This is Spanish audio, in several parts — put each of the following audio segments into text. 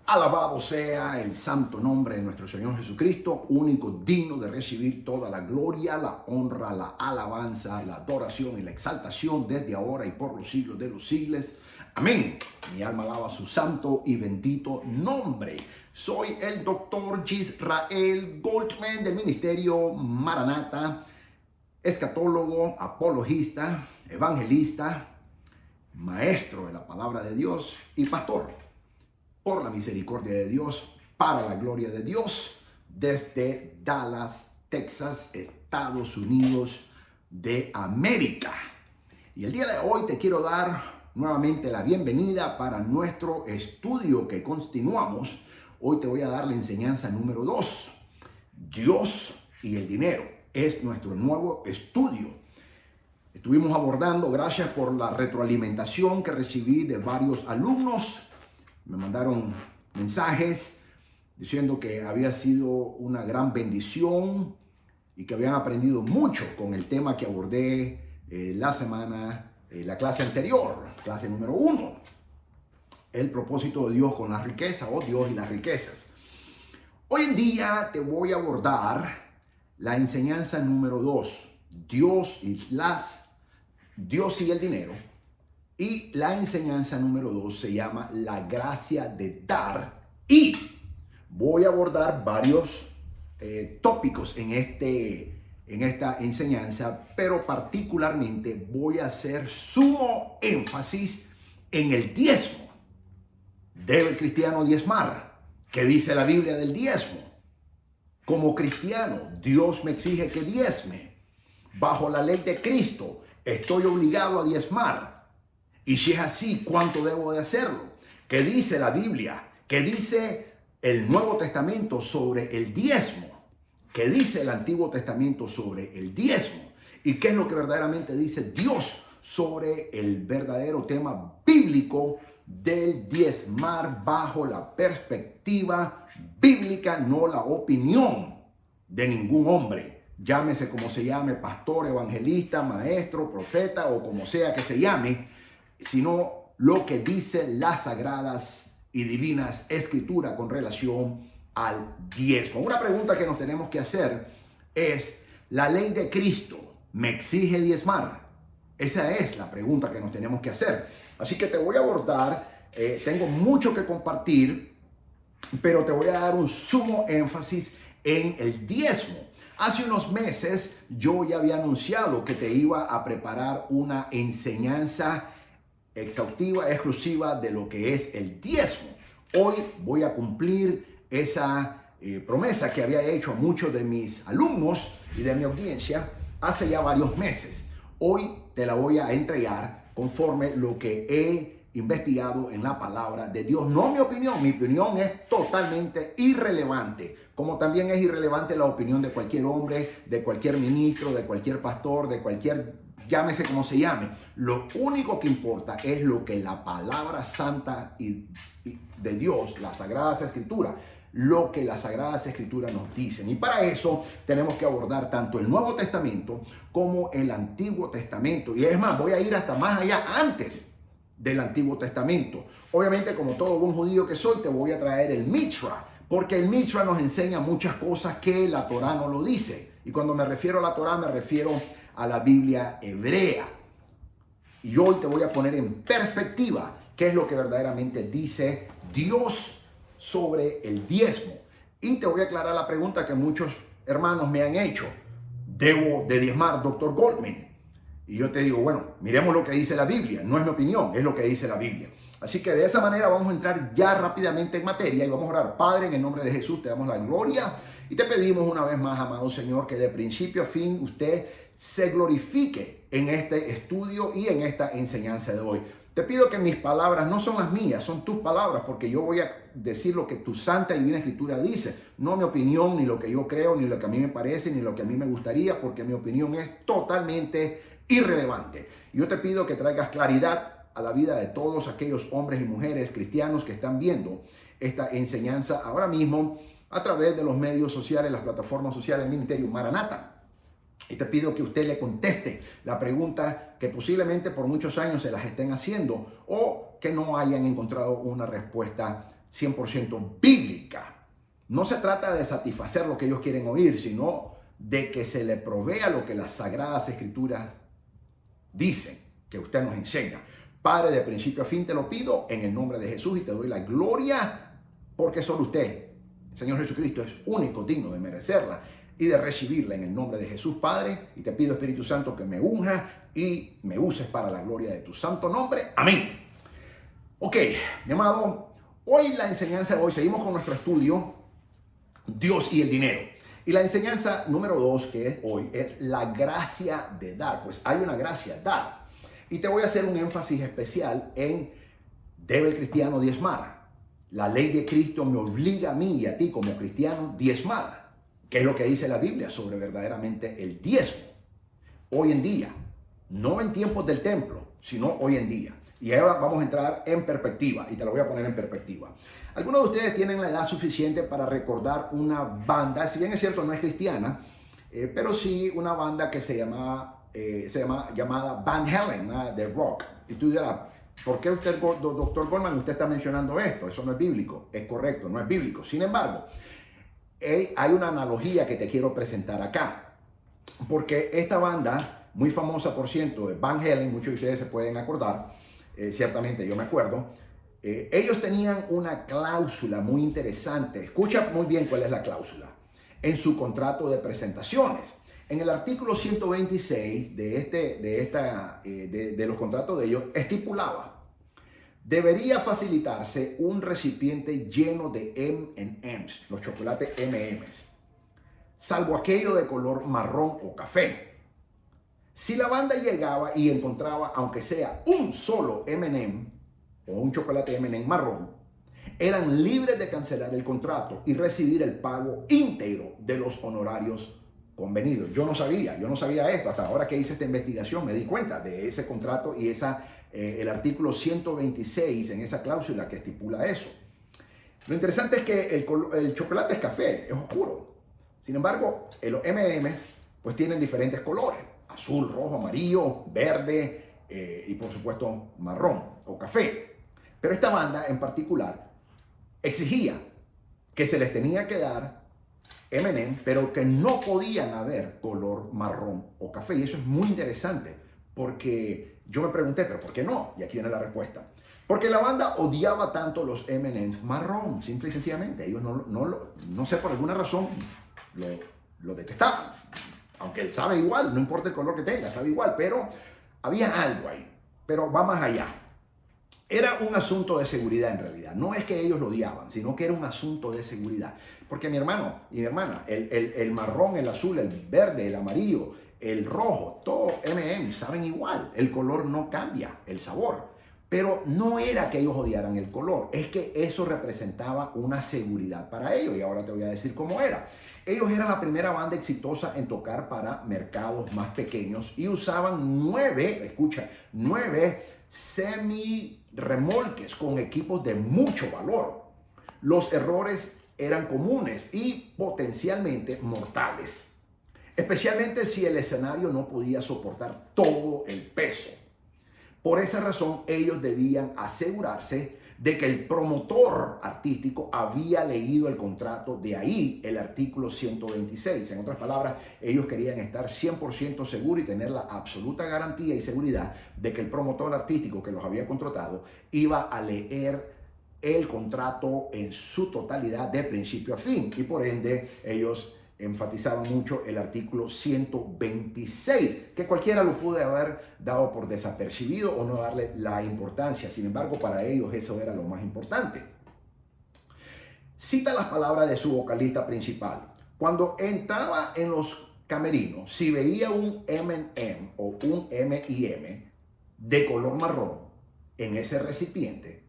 Alabado sea el santo nombre de nuestro Señor Jesucristo, único digno de recibir toda la gloria, la honra, la alabanza, la adoración y la exaltación desde ahora y por los siglos de los siglos. Amén. Mi alma alaba su santo y bendito nombre. Soy el doctor Yisrael Goldman del Ministerio Maranata, escatólogo, apologista, evangelista, maestro de la palabra de Dios y pastor. Por la misericordia de Dios, para la gloria de Dios, desde Dallas, Texas, Estados Unidos de América. Y el día de hoy te quiero dar nuevamente la bienvenida para nuestro estudio que continuamos. Hoy te voy a dar la enseñanza número 2. Dios y el dinero es nuestro nuevo estudio. Estuvimos abordando, gracias por la retroalimentación que recibí de varios alumnos. Me mandaron mensajes diciendo que había sido una gran bendición y que habían aprendido mucho con el tema que abordé la clase anterior, clase número 1. El propósito de Dios con las riquezas, o Dios y las riquezas. Hoy en día te voy a abordar la enseñanza número 2, Dios y el dinero. Y la enseñanza número 2 se llama la gracia de dar. Y voy a abordar varios tópicos en esta enseñanza, pero particularmente voy a hacer sumo énfasis en el diezmo. ¿Debe el cristiano diezmar? ¿Qué dice la Biblia del diezmo? Como cristiano, Dios me exige que diezme. Bajo la ley de Cristo, estoy obligado a diezmar. Y si es así, ¿cuánto debo de hacerlo? ¿Qué dice la Biblia? ¿Qué dice el Nuevo Testamento sobre el diezmo? ¿Qué dice el Antiguo Testamento sobre el diezmo? ¿Y qué es lo que verdaderamente dice Dios sobre el verdadero tema bíblico del diezmar bajo la perspectiva bíblica, no la opinión de ningún hombre? Llámese como se llame, pastor, evangelista, maestro, profeta o como sea que se llame, sino lo que dice las sagradas y divinas escrituras con relación al diezmo. Una pregunta que nos tenemos que hacer es, ¿la ley de Cristo me exige diezmar? Esa es la pregunta que nos tenemos que hacer. Así que te voy a abordar, tengo mucho que compartir, pero te voy a dar un sumo énfasis en el diezmo. Hace unos meses yo ya había anunciado que te iba a preparar una enseñanza exhaustiva, exclusiva de lo que es el diezmo. Hoy voy a cumplir esa promesa que había hecho a muchos de mis alumnos y de mi audiencia hace ya varios meses. Hoy te la voy a entregar conforme lo que he investigado en la palabra de Dios. No mi opinión es totalmente irrelevante, como también es irrelevante la opinión de cualquier hombre, de cualquier ministro, de cualquier pastor, de cualquier, llámese como se llame. Lo único que importa es lo que la palabra santa y de Dios, las Sagradas Escrituras, lo que las Sagradas Escrituras nos dicen. Y para eso tenemos que abordar tanto el Nuevo Testamento como el Antiguo Testamento. Y es más, voy a ir hasta más allá antes del Antiguo Testamento. Obviamente, como todo buen judío que soy, te voy a traer el Mishra, porque el Mishra nos enseña muchas cosas que la Torá no lo dice. Y cuando me refiero a la Torá, me refiero a la Biblia hebrea. Y hoy te voy a poner en perspectiva qué es lo que verdaderamente dice Dios sobre el diezmo. Y te voy a aclarar la pregunta que muchos hermanos me han hecho. ¿Debo de diezmar, doctor Goldman? Y yo te digo, bueno, miremos lo que dice la Biblia. No es mi opinión, es lo que dice la Biblia. Así que de esa manera vamos a entrar ya rápidamente en materia y vamos a orar. Padre, en el nombre de Jesús te damos la gloria y te pedimos una vez más, amado Señor, que de principio a fin usted se glorifique en este estudio y en esta enseñanza de hoy. Te pido que mis palabras no son las mías, son tus palabras, porque yo voy a decir lo que tu santa y divina escritura dice, no mi opinión, ni lo que yo creo, ni lo que a mí me parece, ni lo que a mí me gustaría, porque mi opinión es totalmente irrelevante. Yo te pido que traigas claridad a la vida de todos aquellos hombres y mujeres cristianos que están viendo esta enseñanza ahora mismo a través de los medios sociales, las plataformas sociales, el Ministerio Maranata. Y te pido que usted le conteste la pregunta que posiblemente por muchos años se las estén haciendo o que no hayan encontrado una respuesta 100% bíblica. No se trata de satisfacer lo que ellos quieren oír, sino de que se le provea lo que las Sagradas Escrituras dicen, que usted nos enseña. Padre, de principio a fin te lo pido en el nombre de Jesús y te doy la gloria porque solo usted, el Señor Jesucristo, es único, digno de merecerla y de recibirla en el nombre de Jesús, Padre. Y te pido, Espíritu Santo, que me unja y me uses para la gloria de tu santo nombre. Amén. Ok, mi amado, hoy la enseñanza de hoy, seguimos con nuestro estudio, Dios y el dinero. Y la enseñanza número 2 que es hoy es la gracia de dar. Pues hay una gracia, dar. Y te voy a hacer un énfasis especial en ¿debe el cristiano diezmar? La ley de Cristo me obliga a mí y a ti como cristiano diezmar. ¿Qué es lo que dice la Biblia sobre verdaderamente el diezmo? Hoy en día, no en tiempos del templo, sino hoy en día. Y ahora vamos a entrar en perspectiva y te lo voy a poner en perspectiva. Algunos de ustedes tienen la edad suficiente para recordar una banda, si bien es cierto no es cristiana, pero sí una banda que se llama llamada Van Halen, de rock. Y tú dirás, ¿por qué usted, doctor Goldman, usted está mencionando esto? Eso no es bíblico. Es correcto, no es bíblico. Sin embargo, hay una analogía que te quiero presentar acá. Porque esta banda, muy famosa por cierto, de Van Halen, muchos de ustedes se pueden acordar, ciertamente yo me acuerdo, ellos tenían una cláusula muy interesante. Escucha muy bien cuál es la cláusula. En su contrato de presentaciones. En el artículo 126 de los contratos de ellos estipulaba: debería facilitarse un recipiente lleno de M&M's, los chocolates M&M's, salvo aquello de color marrón o café. Si la banda llegaba y encontraba, aunque sea un solo M&M o un chocolate M&M marrón, eran libres de cancelar el contrato y recibir el pago íntegro de los honorarios convenidos. Yo no sabía esto. Hasta ahora que hice esta investigación me di cuenta de ese contrato y el artículo 126 en esa cláusula que estipula eso. Lo interesante es que el chocolate es café, es oscuro. Sin embargo, los M&M's pues tienen diferentes colores: azul, rojo, amarillo, verde y por supuesto marrón o café. Pero esta banda en particular exigía que se les tenía que dar M&M, pero que no podían haber color marrón o café. Y eso es muy interesante porque yo me pregunté, ¿pero por qué no? Y aquí viene la respuesta. Porque la banda odiaba tanto los M&M's marrón, simple y sencillamente. Ellos no sé, por alguna razón lo detestaban. Aunque él sabe igual, no importa el color que tenga, sabe igual, pero había algo ahí. Pero va más allá. Era un asunto de seguridad en realidad. No es que ellos lo odiaban, sino que era un asunto de seguridad. Porque mi hermano y mi hermana, el marrón, el azul, el verde, el amarillo, el rojo, todo M&M saben igual. El color no cambia, el sabor. Pero no era que ellos odiaran el color, es que eso representaba una seguridad para ellos. Y ahora te voy a decir cómo era. Ellos eran la primera banda exitosa en tocar para mercados más pequeños y usaban 9 semi-remolques con equipos de mucho valor. Los errores eran comunes y potencialmente mortales, especialmente si el escenario no podía soportar todo el peso. Por esa razón, ellos debían asegurarse de que el promotor artístico había leído el contrato, de ahí el artículo 126. En otras palabras, ellos querían estar 100% seguros y tener la absoluta garantía y seguridad de que el promotor artístico que los había contratado iba a leer el contrato en su totalidad de principio a fin. Y por ende, ellos enfatizaban mucho el artículo 126, que cualquiera lo pudo haber dado por desapercibido o no darle la importancia. Sin embargo, para ellos eso era lo más importante. Cita las palabras de su vocalista principal. Cuando entraba en los camerinos, si veía un M&M o un M&M de color marrón en ese recipiente,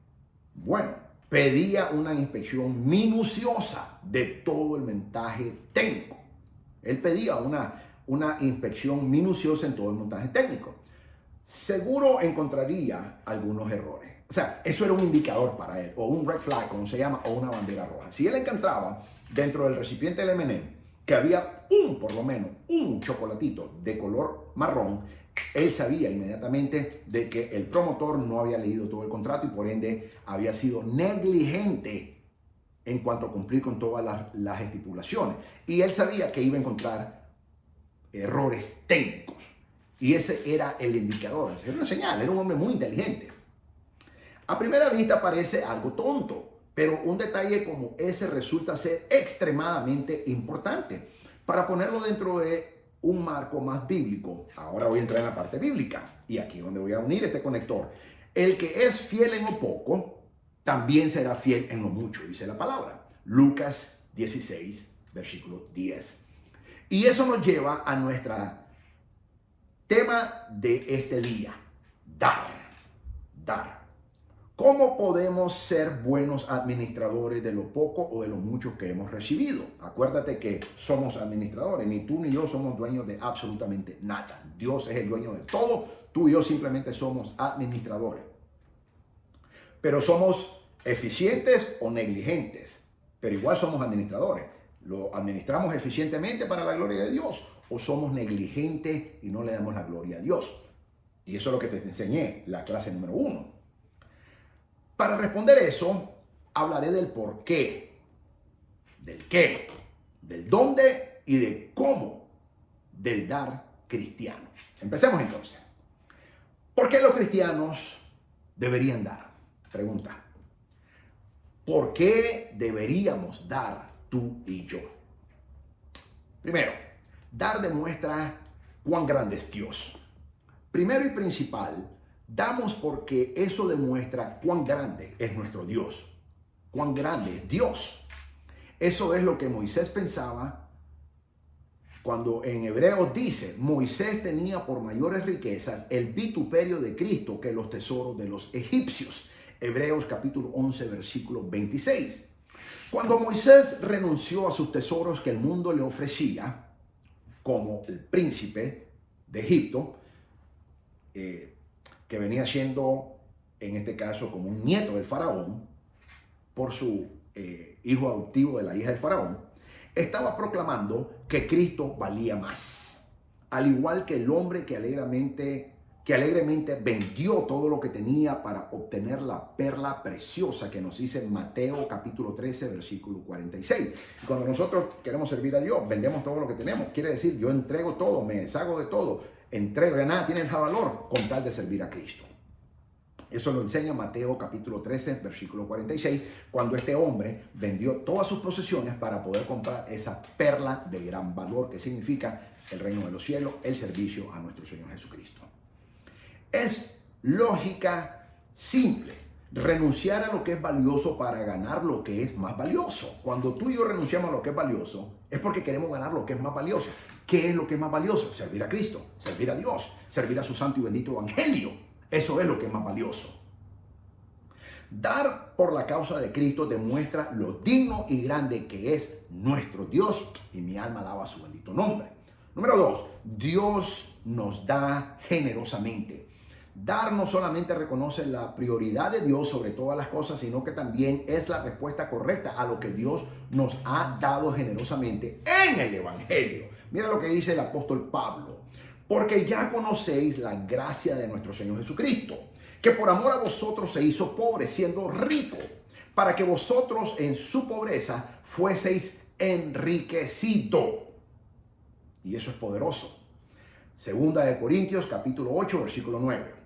bueno, pedía una inspección minuciosa de todo el montaje técnico. Él pedía una inspección minuciosa en todo el montaje técnico. Seguro encontraría algunos errores. O sea, eso era un indicador para él, o un red flag, como se llama, o una bandera roja. Si él encontraba dentro del recipiente del M&M que había veía por lo menos un chocolatito de color marrón, él sabía inmediatamente de que el promotor no había leído todo el contrato y por ende había sido negligente en cuanto a cumplir con todas las estipulaciones. Y él sabía que iba a encontrar errores técnicos. Y ese era el indicador, era una señal, era un hombre muy inteligente. A primera vista parece algo tonto, pero un detalle como ese resulta ser extremadamente importante. Para ponerlo dentro de un marco más bíblico, ahora voy a entrar en la parte bíblica y aquí es donde voy a unir este conector. El que es fiel en lo poco, también será fiel en lo mucho, dice la palabra. Lucas 16, versículo 10. Y eso nos lleva a nuestro tema de este día, dar. ¿Cómo podemos ser buenos administradores de lo poco o de lo mucho que hemos recibido? Acuérdate que somos administradores, ni tú ni yo somos dueños de absolutamente nada. Dios es el dueño de todo, tú y yo simplemente somos administradores. Pero somos eficientes o negligentes, pero igual somos administradores. ¿Lo administramos eficientemente para la gloria de Dios o somos negligentes y no le damos la gloria a Dios? Y eso es lo que te enseñé, la clase número 1. Para responder eso, hablaré del por qué, del qué, del dónde y de cómo del dar cristiano. Empecemos entonces. ¿Por qué los cristianos deberían dar? Pregunta. ¿Por qué deberíamos dar tú y yo? Primero, dar demuestra cuán grande es Dios. Primero y principal, damos porque eso demuestra cuán grande es nuestro Dios, cuán grande es Dios. Eso es lo que Moisés pensaba cuando en Hebreos dice, Moisés tenía por mayores riquezas el vituperio de Cristo que los tesoros de los egipcios. Hebreos capítulo 11, versículo 26. Cuando Moisés renunció a sus tesoros que el mundo le ofrecía, como el príncipe de Egipto, que venía siendo, en este caso, como un nieto del faraón, por su hijo adoptivo de la hija del faraón, estaba proclamando que Cristo valía más. Al igual que el hombre que alegremente vendió todo lo que tenía para obtener la perla preciosa que nos dice Mateo capítulo 13, versículo 46. Y cuando nosotros queremos servir a Dios, vendemos todo lo que tenemos. Quiere decir, yo entrego todo, me deshago de todo, entrego de nada, tiene el valor con tal de servir a Cristo. Eso lo enseña Mateo capítulo 13, versículo 46, cuando este hombre vendió todas sus posesiones para poder comprar esa perla de gran valor que significa el reino de los cielos, el servicio a nuestro Señor Jesucristo. Es lógica simple, renunciar a lo que es valioso para ganar lo que es más valioso. Cuando tú y yo renunciamos a lo que es valioso, es porque queremos ganar lo que es más valioso. ¿Qué es lo que es más valioso? Servir a Cristo, servir a Dios, servir a su santo y bendito evangelio. Eso es lo que es más valioso. Dar por la causa de Cristo demuestra lo digno y grande que es nuestro Dios y mi alma alaba su bendito nombre. Número 2, Dios nos da generosamente. Dar no solamente reconoce la prioridad de Dios sobre todas las cosas, sino que también es la respuesta correcta a lo que Dios nos ha dado generosamente en el Evangelio. Mira lo que dice el apóstol Pablo. Porque ya conocéis la gracia de nuestro Señor Jesucristo, que por amor a vosotros se hizo pobre, siendo rico, para que vosotros en su pobreza fueseis enriquecidos. Y eso es poderoso. Segunda de Corintios, capítulo 8, versículo 9.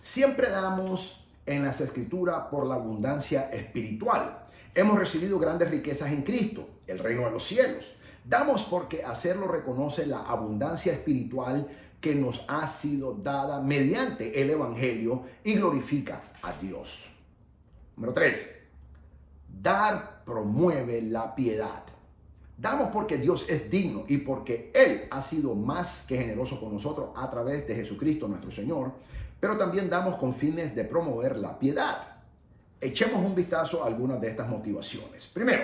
Siempre damos en las Escrituras por la abundancia espiritual. Hemos recibido grandes riquezas en Cristo, el reino de los cielos. Damos porque hacerlo reconoce la abundancia espiritual que nos ha sido dada mediante el Evangelio y glorifica a Dios. Número 3. Dar promueve la piedad. Damos porque Dios es digno y porque Él ha sido más que generoso con nosotros a través de Jesucristo nuestro Señor, pero también damos con fines de promover la piedad. Echemos un vistazo a algunas de estas motivaciones. Primero,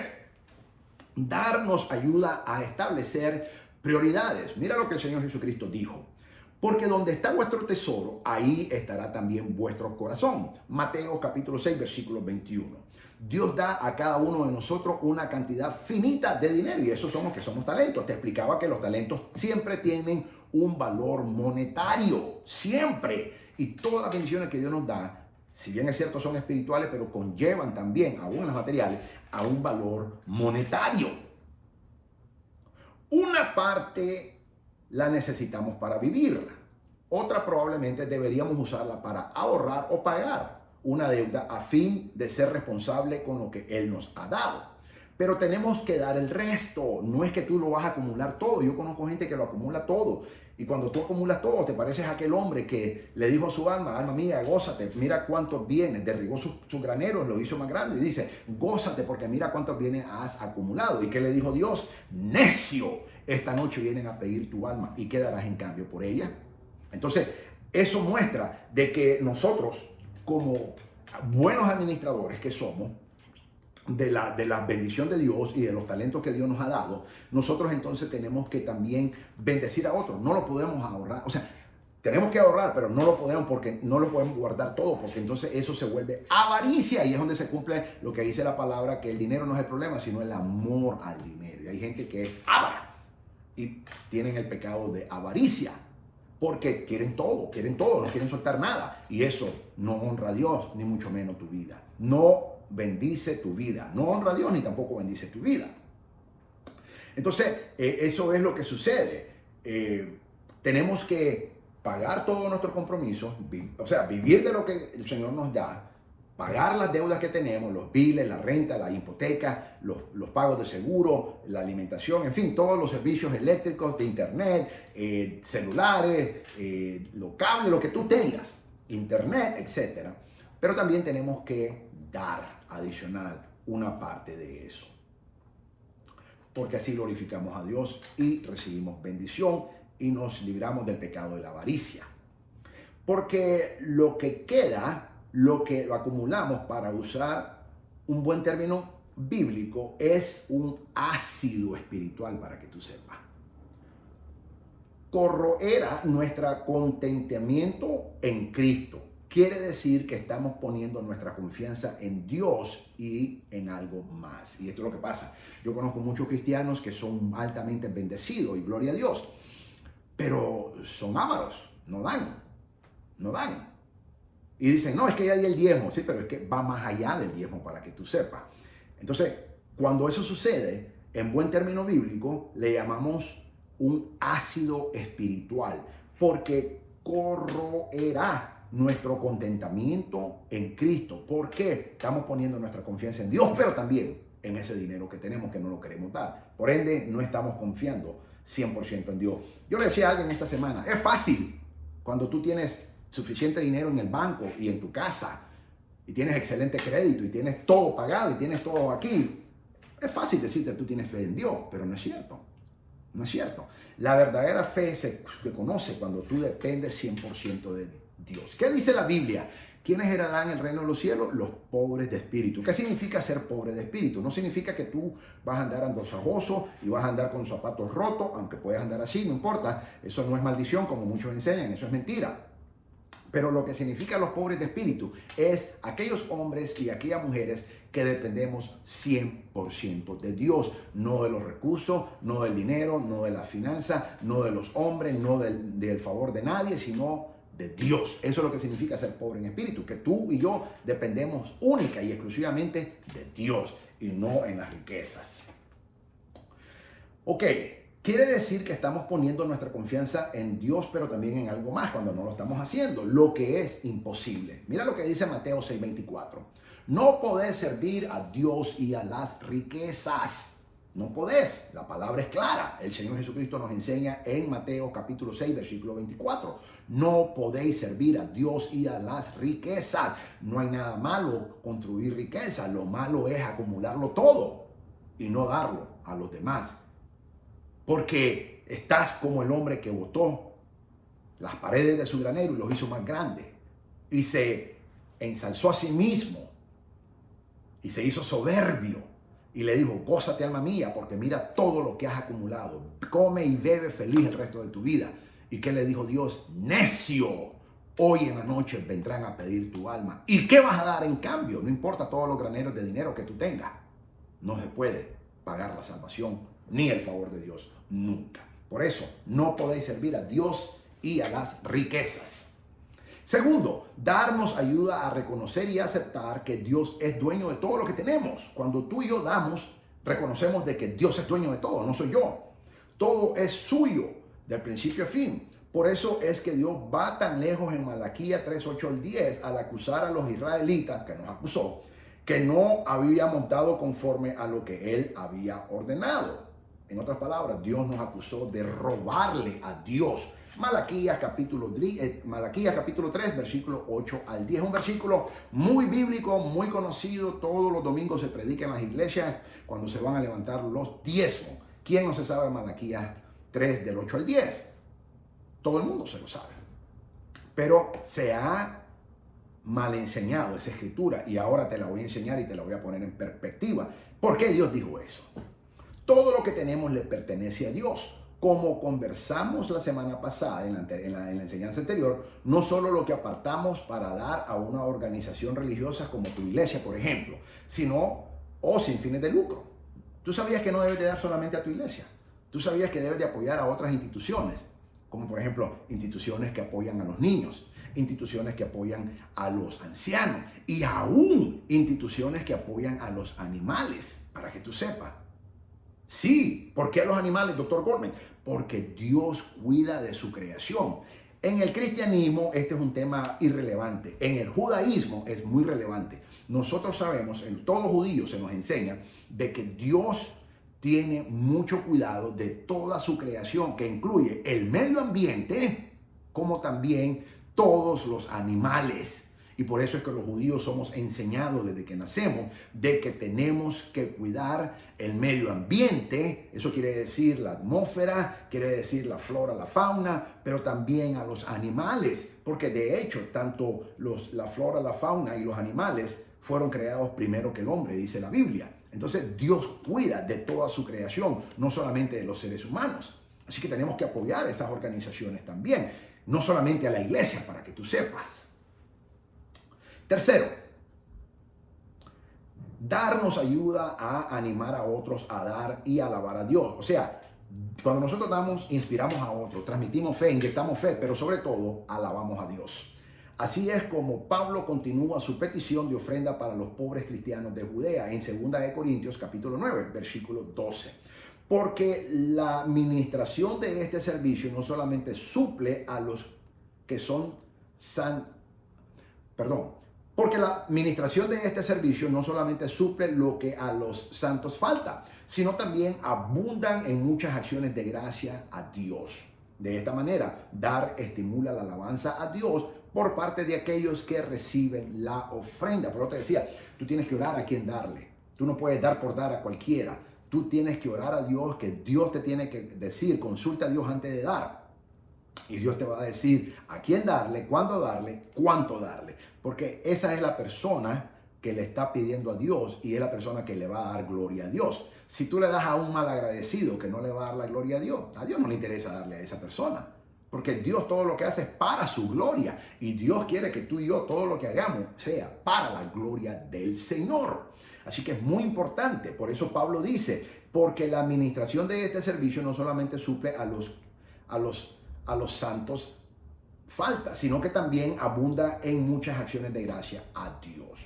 dar nos ayuda a establecer prioridades. Mira lo que el Señor Jesucristo dijo. Porque donde está vuestro tesoro, ahí estará también vuestro corazón. Mateo capítulo 6, versículo 21. Dios da a cada uno de nosotros una cantidad finita de dinero y esos somos que somos talentos. Te explicaba que los talentos siempre tienen un valor monetario, siempre. Y todas las bendiciones que Dios nos da, si bien es cierto son espirituales, pero conllevan también, aún las materiales, a un valor monetario. Una parte la necesitamos para vivir. Otra probablemente deberíamos usarla para ahorrar o pagar una deuda a fin de ser responsable con lo que Él nos ha dado. Pero tenemos que dar el resto. No es que tú lo vas a acumular todo. Yo conozco gente que lo acumula todo. Y cuando tú acumulas todo, te pareces a aquel hombre que le dijo a su alma, alma mía, gózate, mira cuántos bienes, derribó sus graneros, lo hizo más grande. Y dice, gózate porque mira cuántos bienes has acumulado. ¿Y qué le dijo Dios? Necio. Esta noche vienen a pedir tu alma y ¿qué darás en cambio por ella? Entonces, eso muestra de que nosotros, como buenos administradores que somos, de la bendición de Dios y de los talentos que Dios nos ha dado, nosotros entonces tenemos que también bendecir a otros. No lo podemos ahorrar. O sea, tenemos que ahorrar, pero no lo podemos porque no lo podemos guardar todo, porque entonces eso se vuelve avaricia y es donde se cumple lo que dice la palabra, que el dinero no es el problema, sino el amor al dinero. Y hay gente que es avara y tienen el pecado de avaricia porque quieren todo, no quieren soltar nada. Y eso no honra a Dios, ni mucho menos tu vida. No bendice tu vida. No honra a Dios, ni tampoco bendice tu vida. Entonces, eso es lo que sucede. Tenemos que pagar todos nuestros compromisos, o sea, vivir de lo que el Señor nos da, pagar las deudas que tenemos, los biles, la renta, la hipoteca, los pagos de seguro, la alimentación, en fin, todos los servicios eléctricos, de internet, celulares, los cables, lo que tú tengas, internet, etc. Pero también tenemos que dar adicional una parte de eso, porque así glorificamos a Dios y recibimos bendición y nos libramos del pecado de la avaricia. Porque lo que queda, lo que lo acumulamos, para usar un buen término bíblico, es un ácido espiritual, para que tú sepas. Corroerá nuestro contentamiento en Cristo. Quiere decir que estamos poniendo nuestra confianza en Dios y en algo más. Y esto es lo que pasa. Yo conozco muchos cristianos que son altamente bendecidos y gloria a Dios, pero son ávaros, no dan. Y dicen, no, es que ya di el diezmo. Sí, pero es que va más allá del diezmo, para que tú sepas. Entonces, cuando eso sucede, en buen término bíblico, le llamamos un ácido espiritual, porque corroerá nuestro contentamiento en Cristo. ¿Por qué? Estamos poniendo nuestra confianza en Dios, pero también en ese dinero que tenemos, que no lo queremos dar. Por ende, no estamos confiando 100% en Dios. Yo le decía a alguien esta semana, es fácil cuando tú tienes suficiente dinero en el banco y en tu casa y tienes excelente crédito y tienes todo pagado y tienes todo aquí. Es fácil decirte tú tienes fe en Dios, pero no es cierto. No es cierto. La verdadera fe se conoce cuando tú dependes 100% de Dios. ¿Qué dice la Biblia? ¿Quiénes heredarán el reino de los cielos? Los pobres de espíritu. ¿Qué significa ser pobre de espíritu? No significa que tú vas a andar andosajoso y vas a andar con zapatos rotos, aunque puedas andar así, no importa. Eso no es maldición, como muchos enseñan, eso es mentira. Pero lo que significa los pobres de espíritu es aquellos hombres y aquellas mujeres que dependemos 100% de Dios, no de los recursos, no del dinero, no de la finanza, no de los hombres, no del favor de nadie, sino de Dios. Eso es lo que significa ser pobre en espíritu, que tú y yo dependemos única y exclusivamente de Dios y no en las riquezas. Ok. Quiere decir que estamos poniendo nuestra confianza en Dios, pero también en algo más cuando no lo estamos haciendo, lo que es imposible. Mira lo que dice Mateo 6:24. No podés servir a Dios y a las riquezas. No podés. La palabra es clara. El Señor Jesucristo nos enseña en Mateo capítulo 6, versículo 24. No podéis servir a Dios y a las riquezas. No hay nada malo construir riqueza. Lo malo es acumularlo todo y no darlo a los demás. Porque estás como el hombre que botó las paredes de su granero y los hizo más grandes. Y se ensalzó a sí mismo. Y se hizo soberbio. Y le dijo, gózate alma mía, porque mira todo lo que has acumulado. Come y bebe feliz el resto de tu vida. ¿Y qué le dijo Dios? Necio, hoy en la noche vendrán a pedir tu alma. ¿Y qué vas a dar en cambio? No importa todos los graneros de dinero que tú tengas. No se puede pagar la salvación ni el favor de Dios, nunca. Por eso, no podéis servir a Dios y a las riquezas. Segundo, darnos ayuda a reconocer y aceptar que Dios es dueño de todo lo que tenemos. Cuando tú y yo damos, reconocemos de que Dios es dueño de todo, no soy yo. Todo es suyo, del principio a fin. Por eso es que Dios va tan lejos en Malaquías 3, 8 al 10 al acusar a los israelitas, que nos acusó, que no habíamos dado conforme a lo que Él había ordenado. En otras palabras, Dios nos acusó de robarle a Dios. Malaquías capítulo 3, versículo 8 al 10. Un versículo muy bíblico, muy conocido. Todos los domingos se predica en las iglesias cuando se van a levantar los diezmos. ¿Quién no se sabe Malaquías 3 del 8 al 10? Todo el mundo se lo sabe. Pero se ha mal enseñado esa escritura y ahora te la voy a enseñar y te la voy a poner en perspectiva. ¿Por qué Dios dijo eso? Todo lo que tenemos le pertenece a Dios. Como conversamos la semana pasada en la enseñanza anterior, no solo lo que apartamos para dar a una organización religiosa como tu iglesia, por ejemplo, sino sin fines de lucro. Tú sabías que no debes de dar solamente a tu iglesia. Tú sabías que debes de apoyar a otras instituciones, como por ejemplo instituciones que apoyan a los niños, instituciones que apoyan a los ancianos y aún instituciones que apoyan a los animales, para que tú sepas. Sí, ¿por qué a los animales, doctor Goldman? Porque Dios cuida de su creación. En el cristianismo este es un tema irrelevante. En el judaísmo es muy relevante. Nosotros sabemos, en todo judío se nos enseña de que Dios tiene mucho cuidado de toda su creación, que incluye el medio ambiente, como también todos los animales. Y por eso es que los judíos somos enseñados desde que nacemos de que tenemos que cuidar el medio ambiente. Eso quiere decir la atmósfera, quiere decir la flora, la fauna, pero también a los animales. Porque de hecho, tanto la flora, la fauna y los animales fueron creados primero que el hombre, dice la Biblia. Entonces Dios cuida de toda su creación, no solamente de los seres humanos. Así que tenemos que apoyar a esas organizaciones también, no solamente a la iglesia, para que tú sepas. Tercero, darnos ayuda a animar a otros a dar y alabar a Dios. O sea, cuando nosotros damos, inspiramos a otros, transmitimos fe, inyectamos fe, pero sobre todo alabamos a Dios. Así es como Pablo continúa su petición de ofrenda para los pobres cristianos de Judea en 2 Corintios capítulo 9, versículo 12. Porque la administración de este servicio no solamente suple a los que son porque la administración de este servicio no solamente suple lo que a los santos falta, sino también abundan en muchas acciones de gracia a Dios. De esta manera, dar estimula la alabanza a Dios por parte de aquellos que reciben la ofrenda. Pero te decía, tú tienes que orar a quién darle. Tú no puedes dar por dar a cualquiera. Tú tienes que orar a Dios, que Dios te tiene que decir, consulta a Dios antes de dar. Y Dios te va a decir a quién darle, cuándo darle, cuánto darle. Porque esa es la persona que le está pidiendo a Dios y es la persona que le va a dar gloria a Dios. Si tú le das a un malagradecido que no le va a dar la gloria a Dios no le interesa darle a esa persona. Porque Dios todo lo que hace es para su gloria. Y Dios quiere que tú y yo todo lo que hagamos sea para la gloria del Señor. Así que es muy importante. Por eso Pablo dice, porque la administración de este servicio no solamente suple a los santos falta, sino que también abunda en muchas acciones de gracia a Dios.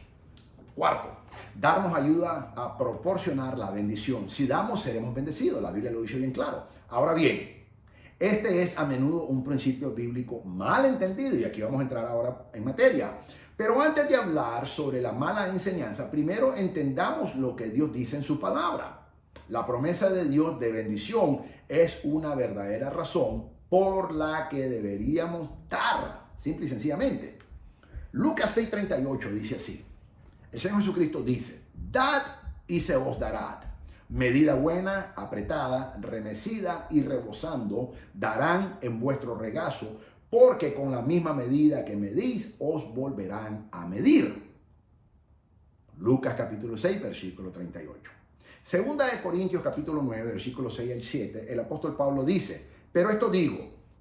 Cuarto, darnos ayuda a proporcionar la bendición. Si damos, seremos bendecidos. La Biblia lo dice bien claro. Ahora bien, este es a menudo un principio bíblico mal entendido y aquí vamos a entrar ahora en materia. Pero antes de hablar sobre la mala enseñanza, primero entendamos lo que Dios dice en su palabra. La promesa de Dios de bendición es una verdadera razón por la que deberíamos dar, simple y sencillamente. Lucas 6:38 dice así. El Señor Jesucristo dice, dad y se os dará. Medida buena, apretada, remecida y rebosando, darán en vuestro regazo, porque con la misma medida que medís, os volverán a medir. Lucas capítulo 6, versículo 38. Segunda de Corintios capítulo 9, versículo 6 al 7, el apóstol Pablo dice, pero esto digo,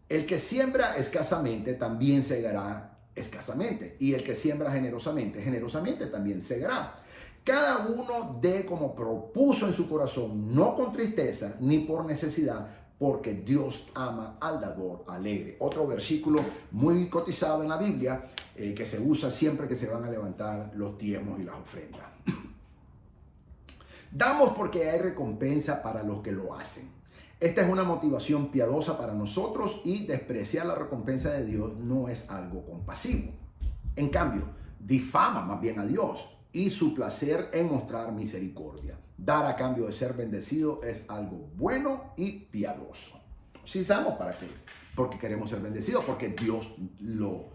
El que siembra escasamente también segará escasamente. Y el que siembra generosamente, generosamente también segará. Cada uno dé como propuso en su corazón, no con tristeza ni por necesidad, porque Dios ama al dador alegre. Otro versículo muy cotizado en la Biblia, que se usa siempre que se van a levantar los diezmos y las ofrendas. Damos porque hay recompensa para los que lo hacen. Esta es una motivación piadosa para nosotros y despreciar la recompensa de Dios no es algo compasivo. En cambio, difama más bien a Dios y su placer en mostrar misericordia. Dar a cambio de ser bendecido es algo bueno y piadoso. Si damos para qué, porque queremos ser bendecidos, porque Dios lo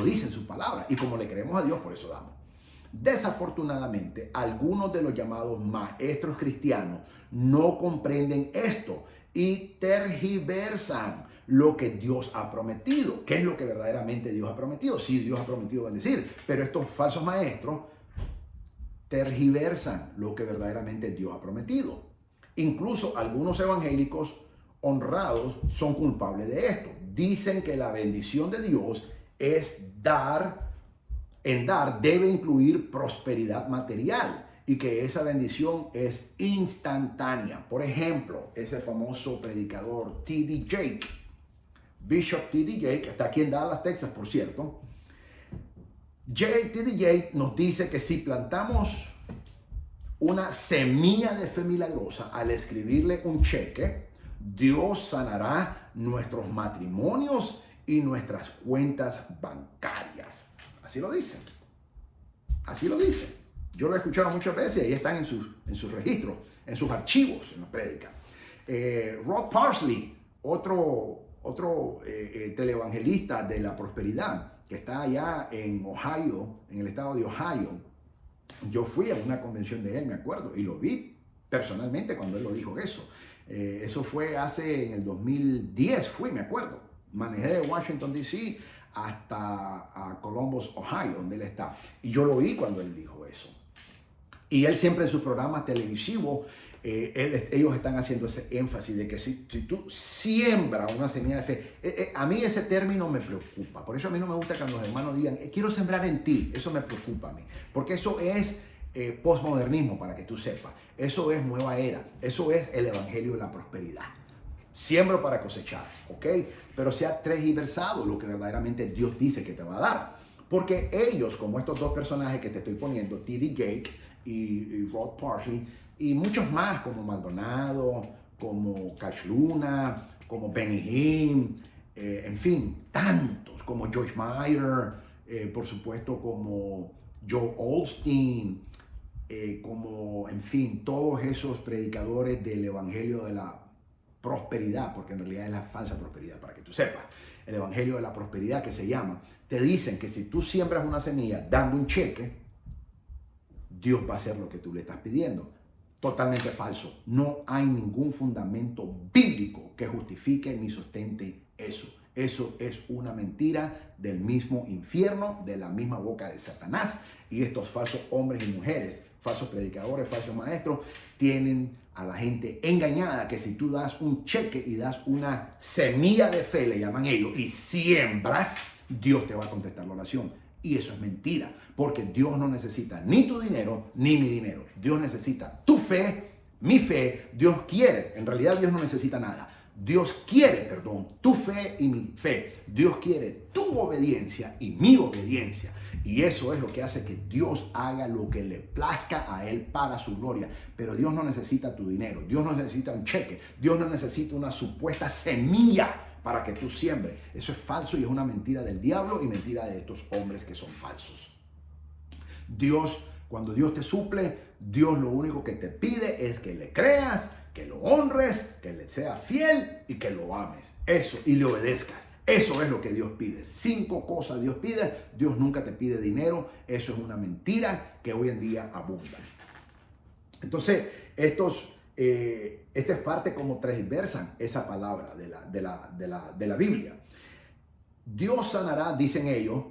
dice en su palabra y como le creemos a Dios, por eso damos. Desafortunadamente, algunos de los llamados maestros cristianos no comprenden esto y tergiversan lo que Dios ha prometido. ¿Qué es lo que verdaderamente Dios ha prometido? Sí, Dios ha prometido bendecir, pero estos falsos maestros tergiversan lo que verdaderamente Dios ha prometido. Incluso algunos evangélicos honrados son culpables de esto. Dicen que la bendición de Dios es dar. En dar debe incluir prosperidad material y que esa bendición es instantánea. Por ejemplo, ese famoso predicador T.D. Jakes, Bishop T.D. Jakes, que está aquí en Dallas, Texas, por cierto. T.D. Jakes nos dice que si plantamos una semilla de fe milagrosa al escribirle un cheque, Dios sanará nuestros matrimonios y nuestras cuentas bancarias. Así lo dice. Así lo dice. Yo lo he escuchado muchas veces y ahí están en sus registros, en sus archivos, en la prédica. Rod Parsley, otro televangelista de la prosperidad, que está allá en Ohio, en el estado de Ohio. Yo fui a una convención de él, me acuerdo, y lo vi personalmente cuando él lo dijo eso. Eso fue en el 2010, me acuerdo. Manejé de Washington, D.C. hasta a Columbus, Ohio, donde él está. Y yo lo oí cuando él dijo eso. Y él siempre en sus programas televisivos, ellos están haciendo ese énfasis de que si tú siembras una semilla de fe, a mí ese término me preocupa. Por eso a mí no me gusta que los hermanos digan, quiero sembrar en ti. Eso me preocupa a mí. Porque eso es postmodernismo, para que tú sepas. Eso es nueva era. Eso es el evangelio de la prosperidad. Siembro para cosechar, ¿ok? Pero se ha tergiversado lo que verdaderamente Dios dice que te va a dar. Porque ellos, como estos dos personajes que te estoy poniendo, T.D. Jakes y Rod Parsley, y muchos más como Maldonado, como Cash Luna, como Benny Hinn, en fin, tantos, como George Meyer, por supuesto como Joel Osteen, como, en fin, todos esos predicadores del evangelio de la prosperidad, porque en realidad es la falsa prosperidad, para que tú sepas. El evangelio de la prosperidad, que se llama, te dicen que si tú siembras una semilla dando un cheque, Dios va a hacer lo que tú le estás pidiendo. Totalmente falso. No hay ningún fundamento bíblico que justifique ni sustente eso. Eso es una mentira del mismo infierno, de la misma boca de Satanás. Y estos falsos hombres y mujeres, falsos predicadores, falsos maestros, tienen a la gente engañada que si tú das un cheque y das una semilla de fe, le llaman ellos, y siembras, Dios te va a contestar la oración. Y eso es mentira, porque Dios no necesita ni tu dinero ni mi dinero. Dios necesita tu fe, mi fe. Dios quiere, en realidad Dios no necesita nada. Dios quiere, tu fe y mi fe. Dios quiere tu obediencia y mi obediencia. Y eso es lo que hace que Dios haga lo que le plazca a Él para su gloria. Pero Dios no necesita tu dinero. Dios no necesita un cheque. Dios no necesita una supuesta semilla para que tú siembres. Eso es falso y es una mentira del diablo y mentira de estos hombres que son falsos. Dios, cuando Dios te suple, Dios lo único que te pide es que le creas, que lo honres, que le seas fiel y que lo ames. Eso, y le obedezcas. Eso es lo que Dios pide. 5 cosas Dios pide. Dios nunca te pide dinero. Eso es una mentira que hoy en día abunda. Entonces, esta es parte como transversan esa palabra de la Biblia. Dios sanará, dicen ellos,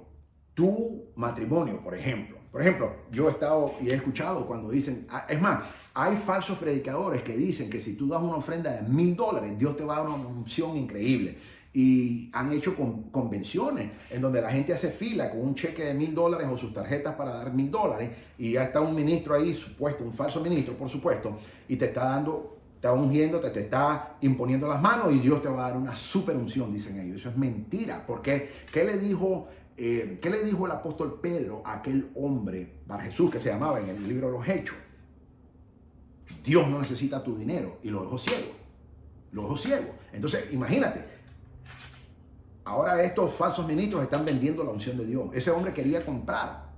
tu matrimonio, por ejemplo. Por ejemplo, yo he estado y he escuchado cuando dicen, es más, hay falsos predicadores que dicen que si tú das una ofrenda de $1,000, Dios te va a dar una unción increíble. y han hecho convenciones en donde la gente hace fila con un cheque de $1,000 o sus tarjetas para dar $1,000 y ya está un ministro ahí, supuesto, un falso ministro, por supuesto, y te está dando, te está ungiendo, te está imponiendo las manos y Dios te va a dar una super unción, dicen ellos. Eso es mentira. ¿Por qué? ¿Qué le dijo el apóstol Pedro a aquel hombre, Bar Jesús, que se llamaba en el libro de los Hechos? Dios no necesita tu dinero, y lo dejó ciego. Lo dejó ciego. Entonces, imagínate. Ahora estos falsos ministros están vendiendo la unción de Dios. Ese hombre quería comprar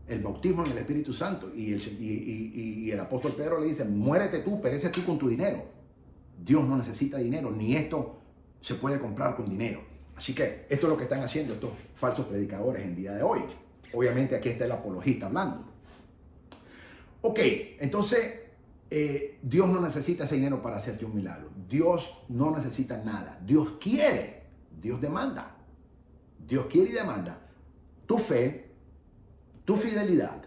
el bautismo en el Espíritu Santo. Y el apóstol Pedro le dice, muérete tú, pereces tú con tu dinero. Dios no necesita dinero, ni esto se puede comprar con dinero. Así que esto es lo que están haciendo estos falsos predicadores en día de hoy. Obviamente aquí está el apologista hablando. Ok, entonces Dios no necesita ese dinero para hacerte un milagro. Dios no necesita nada. Dios quiere, Dios demanda. Dios quiere y demanda tu fe, tu fidelidad,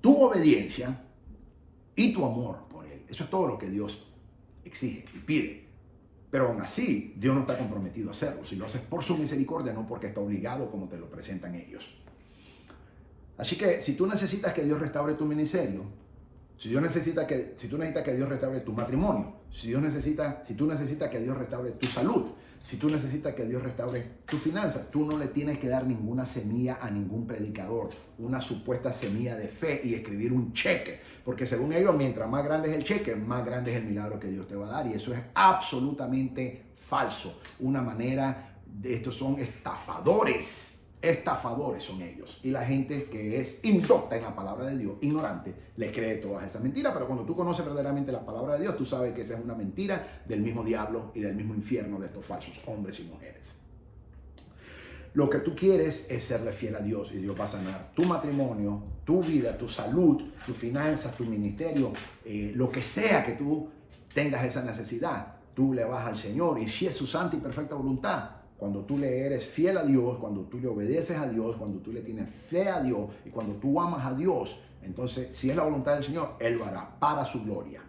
tu obediencia y tu amor por Él. Eso es todo lo que Dios exige y pide. Pero aún así, Dios no está comprometido a hacerlo. Si lo haces por su misericordia, no porque está obligado como te lo presentan ellos. Así que si tú necesitas que Dios restaure tu ministerio, si tú necesitas que Dios restaure tu matrimonio, si tú necesitas que Dios restaure tu salud, si tú necesitas que Dios restaure tu finanzas, tú no le tienes que dar ninguna semilla a ningún predicador, una supuesta semilla de fe y escribir un cheque, porque según ellos, mientras más grande es el cheque, más grande es el milagro que Dios te va a dar, y eso es absolutamente falso. Una manera de estos son estafadores. Estafadores son ellos. Y la gente que es indocta en la palabra de Dios, ignorante, les cree todas esas mentiras. Pero cuando tú conoces verdaderamente la palabra de Dios, tú sabes que esa es una mentira del mismo diablo y del mismo infierno de estos falsos hombres y mujeres. Lo que tú quieres es serle fiel a Dios y Dios va a sanar tu matrimonio, tu vida, tu salud, tus finanzas, tu ministerio, lo que sea que tú tengas esa necesidad. Tú le vas al Señor y si es su santa y perfecta voluntad, cuando tú le eres fiel a Dios, cuando tú le obedeces a Dios, cuando tú le tienes fe a Dios y cuando tú amas a Dios, entonces si es la voluntad del Señor, Él lo hará para su gloria.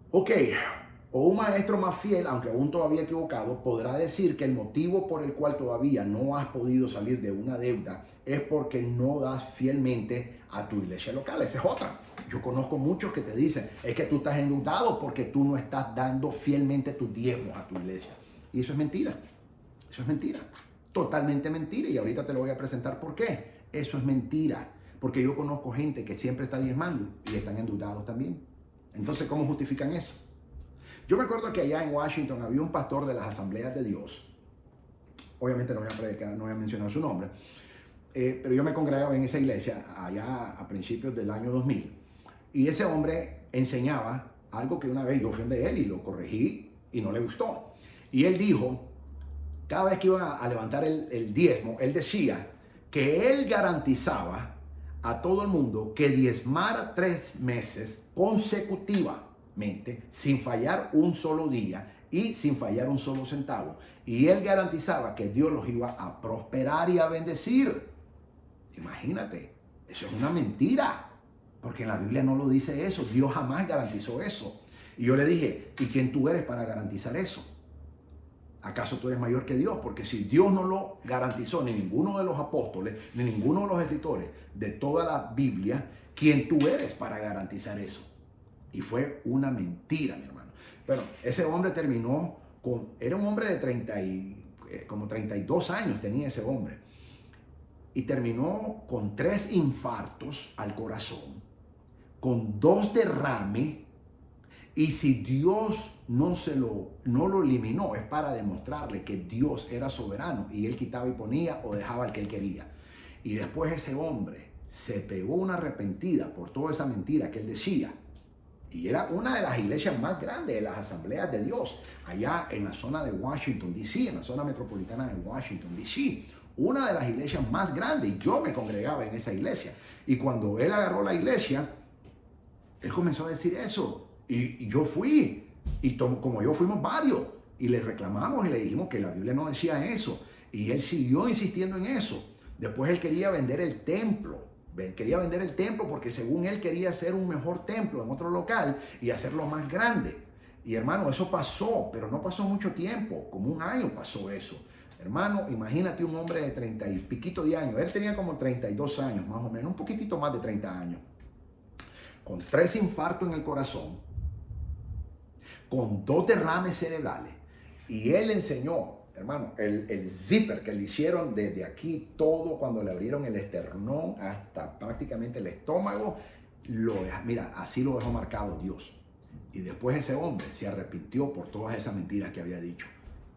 Ok, o un maestro más fiel, aunque aún todavía equivocado, podrá decir que el motivo por el cual todavía no has podido salir de una deuda es porque no das fielmente a tu iglesia local. Esa es otra. Yo conozco muchos que te dicen, es que tú estás endeudado porque tú no estás dando fielmente tus diezmos a tu iglesia. Y eso es mentira. Eso es mentira, totalmente mentira, y ahorita te lo voy a presentar por qué. Eso es mentira, porque yo conozco gente que siempre está diezmando y están endeudados también. Entonces, ¿cómo justifican eso? Yo me acuerdo que allá en Washington había un pastor de las Asambleas de Dios. Obviamente no voy a predicar, no voy a mencionar su nombre, pero yo me congregaba en esa iglesia allá a principios del año 2000. Y ese hombre enseñaba algo que una vez yo fui de él y lo corregí y no le gustó. Y él dijo, cada vez que iban a levantar el diezmo, él decía que él garantizaba a todo el mundo que diezmara 3 meses consecutivamente, sin fallar un solo día y sin fallar un solo centavo. Y él garantizaba que Dios los iba a prosperar y a bendecir. Imagínate, eso es una mentira, porque en la Biblia no lo dice eso. Dios jamás garantizó eso. Y yo le dije, ¿y quién tú eres para garantizar eso? ¿Acaso tú eres mayor que Dios? Porque si Dios no lo garantizó, ni ninguno de los apóstoles, ni ninguno de los escritores de toda la Biblia, ¿quién tú eres para garantizar eso? Y fue una mentira, mi hermano. Pero ese hombre terminó era un hombre de como 32 años tenía ese hombre. Y terminó con 3 infartos al corazón, con 2 derrames. Y si Dios no lo eliminó, es para demostrarle que Dios era soberano y Él quitaba y ponía o dejaba al que Él quería. Y después ese hombre se pegó una arrepentida por toda esa mentira que él decía. Y era una de las iglesias más grandes de las Asambleas de Dios, allá en la zona de Washington, D.C., en la zona metropolitana de Washington, D.C., una de las iglesias más grandes. Y yo me congregaba en esa iglesia. Y cuando él agarró la iglesia, él comenzó a decir eso. Y yo fui, y como yo fuimos varios, y le reclamamos y le dijimos que la Biblia no decía eso. Y él siguió insistiendo en eso. Después él quería vender el templo. Quería vender el templo porque según él quería hacer un mejor templo en otro local y hacerlo más grande. Y hermano, eso pasó, pero no pasó mucho tiempo, como un año pasó eso. Hermano, imagínate un hombre de 30 y piquito de años, él tenía como 32 años más o menos, un poquitito más de 30 años, con 3 infartos en el corazón, con 2 derrames cerebrales, y él enseñó, hermano, el zipper que le hicieron desde aquí, todo cuando le abrieron el esternón hasta prácticamente el estómago, mira, así lo dejó marcado Dios. Y después ese hombre se arrepintió por todas esas mentiras que había dicho.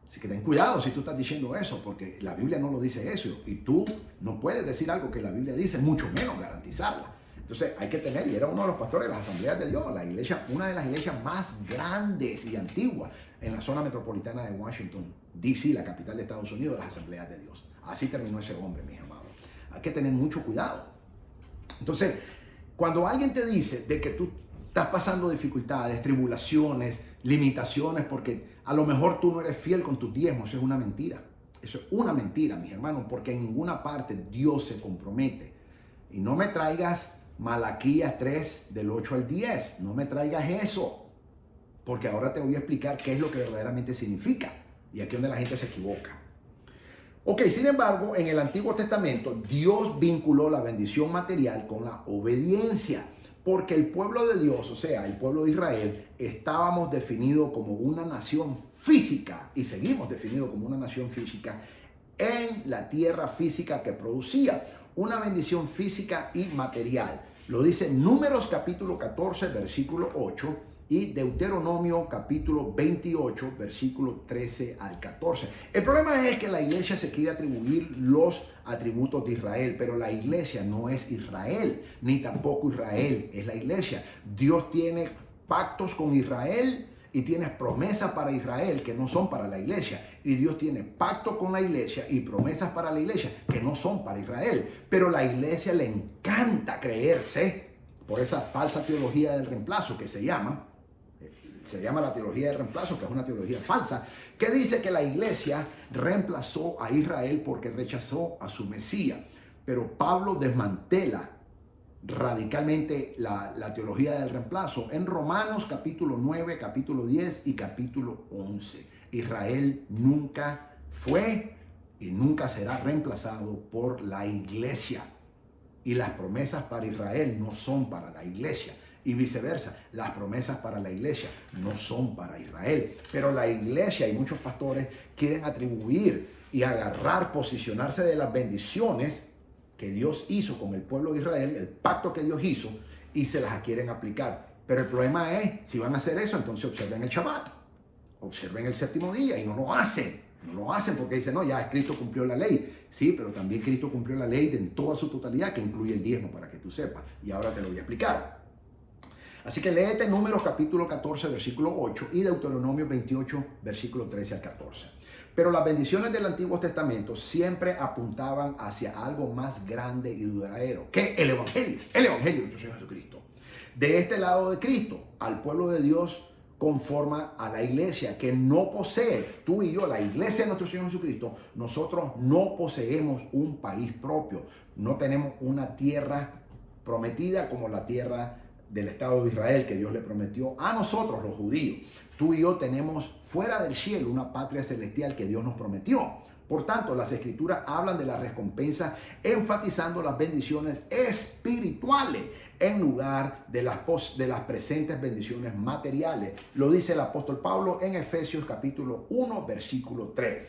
Así que ten cuidado si tú estás diciendo eso, porque la Biblia no lo dice eso. Y tú no puedes decir algo que la Biblia dice, mucho menos garantizarla. Entonces hay que tener, y era uno de los pastores de las Asambleas de Dios, la iglesia, una de las iglesias más grandes y antiguas en la zona metropolitana de Washington, D.C., la capital de Estados Unidos, las Asambleas de Dios. Así terminó ese hombre, mis amados. Hay que tener mucho cuidado. Entonces, cuando alguien te dice de que tú estás pasando dificultades, tribulaciones, limitaciones, porque a lo mejor tú no eres fiel con tus diezmos, eso es una mentira. Eso es una mentira, mis hermanos, porque en ninguna parte Dios se compromete. Y no me traigas Malaquías 3 del 8 al 10, no me traigas eso, porque ahora te voy a explicar qué es lo que verdaderamente significa. Y aquí es donde la gente se equivoca. Ok, sin embargo, en el Antiguo Testamento, Dios vinculó la bendición material con la obediencia. Porque el pueblo de Dios, o sea, el pueblo de Israel, estábamos definidos como una nación física y seguimos definidos como una nación física en la tierra física que producía una bendición física y material. Lo dice Números capítulo 14, versículo 8 y Deuteronomio capítulo 28, versículo 13 al 14. El problema es que la iglesia se quiere atribuir los atributos de Israel, pero la iglesia no es Israel, ni tampoco Israel es la iglesia. Dios tiene pactos con Israel y tiene promesas para Israel que no son para la iglesia. Y Dios tiene pacto con la iglesia y promesas para la iglesia que no son para Israel. Pero la iglesia le encanta creerse por esa falsa teología del reemplazo que se llama la teología del reemplazo, que es una teología falsa, que dice que la iglesia reemplazó a Israel porque rechazó a su Mesías. Pero Pablo desmantela radicalmente la teología del reemplazo en Romanos capítulo 9, capítulo 10 y capítulo 11. Israel nunca fue y nunca será reemplazado por la iglesia. Y las promesas para Israel no son para la iglesia. Y viceversa, las promesas para la iglesia no son para Israel. Pero la iglesia y muchos pastores quieren atribuir y agarrar, posicionarse de las bendiciones que Dios hizo con el pueblo de Israel, el pacto que Dios hizo, y se las quieren aplicar. Pero el problema es, si van a hacer eso, entonces observen el Shabbat, observen el séptimo día, y no lo hacen. No lo hacen porque dicen, no, ya Cristo cumplió la ley. Sí, pero también Cristo cumplió la ley en toda su totalidad, que incluye el diezmo, para que tú sepas. Y ahora te lo voy a explicar. Así que léete Números capítulo 14, versículo 8 y Deuteronomio 28, versículo 13 al 14. Pero las bendiciones del Antiguo Testamento siempre apuntaban hacia algo más grande y duradero que el Evangelio de nuestro Señor Jesucristo. De este lado de Cristo, al pueblo de Dios conforma a la iglesia que no posee, tú y yo, la iglesia de nuestro Señor Jesucristo, nosotros no poseemos un país propio, no tenemos una tierra prometida como la tierra del Estado de Israel que Dios le prometió a nosotros los judíos. Tú y yo tenemos fuera del cielo una patria celestial que Dios nos prometió. Por tanto, las escrituras hablan de la recompensa enfatizando las bendiciones espirituales en lugar de las presentes bendiciones materiales. Lo dice el apóstol Pablo en Efesios capítulo 1, versículo 3.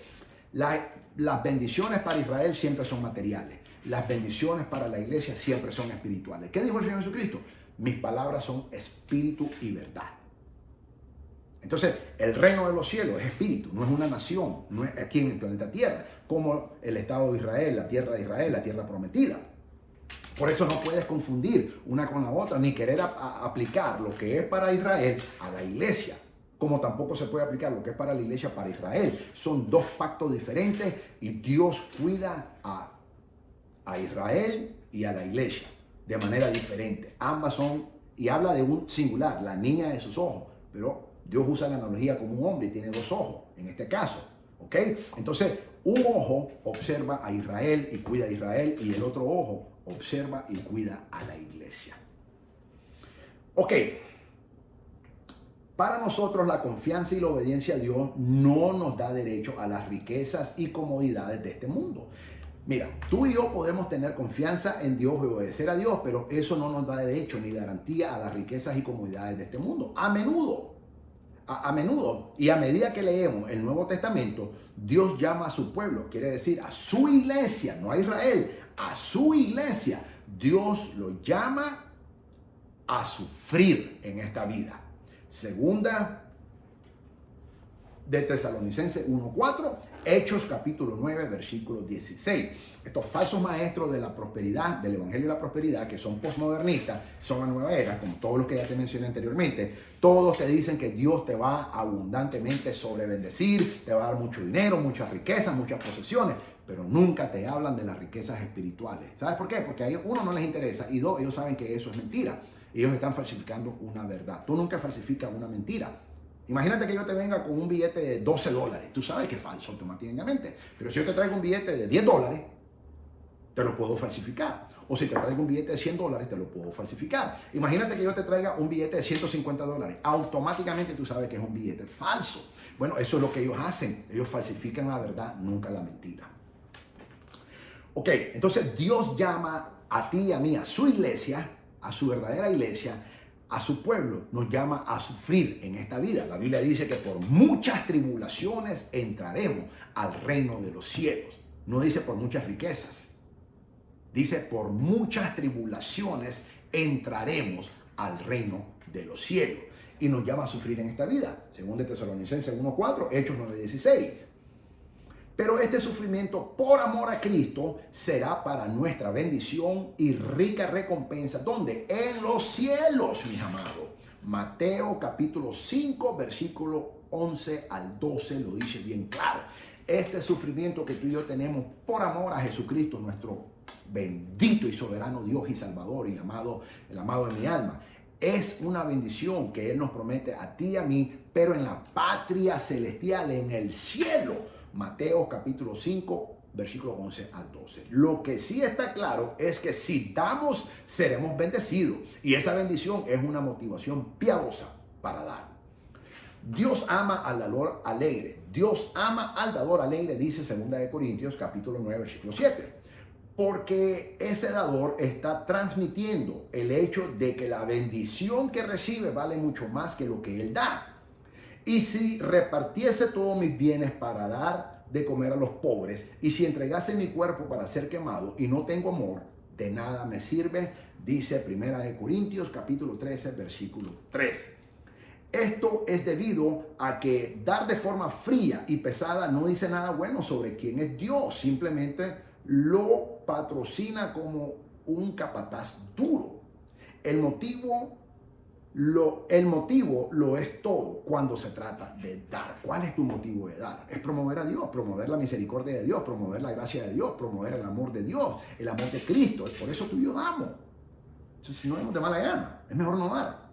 Las bendiciones para Israel siempre son materiales. Las bendiciones para la iglesia siempre son espirituales. ¿Qué dijo el Señor Jesucristo? Mis palabras son espíritu y verdad. Entonces, el reino de los cielos es espíritu, no es una nación, no es aquí en el planeta Tierra, como el Estado de Israel, la tierra de Israel, la tierra prometida. Por eso no puedes confundir una con la otra, ni querer aplicar lo que es para Israel a la iglesia, como tampoco se puede aplicar lo que es para la iglesia para Israel. Son dos pactos diferentes y Dios cuida a Israel y a la iglesia de manera diferente. Ambas son, y habla de un singular, la niña de sus ojos, pero Dios usa la analogía como un hombre y tiene dos ojos, en este caso, ¿ok? Entonces, un ojo observa a Israel y cuida a Israel, y el otro ojo observa y cuida a la iglesia. Ok, Para nosotros la confianza y la obediencia a Dios no nos da derecho a las riquezas y comodidades de este mundo. Mira, tú y yo podemos tener confianza en Dios y obedecer a Dios, pero eso no nos da derecho ni garantía a las riquezas y comodidades de este mundo. A menudo y a medida que leemos el Nuevo Testamento, Dios llama a su pueblo, quiere decir a su iglesia, no a Israel, a su iglesia. Dios lo llama a sufrir en esta vida. Segunda de Tesalonicenses 1:4, Hechos capítulo 9, versículo 16. Estos falsos maestros de la prosperidad, del evangelio de la prosperidad, que son postmodernistas, son la nueva era, como todos los que ya te mencioné anteriormente. Todos te dicen que Dios te va abundantemente sobrebendecir, te va a dar mucho dinero, muchas riquezas, muchas posesiones, pero nunca te hablan de las riquezas espirituales. ¿Sabes por qué? Porque a ellos, uno, no les interesa, y dos, ellos saben que eso es mentira. Ellos están falsificando una verdad. Tú nunca falsificas una mentira. Imagínate que yo te venga con un billete de $12. Tú sabes que es falso automáticamente. Pero si yo te traigo un billete de $10, te lo puedo falsificar. O si te traigo un billete de $100, te lo puedo falsificar. Imagínate que yo te traiga un billete de $150. Automáticamente tú sabes que es un billete falso. Bueno, eso es lo que ellos hacen. Ellos falsifican la verdad, nunca la mentira. Ok, entonces Dios llama a ti y a mí, a su iglesia, a su verdadera iglesia, a su pueblo, nos llama a sufrir en esta vida. La Biblia dice que por muchas tribulaciones entraremos al reino de los cielos. No dice por muchas riquezas. Dice por muchas tribulaciones entraremos al reino de los cielos. Y nos llama a sufrir en esta vida. Según de Tesalonicenses 1:4, Hechos 9:16. Pero este sufrimiento por amor a Cristo será para nuestra bendición y rica recompensa. ¿Dónde? En los cielos, mis amados. Mateo capítulo 5, versículo 11 al 12 lo dice bien claro. Este sufrimiento que tú y yo tenemos por amor a Jesucristo, nuestro bendito y soberano Dios y Salvador y el amado de mi alma, es una bendición que Él nos promete a ti y a mí, pero en la patria celestial, en el cielo. Mateo capítulo 5, versículo 11 al 12. Lo que sí está claro es que si damos, seremos bendecidos. Y esa bendición es una motivación piadosa para dar. Dios ama al dador alegre. Dios ama al dador alegre, dice 2 Corintios capítulo 9, versículo 7. Porque ese dador está transmitiendo el hecho de que la bendición que recibe vale mucho más que lo que él da. Y si repartiese todos mis bienes para dar de comer a los pobres, y si entregase mi cuerpo para ser quemado y no tengo amor, de nada me sirve, dice 1 Corintios capítulo 13, versículo 3. Esto es debido a que dar de forma fría y pesada no dice nada bueno sobre quién es Dios, simplemente lo patrocina como un capataz duro. El motivo lo es todo cuando se trata de dar. ¿Cuál es tu motivo de dar? Es promover a Dios, promover la misericordia de Dios, promover la gracia de Dios, promover el amor de Dios, el amor de Cristo. Por eso tú y yo damos. Entonces, si no damos de mala gana, es mejor no dar.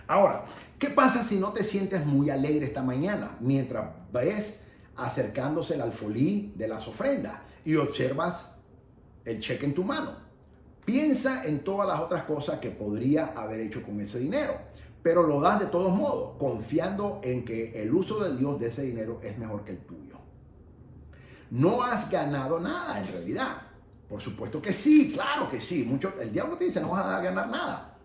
Ahora, ¿qué pasa si no te sientes muy alegre esta mañana mientras ves acercándose el alfolí de las ofrendas y observas el cheque en tu mano? Piensa en todas las otras cosas que podría haber hecho con ese dinero, pero lo das de todos modos, confiando en que el uso de Dios de ese dinero es mejor que el tuyo. No has ganado nada en realidad. Por supuesto que sí, claro que sí. El diablo te dice no vas a ganar nada.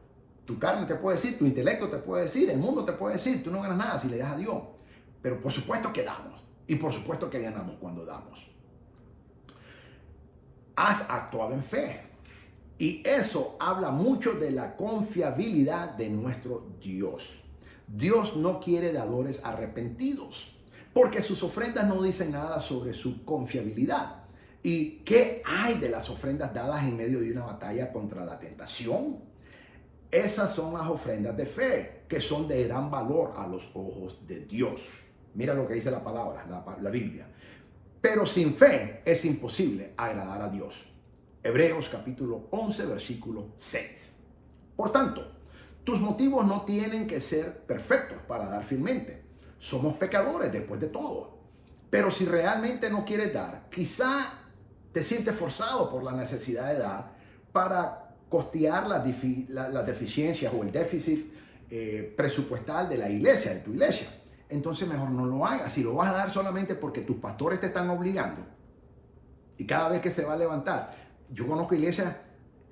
Tu carne te puede decir, tu intelecto te puede decir, el mundo te puede decir, tú no ganas nada si le das a Dios. Pero por supuesto que damos y por supuesto que ganamos cuando damos. Has actuado en fe. Y eso habla mucho de la confiabilidad de nuestro Dios. Dios no quiere dadores arrepentidos, porque sus ofrendas no dicen nada sobre su confiabilidad. ¿Y qué hay de las ofrendas dadas en medio de una batalla contra la tentación? Esas son las ofrendas de fe, que son de gran valor a los ojos de Dios. Mira lo que dice la palabra, la Biblia. Pero sin fe es imposible agradar a Dios. Hebreos capítulo 11, versículo 6. Por tanto, tus motivos no tienen que ser perfectos para dar fielmente. Somos pecadores después de todo. Pero si realmente no quieres dar, quizá te sientes forzado por la necesidad de dar para costear las deficiencias o el déficit presupuestal de la iglesia, de tu iglesia. Entonces mejor no lo hagas. Si lo vas a dar solamente porque tus pastores te están obligando y cada vez que se va a levantar. Yo conozco iglesias,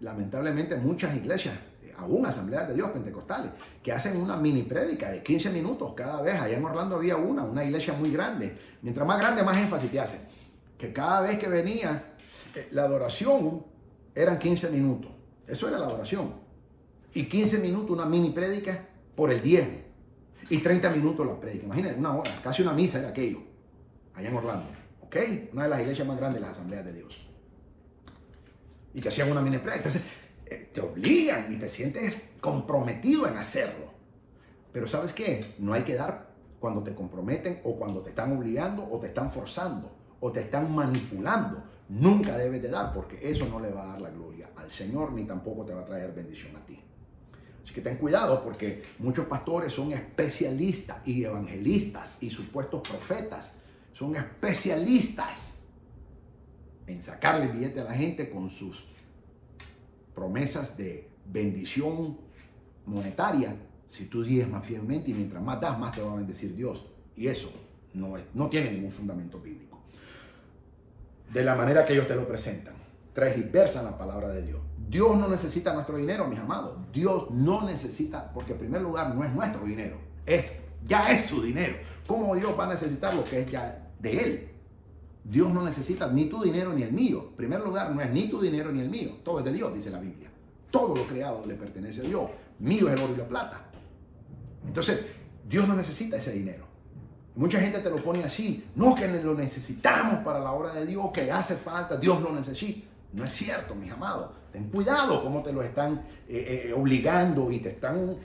lamentablemente muchas iglesias, aún asambleas de Dios pentecostales, que hacen una mini prédica de 15 minutos cada vez. Allá en Orlando había una iglesia muy grande. Mientras más grande, más énfasis te hacen. Que cada vez que venía la adoración eran 15 minutos. Eso era la adoración. Y 15 minutos una mini prédica por el diezmo. Y 30 minutos la prédica. Imagínate, una hora, casi una misa era aquello. Allá en Orlando. ¿Ok? Una de las iglesias más grandes de las asambleas de Dios. Y te hacían una mini prédica. Entonces, te obligan y te sientes comprometido en hacerlo. Pero ¿sabes qué? No hay que dar cuando te comprometen o cuando te están obligando o te están forzando o te están manipulando. Nunca debes de dar, porque eso no le va a dar la gloria al Señor ni tampoco te va a traer bendición a ti. Así que ten cuidado, porque muchos pastores son especialistas y evangelistas y supuestos profetas son especialistas en sacarle billete a la gente con sus promesas de bendición monetaria. Si tú diezmas fielmente y mientras más das, más te va a bendecir Dios. Y eso no tiene ningún fundamento bíblico. De la manera que ellos te lo presentan, transversan la palabra de Dios. Dios no necesita nuestro dinero, mis amados. Dios no necesita, porque en primer lugar no es nuestro dinero, ya es su dinero. ¿Cómo Dios va a necesitar lo que es ya de Él? Dios no necesita ni tu dinero ni el mío. En primer lugar, no es ni tu dinero ni el mío. Todo es de Dios, dice la Biblia. Todo lo creado le pertenece a Dios. Mío es el oro y la plata. Entonces, Dios no necesita ese dinero. Mucha gente te lo pone así. No, que lo necesitamos para la obra de Dios, que hace falta, Dios lo necesita. No es cierto, mis amados. Ten cuidado cómo te lo están obligando y te están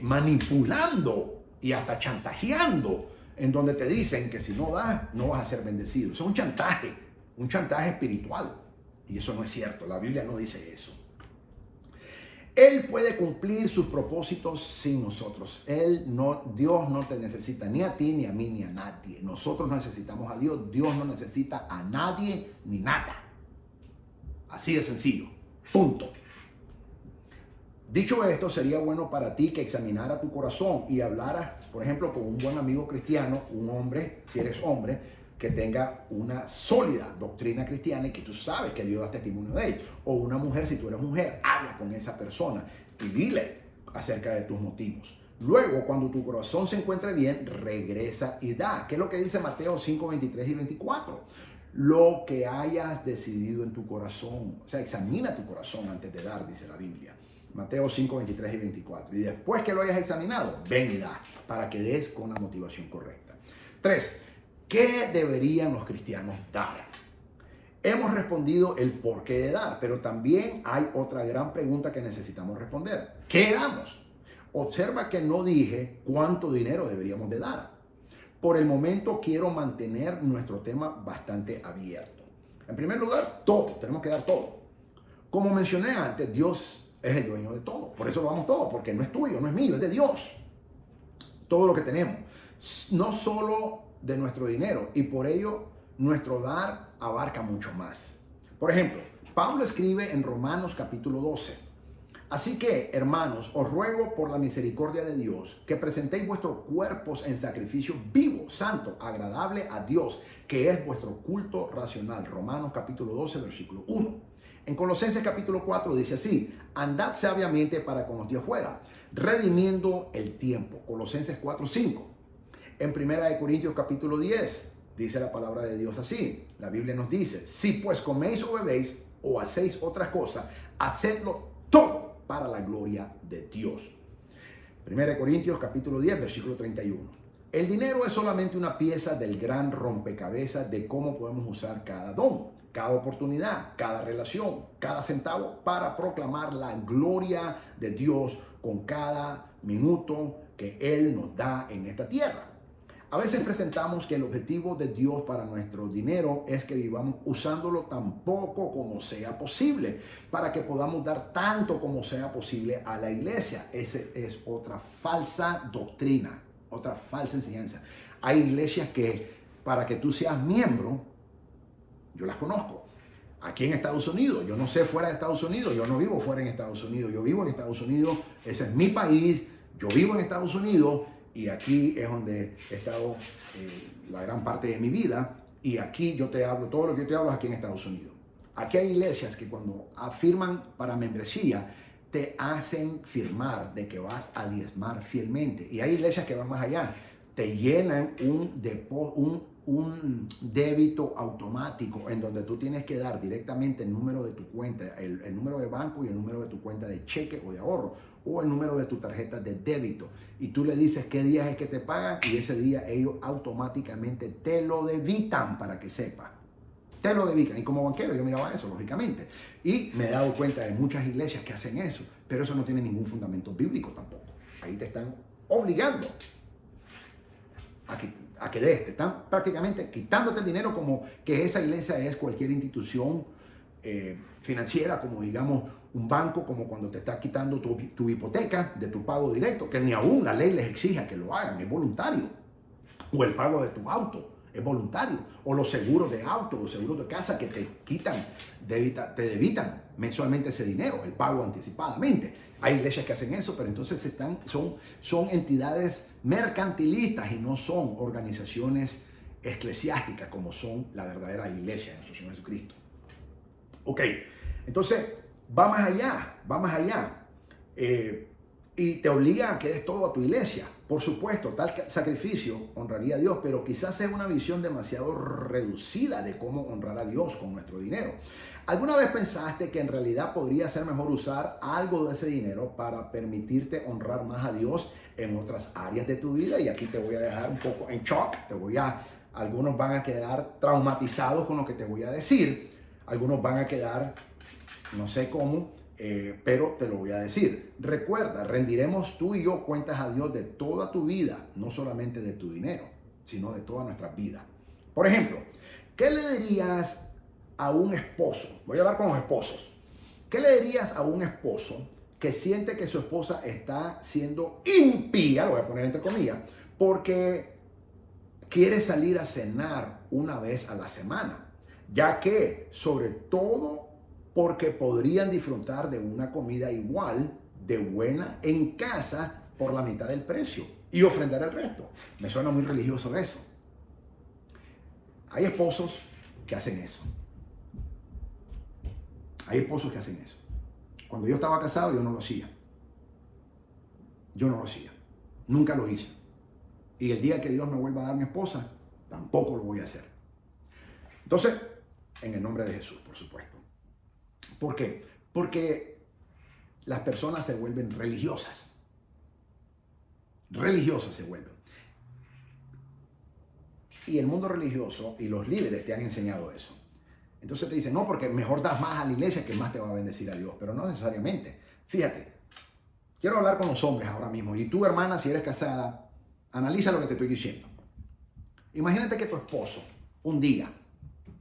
manipulando y hasta chantajeando, en donde te dicen que si no das, no vas a ser bendecido. Eso es un chantaje espiritual. Y eso no es cierto. La Biblia no dice eso. Él puede cumplir sus propósitos sin nosotros. Dios no te necesita ni a ti, ni a mí, ni a nadie. Nosotros necesitamos a Dios. Dios no necesita a nadie ni nada. Así de sencillo. Punto. Dicho esto, sería bueno para ti que examinara tu corazón y hablaras, por ejemplo, con un buen amigo cristiano, un hombre, si eres hombre, que tenga una sólida doctrina cristiana y que tú sabes que Dios da testimonio de él. O una mujer, si tú eres mujer, habla con esa persona y dile acerca de tus motivos. Luego, cuando tu corazón se encuentre bien, regresa y da. ¿Qué es lo que dice Mateo 5, 23 y 24? Lo que hayas decidido en tu corazón. O sea, examina tu corazón antes de dar, dice la Biblia. Mateo 5, 23 y 24. Y después que lo hayas examinado, ven y da, para que des con la motivación correcta. 3. ¿Qué deberían los cristianos dar? Hemos respondido el porqué de dar, pero también hay otra gran pregunta que necesitamos responder. ¿Qué damos? Observa que no dije cuánto dinero deberíamos de dar. Por el momento quiero mantener nuestro tema bastante abierto. En primer lugar, todo. Tenemos que dar todo. Como mencioné antes, Dios es el dueño de todo. Por eso lo damos todo, porque no es tuyo, no es mío, es de Dios. Todo lo que tenemos. No solo de nuestro dinero, y por ello nuestro dar abarca mucho más. Por ejemplo, Pablo escribe en Romanos capítulo 12: así que, hermanos, os ruego por la misericordia de Dios que presentéis vuestros cuerpos en sacrificio vivo, santo, agradable a Dios, que es vuestro culto racional. Romanos capítulo 12, versículo 1. En Colosenses capítulo 4 dice así: andad sabiamente para con los días fuera, redimiendo el tiempo. Colosenses 4, 5. En 1 Corintios capítulo 10 dice la palabra de Dios así. La Biblia nos dice: si pues coméis o bebéis o hacéis otra cosa, hacedlo todo para la gloria de Dios. 1 Corintios capítulo 10, versículo 31. El dinero es solamente una pieza del gran rompecabezas de cómo podemos usar cada don, cada oportunidad, cada relación, cada centavo para proclamar la gloria de Dios con cada minuto que Él nos da en esta tierra. A veces presentamos que el objetivo de Dios para nuestro dinero es que vivamos usándolo tan poco como sea posible, para que podamos dar tanto como sea posible a la iglesia. Esa es otra falsa doctrina, otra falsa enseñanza. Hay iglesias que para que tú seas miembro, yo las conozco, aquí en Estados Unidos, yo no sé fuera de Estados Unidos, yo no vivo fuera en Estados Unidos, yo vivo en Estados Unidos, ese es mi país. Yo vivo en Estados Unidos y aquí es donde he estado la gran parte de mi vida, y aquí yo te hablo, todo lo que yo te hablo es aquí en Estados Unidos. Aquí hay iglesias que cuando firman para membresía, te hacen firmar de que vas a diezmar fielmente. Y hay iglesias que van más allá. Te llenan un débito automático en donde tú tienes que dar directamente el número de tu cuenta, el número de banco y el número de tu cuenta de cheque o de ahorro, o el número de tu tarjeta de débito. Y tú le dices qué días es que te pagan, y ese día ellos automáticamente te lo debitan, para que sepas. Te lo dedican. Y como banquero yo miraba eso, lógicamente. Y me he dado cuenta de muchas iglesias que hacen eso. Pero eso no tiene ningún fundamento bíblico tampoco. Ahí te están obligando a que des. Te están prácticamente quitándote el dinero, como que esa iglesia es cualquier institución financiera, como digamos un banco, como cuando te está quitando tu hipoteca de tu pago directo, que ni aún la ley les exija que lo hagan, es voluntario. O el pago de tu auto es voluntario, o los seguros de auto, los seguros de casa que te quitan, te debitan mensualmente ese dinero, el pago anticipadamente. Hay iglesias que hacen eso, pero entonces son entidades mercantilistas y no son organizaciones eclesiásticas como son la verdadera iglesia de nuestro Señor Jesucristo. Ok, entonces va más allá. Y te obliga a que des todo a tu iglesia. Por supuesto, tal sacrificio honraría a Dios, pero quizás es una visión demasiado reducida de cómo honrar a Dios con nuestro dinero. ¿Alguna vez pensaste que en realidad podría ser mejor usar algo de ese dinero para permitirte honrar más a Dios en otras áreas de tu vida? Y aquí te voy a dejar un poco en shock. Algunos van a quedar traumatizados con lo que te voy a decir. Algunos van a quedar, no sé cómo, pero te lo voy a decir. Recuerda, rendiremos tú y yo cuentas a Dios de toda tu vida, no solamente de tu dinero, sino de toda nuestra vida. Por ejemplo, ¿qué le dirías a un esposo? Voy a hablar con los esposos. ¿Qué le dirías a un esposo que siente que su esposa está siendo impía, lo voy a poner entre comillas, porque quiere salir a cenar una vez a la semana? Ya que, sobre todo, porque podrían disfrutar de una comida igual de buena en casa por la mitad del precio y ofrendar el resto. Me suena muy religioso eso. Hay esposos que hacen eso. Hay esposos que hacen eso. Cuando yo estaba casado, yo no lo hacía. Nunca lo hice. Y el día que Dios me vuelva a dar mi esposa, tampoco lo voy a hacer. Entonces, en el nombre de Jesús, por supuesto. ¿Por qué? Porque las personas se vuelven religiosas. Religiosas se vuelven. Y el mundo religioso y los líderes te han enseñado eso. Entonces te dicen, no, porque mejor das más a la iglesia que más te va a bendecir a Dios. Pero no necesariamente. Fíjate, quiero hablar con los hombres ahora mismo. Y tú, hermana, si eres casada, analiza lo que te estoy diciendo. Imagínate que tu esposo un día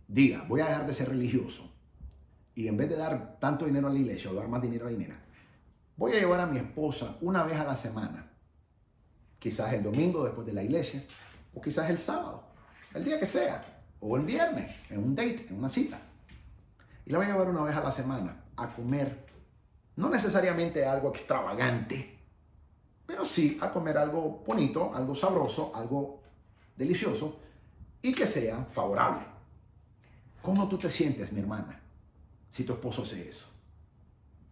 diga, voy a dejar de ser religioso. Y en vez de dar tanto dinero a la iglesia o dar más dinero a dinero, voy a llevar a mi esposa una vez a la semana. Quizás el domingo después de la iglesia, o quizás el sábado, el día que sea, o el viernes, en un date, en una cita. Y la voy a llevar una vez a la semana a comer, no necesariamente algo extravagante, pero sí a comer algo bonito, algo sabroso, algo delicioso y que sea favorable. ¿Cómo tú te sientes, mi hermana, si tu esposo hace eso?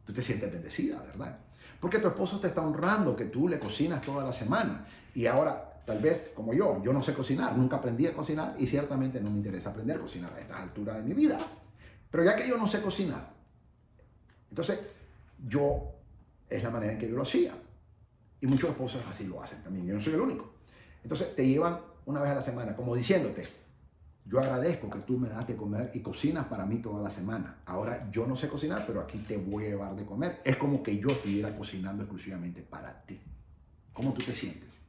Tú te sientes bendecida, ¿verdad? Porque tu esposo te está honrando que tú le cocinas toda la semana. Y ahora, tal vez, como yo no sé cocinar, nunca aprendí a cocinar y ciertamente no me interesa aprender a cocinar a estas alturas de mi vida. Pero ya que yo no sé cocinar, entonces es la manera en que yo lo hacía. Y muchos esposos así lo hacen también, yo no soy el único. Entonces te llevan una vez a la semana, como diciéndote, yo agradezco que tú me das de comer y cocinas para mí toda la semana. Ahora yo no sé cocinar, pero aquí te voy a llevar de comer. Es como que yo estuviera cocinando exclusivamente para ti. ¿Cómo tú te sientes?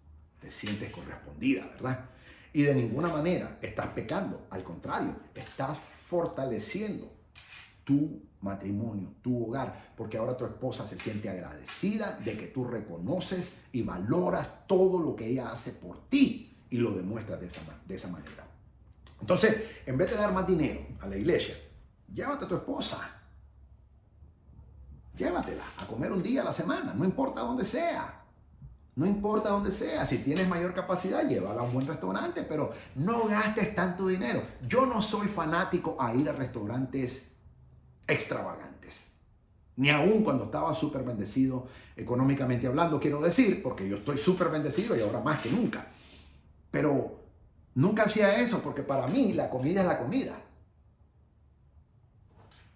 Te sientes correspondida, ¿verdad? Y de ninguna manera estás pecando. Al contrario, estás fortaleciendo tu matrimonio, tu hogar, porque ahora tu esposa se siente agradecida de que tú reconoces y valoras todo lo que ella hace por ti y lo demuestras de esa manera. Entonces, en vez de dar más dinero a la iglesia, llévate a tu esposa. Llévatela a comer un día a la semana, no importa dónde sea. No importa dónde sea, si tienes mayor capacidad, llévala a un buen restaurante, pero no gastes tanto dinero. Yo no soy fanático a ir a restaurantes extravagantes. Ni aún cuando estaba súper bendecido económicamente hablando, quiero decir, porque yo estoy súper bendecido y ahora más que nunca. Pero nunca hacía eso porque para mí la comida es la comida.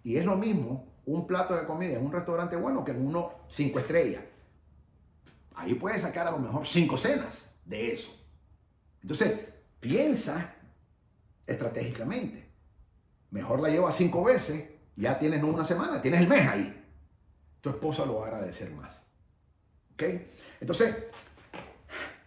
Y es lo mismo un plato de comida en un restaurante bueno que en uno 5 estrellas. Ahí puedes sacar a lo mejor 5 cenas de eso. Entonces, piensa estratégicamente. Mejor la llevas 5 veces, ya tienes no una semana, tienes el mes ahí. Tu esposa lo va a agradecer más. ¿Ok? Entonces,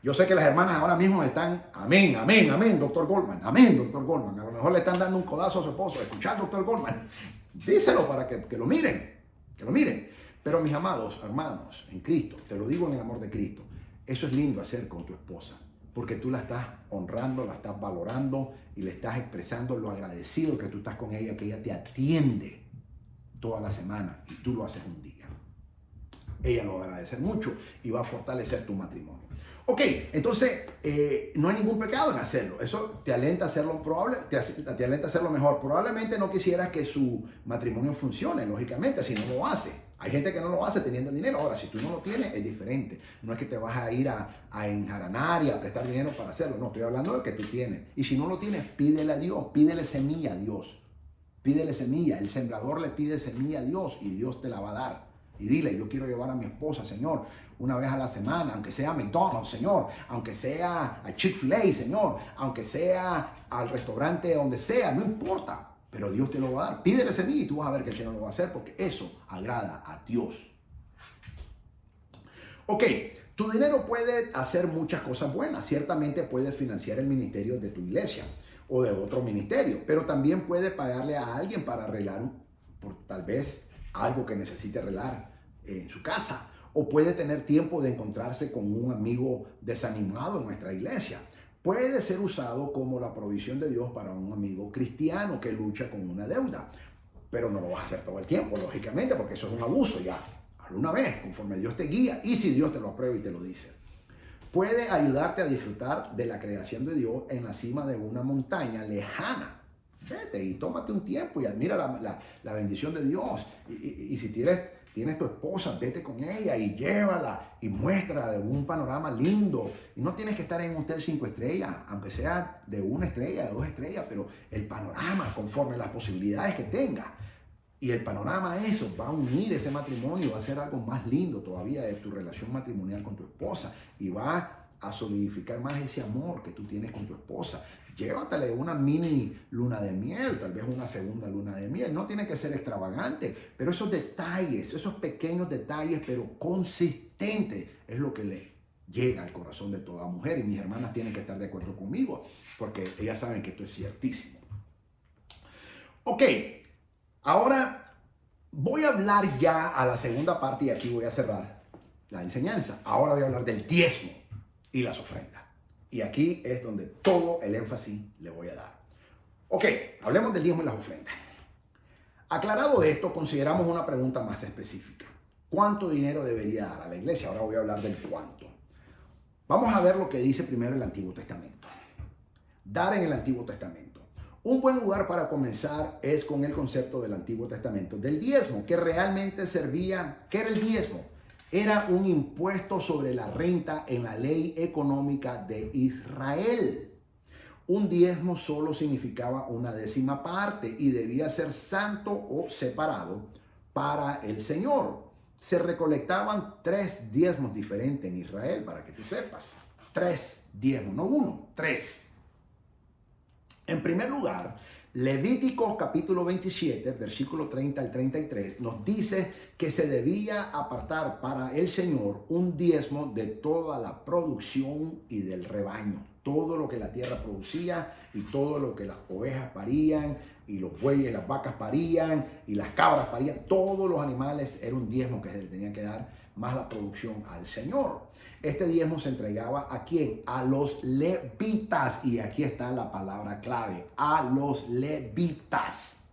yo sé que las hermanas ahora mismo están, amén, amén, amén, doctor Goldman, amén, doctor Goldman. A lo mejor le están dando un codazo a su esposo, escuchar doctor Goldman. Díselo para que lo miren, que lo miren. Pero mis amados, hermanos, en Cristo, te lo digo en el amor de Cristo, eso es lindo hacer con tu esposa, porque tú la estás honrando, la estás valorando y le estás expresando lo agradecido que tú estás con ella, que ella te atiende toda la semana y tú lo haces un día. Ella lo va a agradecer mucho y va a fortalecer tu matrimonio. Ok, entonces no hay ningún pecado en hacerlo. Eso te alenta a hacerlo te alenta a hacerlo mejor. Probablemente no quisieras que su matrimonio funcione, lógicamente, si no lo hace. Hay gente que no lo hace teniendo el dinero. Ahora, si tú no lo tienes, es diferente. No es que te vas a ir a enjaranar y a prestar dinero para hacerlo. No, estoy hablando de que tú tienes. Y si no lo tienes, pídele a Dios, pídele semilla a Dios. Pídele semilla. El sembrador le pide semilla a Dios y Dios te la va a dar. Y dile, yo quiero llevar a mi esposa, Señor, una vez a la semana, aunque sea a McDonald's, Señor, aunque sea a Chick-fil-A, Señor, aunque sea al restaurante donde sea, no importa, pero Dios te lo va a dar. Pídele semilla y tú vas a ver que el Señor lo va a hacer porque eso agrada a Dios. Ok, tu dinero puede hacer muchas cosas buenas. Ciertamente puede financiar el ministerio de tu iglesia o de otro ministerio, pero también puede pagarle a alguien para arreglar por tal vez algo que necesite arreglar en su casa, o puede tener tiempo de encontrarse con un amigo desanimado en nuestra iglesia. Puede ser usado como la provisión de Dios para un amigo cristiano que lucha con una deuda, pero no lo vas a hacer todo el tiempo, lógicamente, porque eso es un abuso ya. Hazlo una vez, conforme Dios te guía y si Dios te lo aprueba y te lo dice. Puede ayudarte a disfrutar de la creación de Dios en la cima de una montaña lejana. Vete y tómate un tiempo y admira la bendición de Dios. Y si tienes tu esposa, vete con ella y llévala y muéstrala un panorama lindo. Y no tienes que estar en un hotel 5 estrellas, aunque sea de 1 estrella, de 2 estrellas, pero el panorama conforme las posibilidades que tenga. Y el panorama eso va a unir ese matrimonio, va a ser algo más lindo todavía de tu relación matrimonial con tu esposa y va a solidificar más ese amor que tú tienes con tu esposa. Llévatele una mini luna de miel, tal vez una segunda luna de miel. No tiene que ser extravagante, pero esos detalles, esos pequeños detalles, pero consistentes, es lo que le llega al corazón de toda mujer. Y mis hermanas tienen que estar de acuerdo conmigo, porque ellas saben que esto es ciertísimo. Ok, ahora voy a hablar ya a la segunda parte y aquí voy a cerrar la enseñanza. Ahora voy a hablar del diezmo y las ofrendas. Y aquí es donde todo el énfasis le voy a dar. Ok, hablemos del diezmo y las ofrendas. Aclarado esto, consideramos una pregunta más específica. ¿Cuánto dinero debería dar a la iglesia? Ahora voy a hablar del cuánto. Vamos a ver lo que dice primero el Antiguo Testamento. Dar en el Antiguo Testamento. Un buen lugar para comenzar es con el concepto del Antiguo Testamento del diezmo, que realmente servía. ¿Qué era el diezmo? Era un impuesto sobre la renta en la ley económica de Israel. Un diezmo solo significaba una décima parte y debía ser santo o separado para el Señor. Se recolectaban 3 diezmos diferentes en Israel, para que tú sepas. 3 diezmos, no 1, 3. En primer lugar, Levíticos capítulo 27, versículo 30 al 33, nos dice que se debía apartar para el Señor un diezmo de toda la producción y del rebaño. Todo lo que la tierra producía y todo lo que las ovejas parían y los bueyes, las vacas parían y las cabras parían. Todos los animales era un diezmo que se le tenía que dar más la producción al Señor. Este diezmo se entregaba ¿a quién? A los levitas. Y aquí está la palabra clave. A los levitas.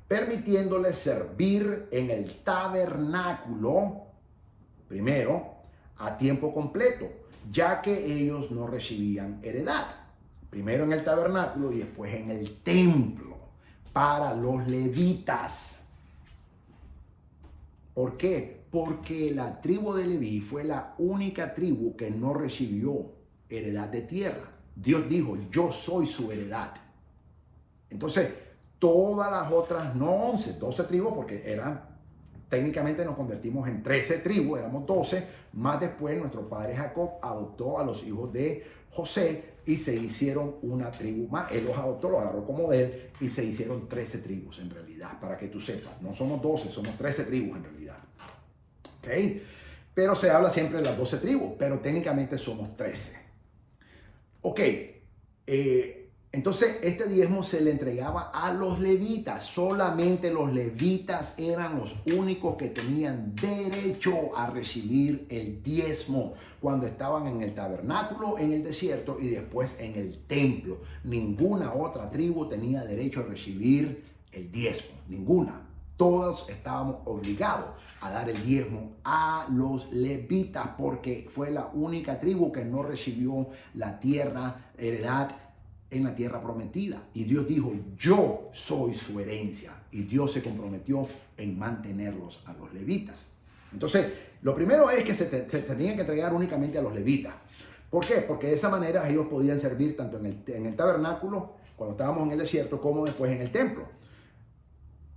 Permitiéndoles servir en el tabernáculo, primero, a tiempo completo, ya que ellos no recibían heredad. Primero en el tabernáculo y después en el templo para los levitas. ¿Por qué? Porque la tribu de Leví fue la única tribu que no recibió heredad de tierra. Dios dijo, yo soy su heredad. Entonces, todas las otras, no 11, 12 tribus, porque técnicamente nos convertimos en 13 tribus, éramos 12, más después nuestro padre Jacob adoptó a los hijos de José y se hicieron una tribu más. Él los adoptó, los agarró como de él y se hicieron 13 tribus en realidad, para que tú sepas. No somos 12, somos 13 tribus en realidad. ¿Ok? Pero se habla siempre de las 12 tribus, pero técnicamente somos 13. Ok, entonces este diezmo se le entregaba a los levitas. Solamente los levitas eran los únicos que tenían derecho a recibir el diezmo cuando estaban en el tabernáculo, en el desierto y después en el templo. Ninguna otra tribu tenía derecho a recibir el diezmo, ninguna. Todos estábamos obligados a dar el diezmo a los levitas porque fue la única tribu que no recibió la tierra, heredad en la tierra prometida. Y Dios dijo, yo soy su herencia. Y Dios se comprometió en mantenerlos a los levitas. Entonces, lo primero es que se tenían que entregar únicamente a los levitas. ¿Por qué? Porque de esa manera ellos podían servir tanto en el tabernáculo, cuando estábamos en el desierto, como después en el templo,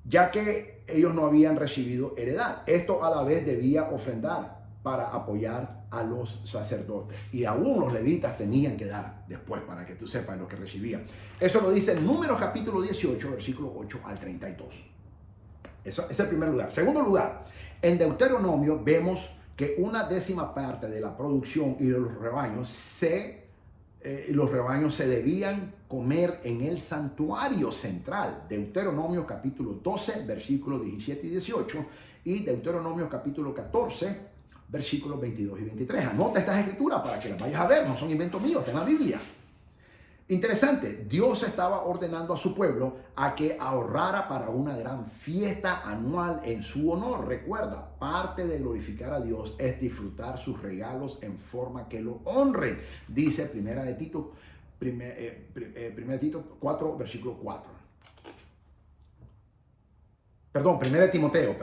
ya que ellos no habían recibido heredad. Esto a la vez debía ofrendar para apoyar a los sacerdotes. Y aún los levitas tenían que dar después, para que tú sepas lo que recibían. Eso lo dice en Números capítulo 18, versículo 8 al 32. Eso es el primer lugar. Segundo lugar, en Deuteronomio vemos que una décima parte de la producción y de los rebaños se debían comer en el santuario central. Deuteronomio capítulo 12, versículos 17 y 18 y Deuteronomio capítulo 14, versículos 22 y 23. Anota estas escrituras para que las vayas a ver, no son inventos míos, está en la Biblia. Interesante, Dios estaba ordenando a su pueblo a que ahorrara para una gran fiesta anual en su honor. Recuerda, parte de glorificar a Dios es disfrutar sus regalos en forma que lo honren. Dice Primera de Tito 4, versículo 4. Primera de Timoteo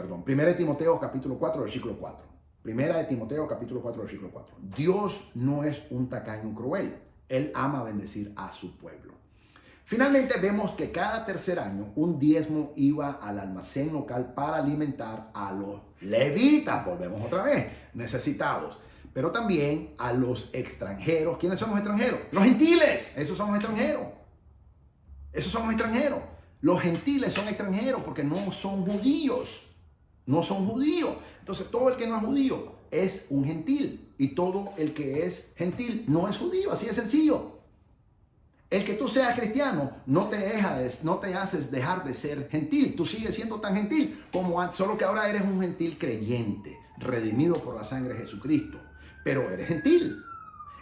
capítulo 4, versículo 4. Primera de Timoteo capítulo 4, versículo 4. Dios no es un tacaño cruel. Él ama bendecir a su pueblo. Finalmente vemos que cada tercer año un diezmo iba al almacén local para alimentar a los levitas, volvemos otra vez, necesitados, pero también a los extranjeros. ¿Quiénes son los extranjeros? Los gentiles, esos son los extranjeros. Esos son los extranjeros. Los gentiles son extranjeros porque no son judíos. No son judíos. Entonces todo el que no es judío es un gentil. Y todo el que es gentil no es judío. Así de sencillo. El que tú seas cristiano no te haces dejar de ser gentil. Tú sigues siendo tan gentil como antes, solo que ahora eres un gentil creyente, redimido por la sangre de Jesucristo. Pero eres gentil.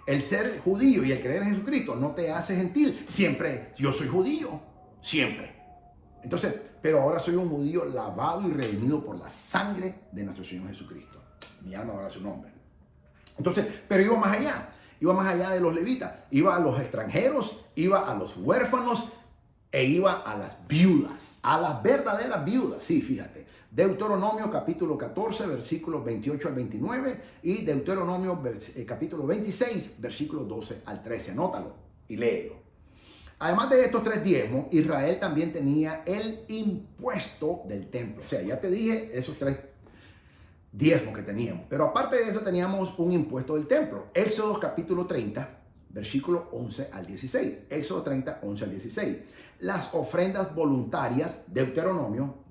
El ser judío y el creer en Jesucristo no te hace gentil. Siempre yo soy judío. Siempre. Entonces, pero ahora soy un judío lavado y redimido por la sangre de nuestro Señor Jesucristo. Mi alma adora su nombre. Entonces, pero iba más allá de los levitas, iba a los extranjeros, iba a los huérfanos e iba a las viudas, a las verdaderas viudas. Sí, fíjate, Deuteronomio capítulo 14, versículos 28 al 29 y Deuteronomio capítulo 26, versículos 12 al 13. Anótalo y léelo. Además de estos tres diezmos, Israel también tenía el impuesto del templo. O sea, ya te dije esos tres diezmos que teníamos. Pero aparte de eso teníamos un impuesto del templo. Éxodo capítulo 30, versículo 11 al 16. Éxodo 30, 11 al 16. Las ofrendas voluntarias, Deuteronomio,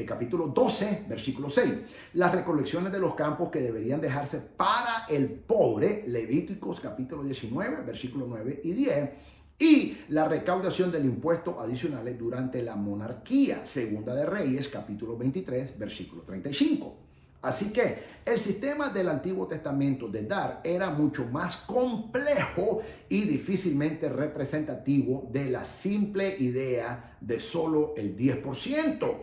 capítulo 12, versículo 6. Las recolecciones de los campos que deberían dejarse para el pobre, Levíticos capítulo 19, versículo 9 y 10. Y la recaudación del impuesto adicionales durante la monarquía, Segunda de Reyes, capítulo 23, versículo 35. Así que el sistema del Antiguo Testamento de dar era mucho más complejo y difícilmente representativo de la simple idea de solo el 10%.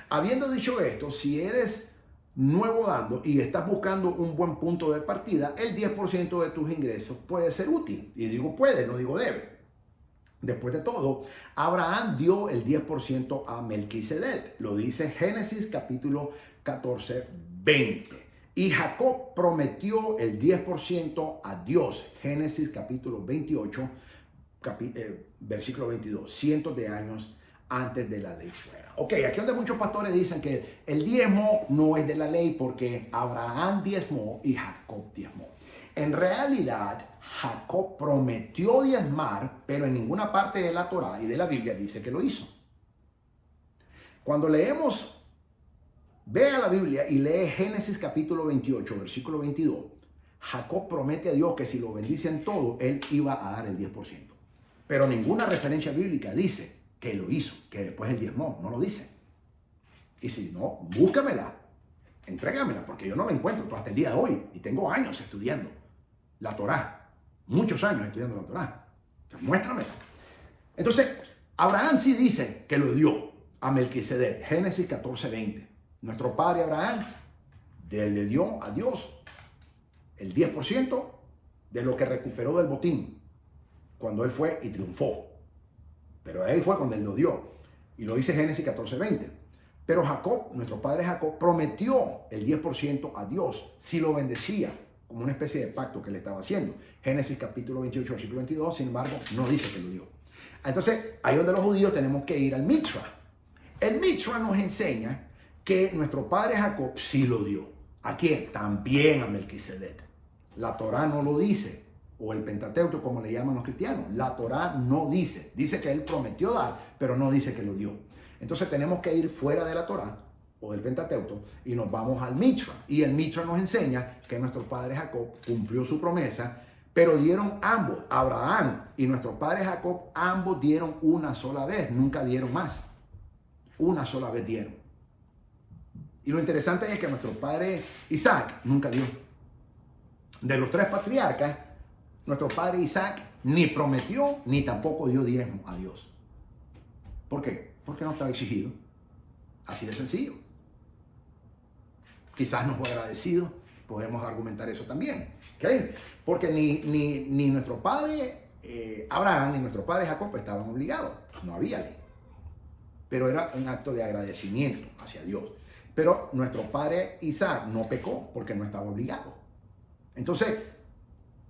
Habiendo dicho esto, si eres nuevo dando y estás buscando un buen punto de partida, el 10% de tus ingresos puede ser útil. Y digo puede, no digo debe. Después de todo, Abraham dio el 10% a Melquisedec. Lo dice Génesis capítulo 14, 20. Y Jacob prometió el 10% a Dios. Génesis capítulo 28, versículo 22. Cientos de años antes de la ley fuera. Ok, aquí donde muchos pastores dicen que el diezmo no es de la ley porque Abraham diezmó y Jacob diezmó. En realidad, Jacob prometió diezmar, pero en ninguna parte de la Torá y de la Biblia dice que lo hizo. Cuando leemos, vea la Biblia y lee Génesis capítulo 28, versículo 22, Jacob promete a Dios que si lo bendice en todo, él iba a dar el 10%. Pero ninguna referencia bíblica dice que lo hizo, que después el diezmó, no lo dice. Y si no, búscamela, entrégamela, porque yo no la encuentro hasta el día de hoy y tengo años estudiando la Torá, muchos años estudiando la Torá. Entonces, muéstramela. Entonces, Abraham sí dice que lo dio a Melquisedec, Génesis 14, 20. Nuestro padre Abraham le dio a Dios el 10% de lo que recuperó del botín cuando él fue y triunfó. Pero ahí fue cuando él lo dio. Y lo dice Génesis 14, 20. Pero Jacob, nuestro padre Jacob, prometió el 10% a Dios si lo bendecía, como una especie de pacto que le estaba haciendo. Génesis capítulo 28, versículo 22, sin embargo, no dice que lo dio. Entonces, ahí donde los judíos tenemos que ir al Mitzvah. El Mitzvah nos enseña que nuestro padre Jacob sí lo dio. ¿A quién? También a Melquisedec. La Torá no lo dice, o el Pentateuco, como le llaman los cristianos. La Torá no dice. Dice que él prometió dar, pero no dice que lo dio. Entonces tenemos que ir fuera de la Torá o del Pentateuco y nos vamos al Mitzvah. Y el Mitzvah nos enseña que nuestro padre Jacob cumplió su promesa, pero dieron ambos, Abraham y nuestro padre Jacob, ambos dieron una sola vez, nunca dieron más. Una sola vez dieron. Y lo interesante es que nuestro padre Isaac nunca dio. De los tres patriarcas, nuestro padre Isaac ni prometió ni tampoco dio diezmo a Dios. ¿Por qué? Porque no estaba exigido. Así de sencillo. Quizás no fue agradecido. Podemos argumentar eso también. ¿Okay? Porque ni nuestro padre Abraham ni nuestro padre Jacob estaban obligados. No había ley. Pero era un acto de agradecimiento hacia Dios. Pero nuestro padre Isaac no pecó porque no estaba obligado. Entonces,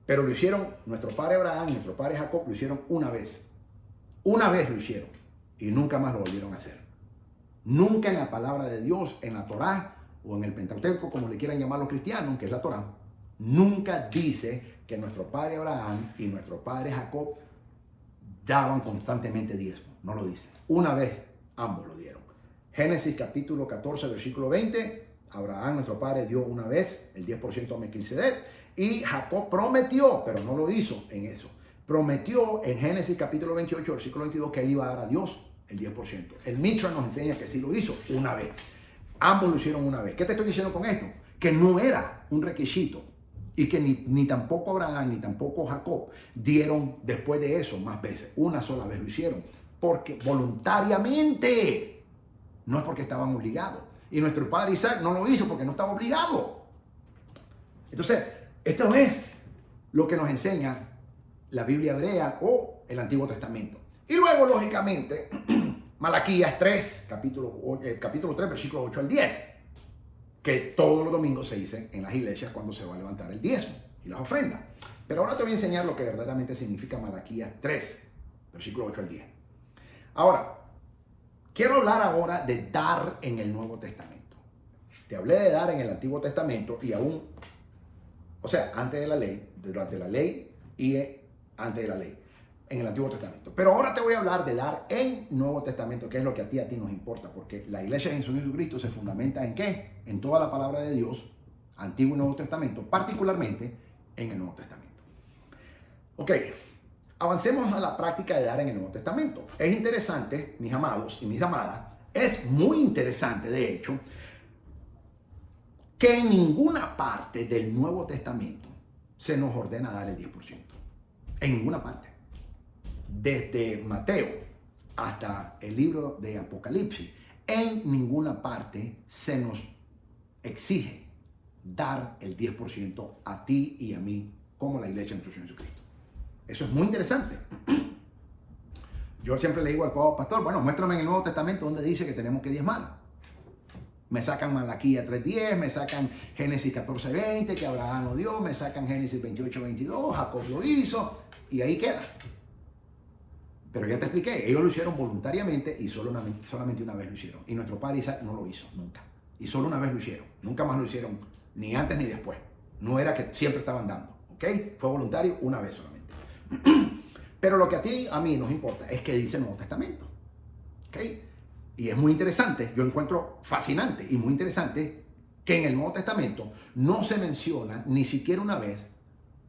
pero lo hicieron, nuestro padre Abraham y nuestro padre Jacob lo hicieron una vez. Una vez lo hicieron y nunca más lo volvieron a hacer. Nunca en la palabra de Dios, en la Torá o en el Pentateuco, como le quieran llamar los cristianos, que es la Torá, nunca dice que nuestro padre Abraham y nuestro padre Jacob daban constantemente diezmo. No lo dice. Una vez ambos lo dieron. Génesis capítulo 14, versículo 20. Abraham, nuestro padre, dio una vez el 10% a Melquisedec. Y Jacob prometió, pero no lo hizo en eso. Prometió en Génesis capítulo 28, versículo 22, que él iba a dar a Dios el 10%. El Mitzvah nos enseña que sí lo hizo una vez. Ambos lo hicieron una vez. ¿Qué te estoy diciendo con esto? Que no era un requisito. Y que ni tampoco Abraham ni tampoco Jacob dieron después de eso más veces. Una sola vez lo hicieron. Porque voluntariamente. No es porque estaban obligados. Y nuestro padre Isaac no lo hizo porque no estaba obligado. Entonces, esto es lo que nos enseña la Biblia hebrea o el Antiguo Testamento. Y luego, lógicamente, Malaquías 3, capítulo 3, versículo 8 al 10, que todos los domingos se dicen en las iglesias cuando se va a levantar el diezmo y las ofrendas. Pero ahora te voy a enseñar lo que verdaderamente significa Malaquías 3, versículo 8 al 10. Ahora, quiero hablar ahora de dar en el Nuevo Testamento. Te hablé de dar en el Antiguo Testamento y aún, o sea, antes de la ley, durante la ley y antes de la ley, en el Antiguo Testamento. Pero ahora te voy a hablar de dar en Nuevo Testamento, que es lo que a ti nos importa, porque la iglesia de Jesucristo se fundamenta ¿en qué? En toda la palabra de Dios, Antiguo y Nuevo Testamento, particularmente en el Nuevo Testamento. Ok. Avancemos a la práctica de dar en el Nuevo Testamento. Es interesante, mis amados y mis amadas, es muy interesante, de hecho, que en ninguna parte del Nuevo Testamento se nos ordena dar el 10%. En ninguna parte. Desde Mateo hasta el libro de Apocalipsis, en ninguna parte se nos exige dar el 10% a ti y a mí como la iglesia de nuestro Señor Jesucristo. Eso es muy interesante. Yo siempre le digo al pastor, bueno, muéstrame en el Nuevo Testamento donde dice que tenemos que diezmar. Me sacan Malaquía 3:10, me sacan Génesis 14:20, que Abraham lo dio, me sacan Génesis 28:22, Jacob lo hizo, y ahí queda. Pero ya te expliqué, ellos lo hicieron voluntariamente y solamente una vez lo hicieron. Y nuestro padre Isaac no lo hizo, nunca. Y solo una vez lo hicieron, nunca más lo hicieron, ni antes ni después. No era que siempre estaban dando, ¿ok? Fue voluntario una vez solamente. Pero lo que a ti, a mí nos importa es que dice el Nuevo Testamento, ¿ok? Y es muy interesante, yo encuentro fascinante y muy interesante que en el Nuevo Testamento no se menciona ni siquiera una vez,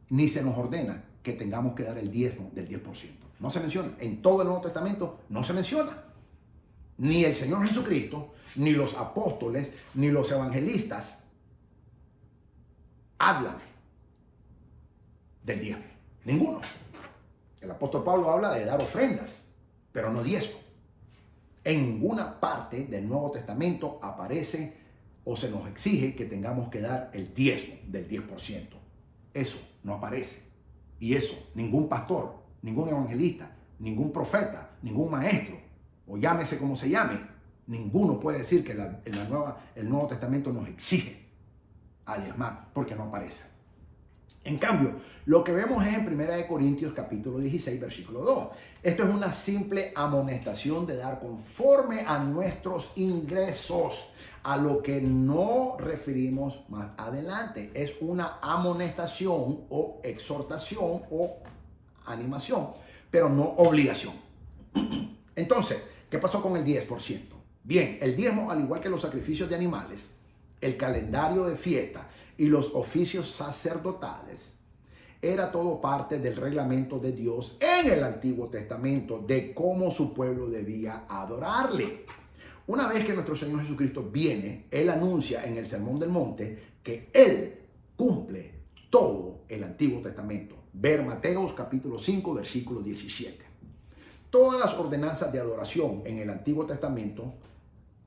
ni se nos ordena que tengamos que dar el diezmo del 10%. No se menciona. En todo el Nuevo Testamento no se menciona. Ni el Señor Jesucristo, ni los apóstoles, ni los evangelistas hablan del diezmo. Ninguno. El apóstol Pablo habla de dar ofrendas, pero no diezmo. En ninguna parte del Nuevo Testamento aparece o se nos exige que tengamos que dar el diezmo del 10%. Eso no aparece. Y eso, ningún pastor, ningún evangelista, ningún profeta, ningún maestro, o llámese como se llame, ninguno puede decir que el Nuevo Testamento nos exige a diezmar, porque no aparece. En cambio, lo que vemos es en 1 Corintios capítulo 16, versículo 2. Esto es una simple amonestación de dar conforme a nuestros ingresos, a lo que no referimos más adelante. Es una amonestación o exhortación o animación, pero no obligación. Entonces, ¿qué pasó con el 10%? Bien, el diezmo, al igual que los sacrificios de animales, el calendario de fiesta y los oficios sacerdotales, era todo parte del reglamento de Dios en el Antiguo Testamento de cómo su pueblo debía adorarle. Una vez que nuestro Señor Jesucristo viene, Él anuncia en el Sermón del Monte que Él cumple todo el Antiguo Testamento. Ver Mateo capítulo 5, versículo 17. Todas las ordenanzas de adoración en el Antiguo Testamento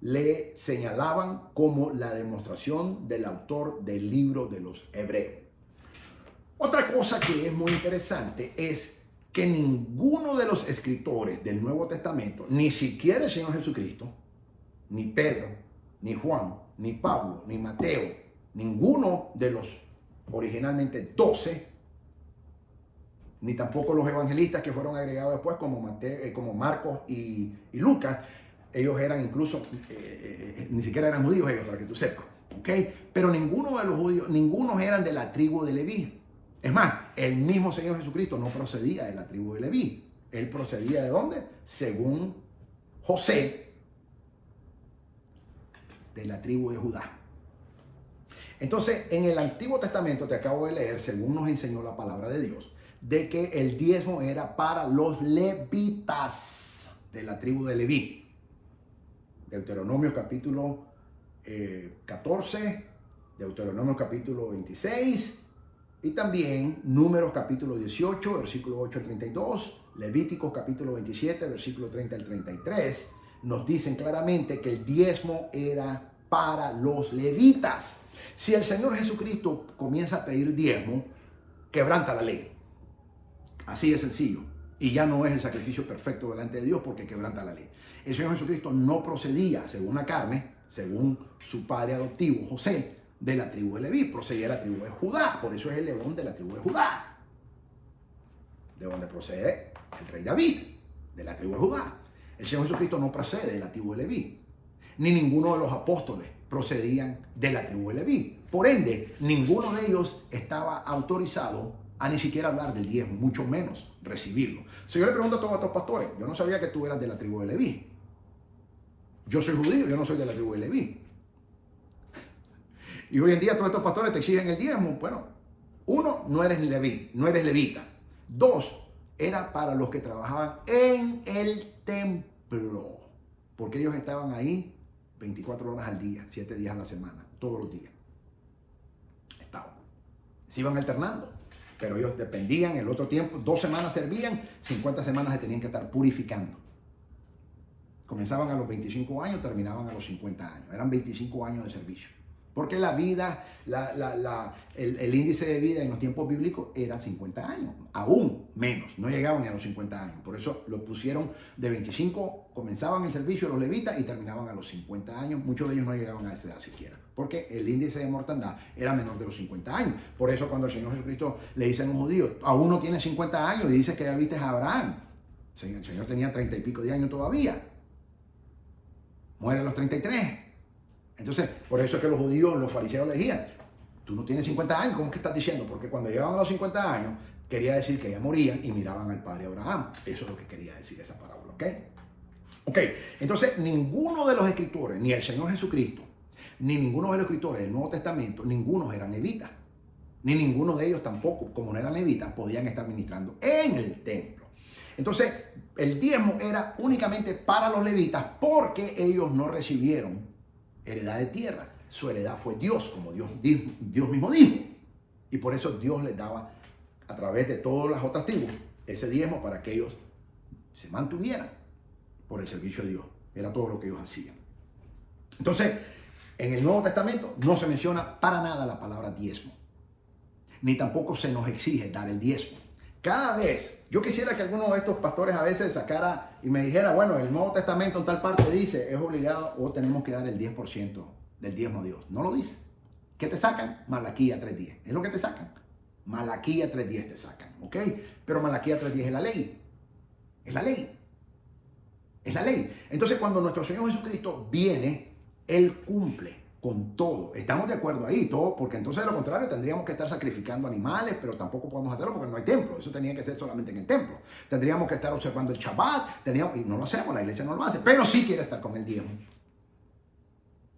le señalaban como la demostración del autor del libro de los Hebreos. Otra cosa que es muy interesante es que ninguno de los escritores del Nuevo Testamento, ni siquiera el Señor Jesucristo, ni Pedro, ni Juan, ni Pablo, ni Mateo, ninguno de los originalmente 12, ni tampoco los evangelistas que fueron agregados después como Marcos y Lucas, ellos eran incluso, ni siquiera eran judíos ellos, para que tú sepas, ¿ok? Pero ninguno de los judíos, ninguno eran de la tribu de Leví. Es más, el mismo Señor Jesucristo no procedía de la tribu de Leví. Él procedía ¿de dónde? Según José, de la tribu de Judá. Entonces, en el Antiguo Testamento, te acabo de leer, según nos enseñó la palabra de Dios, de que el diezmo era para los levitas de la tribu de Leví. Deuteronomio capítulo 14, Deuteronomio capítulo 26 y también Números capítulo 18, versículo 8 al 32, Levíticos capítulo 27, versículo 30 al 33, nos dicen claramente que el diezmo era para los levitas. Si el Señor Jesucristo comienza a pedir diezmo, quebranta la ley. Así de sencillo. Y ya no es el sacrificio perfecto delante de Dios porque quebranta la ley. El Señor Jesucristo no procedía según la carne, según su padre adoptivo José, de la tribu de Leví, procedía de la tribu de Judá. Por eso es el león de la tribu de Judá, de donde procede el rey David, de la tribu de Judá. El Señor Jesucristo no procede de la tribu de Leví, ni ninguno de los apóstoles procedían de la tribu de Leví. Por ende, ninguno de ellos estaba autorizado a ni siquiera hablar del diezmo, mucho menos recibirlo. Si yo le pregunto a todos estos pastores, yo no sabía que tú eras de la tribu de Leví. Yo soy judío, yo no soy de la tribu de Leví. Y hoy en día todos estos pastores te exigen el diezmo. Bueno, uno, no eres Leví, no eres levita. Dos, era para los que trabajaban en el templo, porque ellos estaban ahí 24 horas al día, 7 días a la semana, todos los días. Estaban. Se iban alternando, pero ellos dependían el otro tiempo, 2 semanas servían, 50 semanas se tenían que estar purificando. Comenzaban a los 25 años, terminaban a los 50 años. Eran 25 años de servicio. Porque la vida, el índice de vida en los tiempos bíblicos era 50 años, aún menos, no llegaban ni a los 50 años. Por eso lo pusieron de 25, comenzaban el servicio los levitas y terminaban a los 50 años. Muchos de ellos no llegaban a esa edad siquiera, porque el índice de mortandad era menor de los 50 años. Por eso cuando el Señor Jesucristo le dice a un judío, aún no tiene 50 años, y dice que ya viste a Abraham. El Señor tenía 30 y pico de años todavía. Muere a los 33. Entonces, por eso es que los judíos, los fariseos le decían, tú no tienes 50 años, ¿cómo es que estás diciendo? Porque cuando llegaban a los 50 años, quería decir que ya morían y miraban al padre Abraham. Eso es lo que quería decir esa parábola, ¿ok? Ok, entonces ninguno de los escritores, ni el Señor Jesucristo, ni ninguno de los escritores del Nuevo Testamento, ninguno eran levitas. Ni ninguno de ellos tampoco, como no eran levitas, podían estar ministrando en el templo. Entonces, el diezmo era únicamente para los levitas porque ellos no recibieron heredad de tierra. Su heredad fue Dios, como Dios mismo dijo. Y por eso Dios les daba a través de todas las otras tribus ese diezmo para que ellos se mantuvieran por el servicio de Dios. Era todo lo que ellos hacían. Entonces, en el Nuevo Testamento no se menciona para nada la palabra diezmo. Ni tampoco se nos exige dar el diezmo. Cada vez, yo quisiera que alguno de estos pastores a veces sacara y me dijera, bueno, el Nuevo Testamento en tal parte dice, es obligado o tenemos que dar el 10% del diezmo a Dios. No lo dice. ¿Qué te sacan? Malaquía 3:10. Es lo que te sacan. Malaquía 3:10 te sacan, ¿ok? Pero Malaquía 3:10 es la ley. Es la ley. Es la ley. Entonces, cuando nuestro Señor Jesucristo viene, Él cumple con todo. Estamos de acuerdo ahí, todo, porque entonces de lo contrario tendríamos que estar sacrificando animales, pero tampoco podemos hacerlo porque no hay templo. Eso tenía que ser solamente en el templo. Tendríamos que estar observando el Shabbat, y no lo hacemos, la iglesia no lo hace, pero sí quiere estar con el diezmo,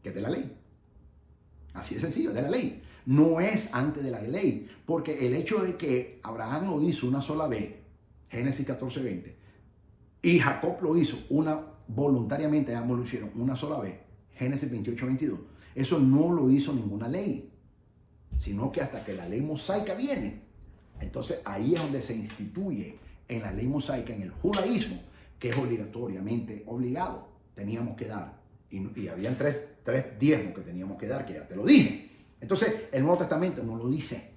que es de la ley. Así de sencillo, de la ley. No es antes de la ley, porque el hecho de que Abraham lo hizo una sola vez, Génesis 14:20, y Jacob lo hizo voluntariamente, ambos lo hicieron una sola vez, Génesis 28:22. Eso no lo hizo ninguna ley, sino que hasta que la ley mosaica viene, entonces ahí es donde se instituye en la ley mosaica, en el judaísmo, que es obligatoriamente obligado. Teníamos que dar, y habían tres diezmos que teníamos que dar, que ya te lo dije. Entonces el Nuevo Testamento no lo dice.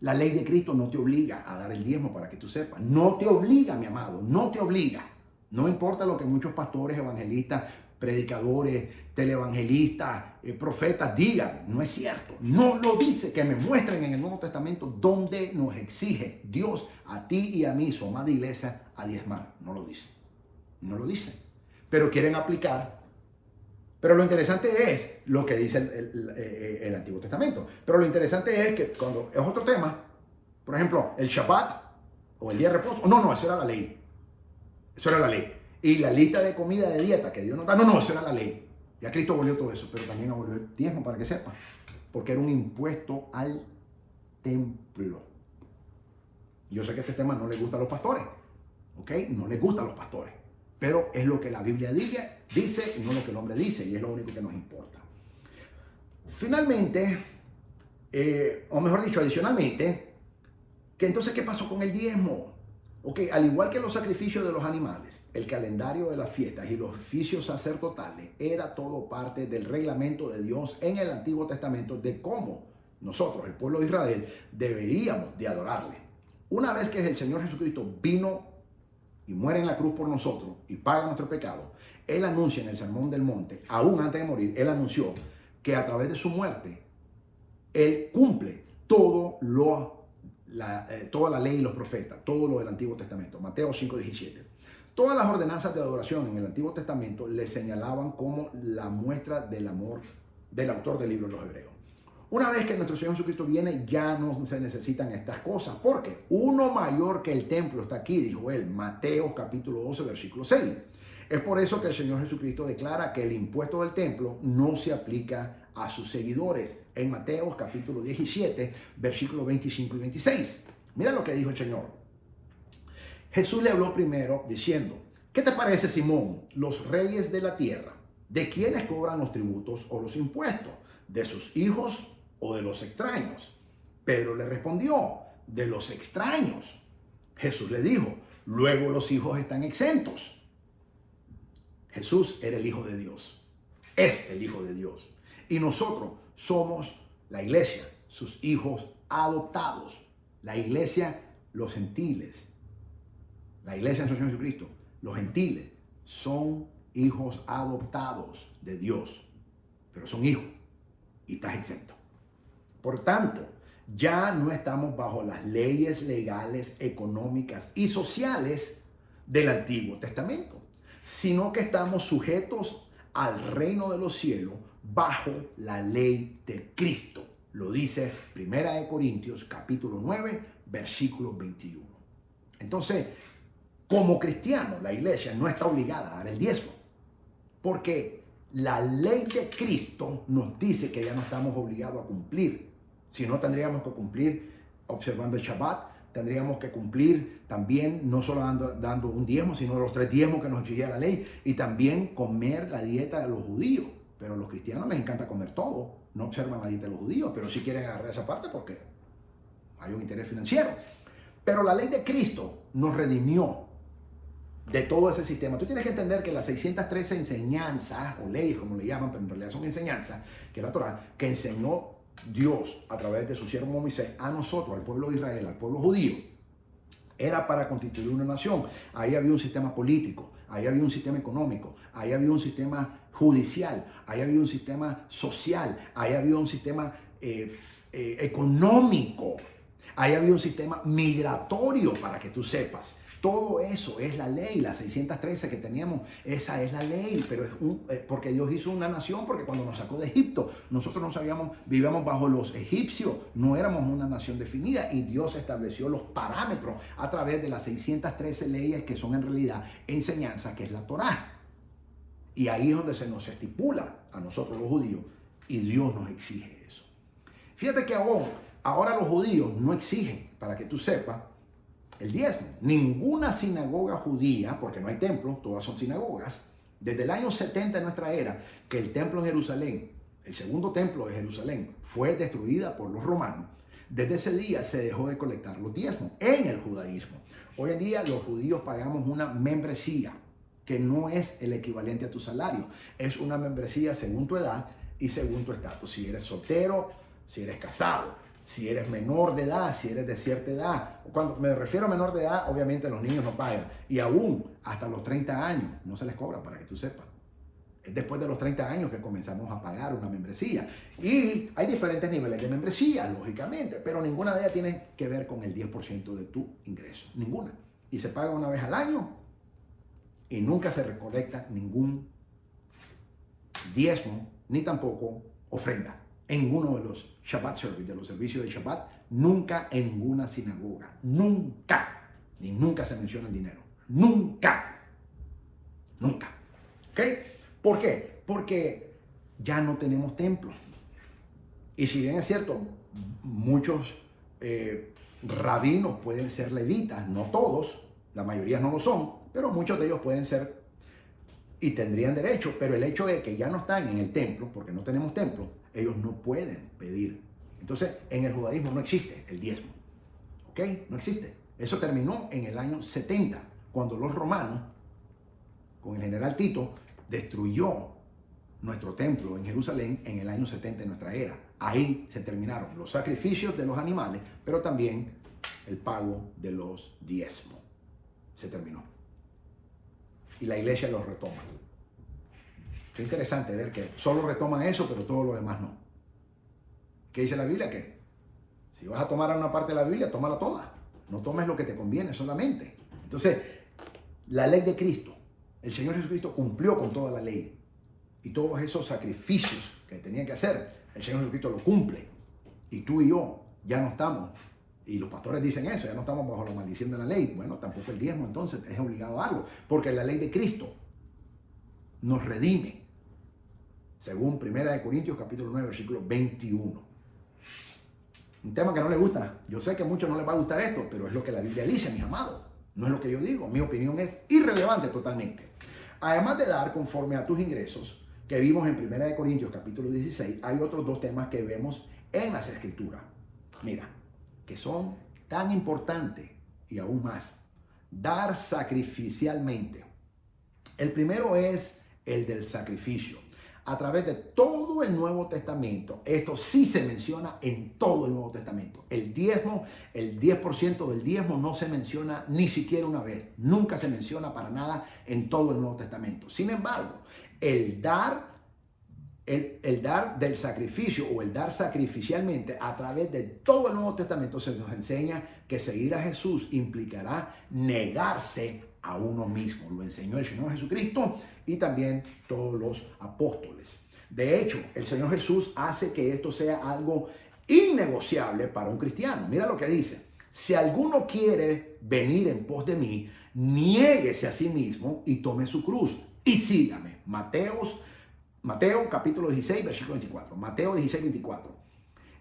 La ley de Cristo no te obliga a dar el diezmo, para que tú sepas. No te obliga, mi amado, no te obliga. No importa lo que muchos pastores, evangelistas, predicadores, televangelistas, profetas digan, no es cierto, no lo dice. Que me muestren en el Nuevo Testamento donde nos exige Dios a ti y a mí, su amada iglesia, a diezmar. No lo dice, no lo dice, pero quieren aplicar. Pero lo interesante es lo que dice el Antiguo Testamento. Pero lo interesante es que cuando es otro tema, por ejemplo, el Shabbat o el día de reposo, no, eso era la ley. Eso era la ley. Y la lista de comida de dieta que Dios nos da, no, eso era la ley. Ya Cristo abolió todo eso, pero también abolió el diezmo, para que sepa, porque era un impuesto al templo. Yo sé que este tema no le gusta a los pastores, ¿ok? No les gusta a los pastores, pero es lo que la Biblia dice y no lo que el hombre dice, y es lo único que nos importa. Finalmente, o mejor dicho, adicionalmente, que entonces, ¿qué pasó con el diezmo? Ok, al igual que los sacrificios de los animales, el calendario de las fiestas y los oficios sacerdotales era todo parte del reglamento de Dios en el Antiguo Testamento de cómo nosotros, el pueblo de Israel, deberíamos de adorarle. Una vez que el Señor Jesucristo vino y muere en la cruz por nosotros y paga nuestro pecado, Él anuncia en el Sermón del Monte, aún antes de morir, Él anunció que a través de su muerte, Él cumple toda la ley y los profetas, todo lo del Antiguo Testamento. Mateo 5:17. Todas las ordenanzas de adoración en el Antiguo Testamento le señalaban como la muestra del amor del autor del libro de los Hebreos. Una vez que nuestro Señor Jesucristo viene, ya no se necesitan estas cosas, porque uno mayor que el templo está aquí, dijo él, Mateo capítulo 12, versículo 6. Es por eso que el Señor Jesucristo declara que el impuesto del templo no se aplica a sus seguidores. En Mateo capítulo 17, versículos 25 y 26. Mira lo que dijo el Señor. Jesús le habló primero diciendo, ¿qué te parece, Simón? Los reyes de la tierra, ¿de quiénes cobran los tributos o los impuestos? ¿De sus hijos o de los extraños? Pedro le respondió, de los extraños. Jesús le dijo, luego los hijos están exentos. Jesús era el Hijo de Dios, es el Hijo de Dios. Y nosotros somos la iglesia, sus hijos adoptados. La iglesia, los gentiles. La iglesia en su Señor Jesucristo, los gentiles son hijos adoptados de Dios, pero son hijos y estás exento. Por tanto, ya no estamos bajo las leyes legales, económicas y sociales del Antiguo Testamento, sino que estamos sujetos al reino de los cielos bajo la ley de Cristo. Lo dice 1 Corintios capítulo 9, versículo 21. Entonces, como cristiano, la iglesia no está obligada a dar el diezmo, porque la ley de Cristo nos dice que ya no estamos obligados a cumplir. Si no, tendríamos que cumplir observando el Shabbat, tendríamos que cumplir también no solo dando un diezmo, sino los 3 diezmos que nos exigía la ley, y también comer la dieta de los judíos. Pero a los cristianos les encanta comer todo, no observan la dieta de los judíos, pero sí quieren agarrar esa parte porque hay un interés financiero. Pero la ley de Cristo nos redimió de todo ese sistema. Tú tienes que entender que las 613 enseñanzas, o leyes como le llaman, pero en realidad son enseñanzas, que es la Torá, que enseñó Dios a través de su siervo Moisés a nosotros, al pueblo de Israel, al pueblo judío, era para constituir una nación. Ahí había un sistema político, ahí había un sistema económico, ahí había un sistema judicial, ahí había un sistema social, ahí había un sistema económico, ahí había un sistema migratorio, para que tú sepas. Todo eso es la ley, la 613 que teníamos, esa es la ley, pero es porque Dios hizo una nación, porque cuando nos sacó de Egipto, nosotros no sabíamos, vivíamos bajo los egipcios, no éramos una nación definida, y Dios estableció los parámetros a través de las 613 leyes que son en realidad enseñanzas, que es la Torá. Y ahí es donde se nos estipula a nosotros los judíos, y Dios nos exige eso. Fíjate que ahora los judíos no exigen, para que tú sepas, el diezmo. Ninguna sinagoga judía, porque no hay templos, todas son sinagogas, desde el año 70 de nuestra era, que el templo en Jerusalén, el segundo templo de Jerusalén, fue destruida por los romanos, desde ese día se dejó de colectar los diezmos en el judaísmo. Hoy en día los judíos pagamos una membresía, que no es el equivalente a tu salario, es una membresía según tu edad y según tu estatus. Si eres soltero, si eres casado, si eres menor de edad, si eres de cierta edad. Cuando me refiero a menor de edad, obviamente los niños no pagan. Y aún hasta los 30 años no se les cobra, para que tú sepas. Es después de los 30 años que comenzamos a pagar una membresía. Y hay diferentes niveles de membresía, lógicamente, pero ninguna de ellas tiene que ver con el 10% de tu ingreso. Ninguna. Y se paga una vez al año y nunca se recolecta ningún diezmo, ni tampoco ofrenda. En ninguno de los Shabbat Service, de los servicios de Shabbat, nunca en ninguna sinagoga, nunca, ni nunca se menciona el dinero, nunca, nunca, ¿ok? ¿Por qué? Porque ya no tenemos templo. Y si bien es cierto, muchos rabinos pueden ser levitas, no todos, la mayoría no lo son, pero muchos de ellos pueden ser y tendrían derecho, pero el hecho es que ya no están en el templo, porque no tenemos templo, ellos no pueden pedir. Entonces, en el judaísmo no existe el diezmo, ¿ok? No existe. Eso terminó en el año 70, cuando los romanos, con el general Tito, destruyó nuestro templo en Jerusalén en el año 70 de nuestra era. Ahí se terminaron los sacrificios de los animales, pero también el pago de los diezmos. Se terminó. Y la iglesia los retoma. Qué interesante ver que solo retoman eso, pero todo lo demás no. ¿Qué dice la Biblia? Que si vas a tomar una parte de la Biblia, tómala toda. No tomes lo que te conviene solamente. Entonces, la ley de Cristo, el Señor Jesucristo cumplió con toda la ley. Y todos esos sacrificios que tenían que hacer, el Señor Jesucristo lo cumple. Y tú y yo ya no estamos. Y los pastores dicen eso, ya no estamos bajo la maldición de la ley. Bueno, tampoco el diezmo entonces es obligado a darlo, porque la ley de Cristo nos redime, según 1 Corintios capítulo 9, versículo 21. Un tema que no le gusta. Yo sé que a muchos no les va a gustar esto, pero es lo que la Biblia dice, mis amados. No es lo que yo digo. Mi opinión es irrelevante totalmente. Además de dar conforme a tus ingresos, que vimos en 1 Corintios capítulo 16, hay otros 2 temas que vemos en las Escrituras. Mira, que son tan importantes y aún más. Dar sacrificialmente. El primero es el del sacrificio. a través de todo el Nuevo Testamento. Esto sí se menciona en todo el Nuevo Testamento. El diezmo, el 10% del diezmo no se menciona ni siquiera una vez. Nunca se menciona para nada en todo el Nuevo Testamento. Sin embargo, el dar del sacrificio o el dar sacrificialmente a través de todo el Nuevo Testamento se nos enseña que seguir a Jesús implicará negarse a uno mismo. Lo enseñó el Señor Jesucristo y también todos los apóstoles. De hecho, el Señor Jesús hace que esto sea algo innegociable para un cristiano. Mira lo que dice: si alguno quiere venir en pos de mí, niéguese a sí mismo y tome su cruz y sígame. Mateo capítulo 16, versículo 24. Mateo 16, 24.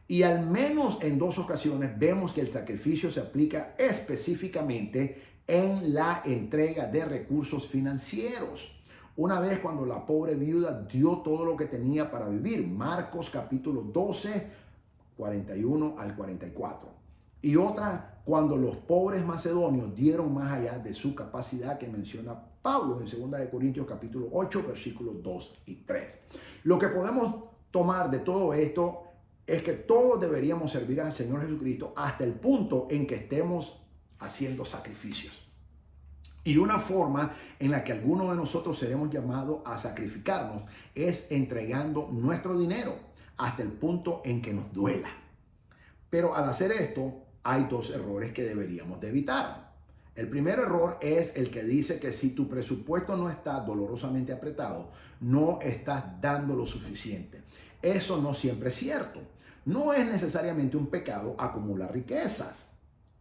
Y al menos en dos ocasiones vemos que el sacrificio se aplica específicamente en la entrega de recursos financieros. Una vez cuando la pobre viuda dio todo lo que tenía para vivir. Marcos capítulo 12, 41 al 44. Y otra cuando los pobres macedonios dieron más allá de su capacidad, que menciona Pablo en 2 Corintios capítulo 8, versículos 2 y 3. Lo que podemos tomar de todo esto es que todos deberíamos servir al Señor Jesucristo hasta el punto en que estemos haciendo sacrificios. Y una forma en la que algunos de nosotros seremos llamados a sacrificarnos es entregando nuestro dinero hasta el punto en que nos duela. Pero al hacer esto, hay dos errores que deberíamos de evitar. El primer error es el que dice que si tu presupuesto no está dolorosamente apretado, no estás dando lo suficiente. Eso no siempre es cierto. No es necesariamente un pecado acumular riquezas.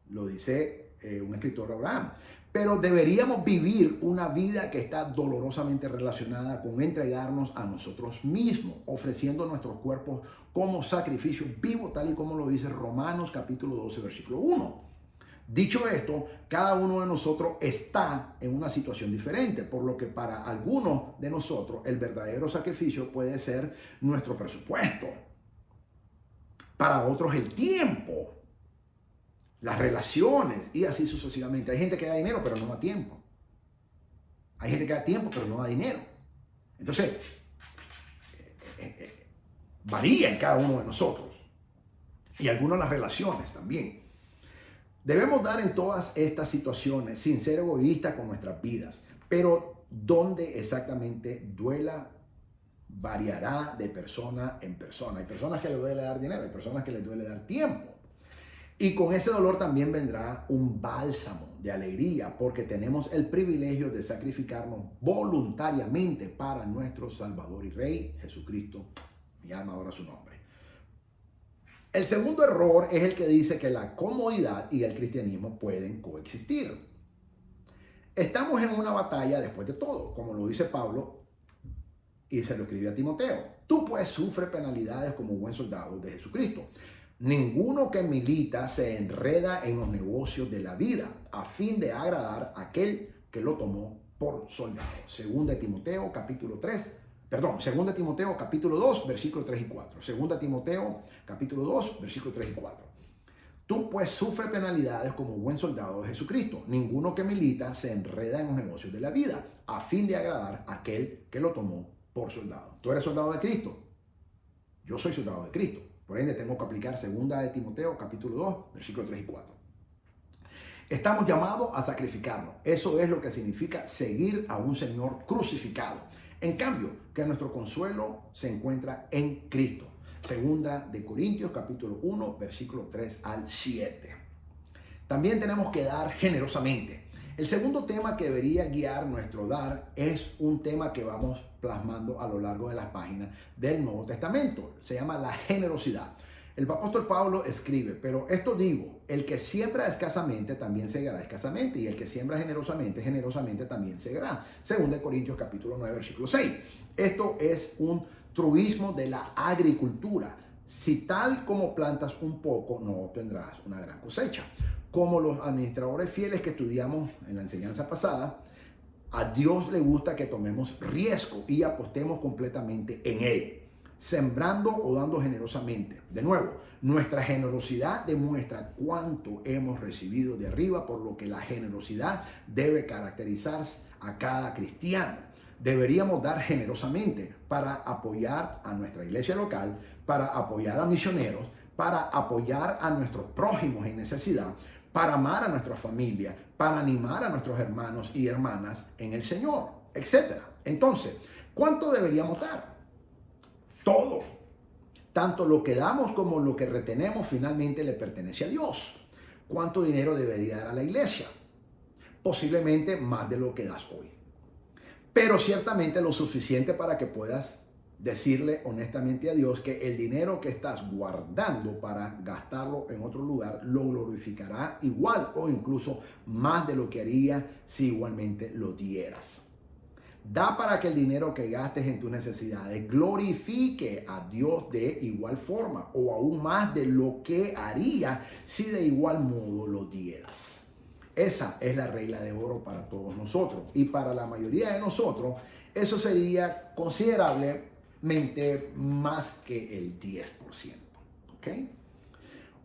Lo dice un escritor, Abraham. Pero deberíamos vivir una vida que está dolorosamente relacionada con entregarnos a nosotros mismos, ofreciendo nuestros cuerpos como sacrificio vivo, tal y como lo dice Romanos capítulo 12, versículo 1. Dicho esto, cada uno de nosotros está en una situación diferente, por lo que para algunos de nosotros el verdadero sacrificio puede ser nuestro presupuesto. Para otros el tiempo, las relaciones y así sucesivamente. Hay gente que da dinero pero no da tiempo. Hay gente que da tiempo pero no da dinero. Entonces, varía en cada uno de nosotros. Y algunas las relaciones también. Debemos dar en todas estas situaciones sin ser egoístas con nuestras vidas. Pero donde exactamente duela variará de persona en persona. Hay personas que les duele dar dinero, hay personas que les duele dar tiempo. Y con ese dolor también vendrá un bálsamo de alegría, porque tenemos el privilegio de sacrificarnos voluntariamente para nuestro Salvador y Rey, Jesucristo. Mi alma adora su nombre. El segundo error es el que dice que la comodidad y el cristianismo pueden coexistir. Estamos en una batalla después de todo, como lo dice Pablo, y se lo escribe a Timoteo. Tú pues sufre penalidades como buen soldado de Jesucristo. Ninguno que milita se enreda en los negocios de la vida a fin de agradar a aquel que lo tomó por soldado. 2 Timoteo capítulo 2, versículos 3 y 4. 2 Timoteo capítulo 2, versículos 3 y 4. Tú pues sufre penalidades como buen soldado de Jesucristo. Ninguno que milita se enreda en los negocios de la vida a fin de agradar a aquel que lo tomó por soldado. ¿Tú eres soldado de Cristo? Yo soy soldado de Cristo. Por ende, tengo que aplicar 2 Timoteo, capítulo 2, versículos 3 y 4. Estamos llamados a sacrificarnos. Eso es lo que significa seguir a un Señor crucificado. En cambio, que nuestro consuelo se encuentra en Cristo. 2 Corintios, capítulo 1, versículos 3 al 7. También tenemos que dar generosamente. El segundo tema que debería guiar nuestro dar es un tema que vamos plasmando a lo largo de las páginas del Nuevo Testamento. Se llama la generosidad. El apóstol Pablo escribe: pero esto digo, el que siembra escasamente también segará escasamente, y el que siembra generosamente, generosamente también segará. 2 Corintios capítulo 9, versículo 6. Esto es un truismo de la agricultura. Si tal como plantas un poco, no obtendrás una gran cosecha. Como los administradores fieles que estudiamos en la enseñanza pasada, a Dios le gusta que tomemos riesgo y apostemos completamente en Él, sembrando o dando generosamente. De nuevo, nuestra generosidad demuestra cuánto hemos recibido de arriba, por lo que la generosidad debe caracterizar a cada cristiano. deberíamos dar generosamente para apoyar a nuestra iglesia local, para apoyar a misioneros, para apoyar a nuestros prójimos en necesidad, para amar a nuestra familia, para animar a nuestros hermanos y hermanas en el Señor, etc. Entonces, ¿cuánto deberíamos dar? Todo. Tanto lo que damos como lo que retenemos finalmente le pertenece a Dios. ¿Cuánto dinero debería dar a la iglesia? Posiblemente más de lo que das hoy. Pero ciertamente lo suficiente para que puedas decirle honestamente a Dios que el dinero que estás guardando para gastarlo en otro lugar lo glorificará igual o incluso más de lo que haría si igualmente lo dieras. Da para que el dinero que gastes en tus necesidades glorifique a Dios de igual forma o aún más de lo que haría si de igual modo lo dieras. Esa es la regla de oro para todos nosotros. Y para la mayoría de nosotros, eso sería considerablemente más que el 10%. ¿Ok?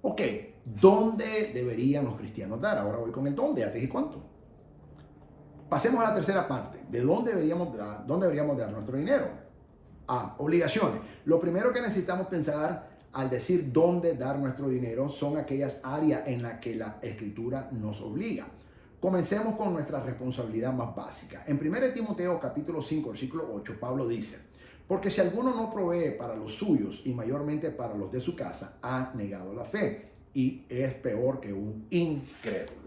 Ok, ¿dónde deberían los cristianos dar? Ahora voy con el dónde, ya te dije cuánto. Pasemos a la tercera parte. ¿De dónde deberíamos dar nuestro dinero? Obligaciones. Lo primero que necesitamos pensar al decir dónde dar nuestro dinero son aquellas áreas en las que la Escritura nos obliga. Comencemos con nuestra responsabilidad más básica. En 1 Timoteo capítulo 5, versículo 8, Pablo dice: porque si alguno no provee para los suyos y mayormente para los de su casa, ha negado la fe y es peor que un incrédulo.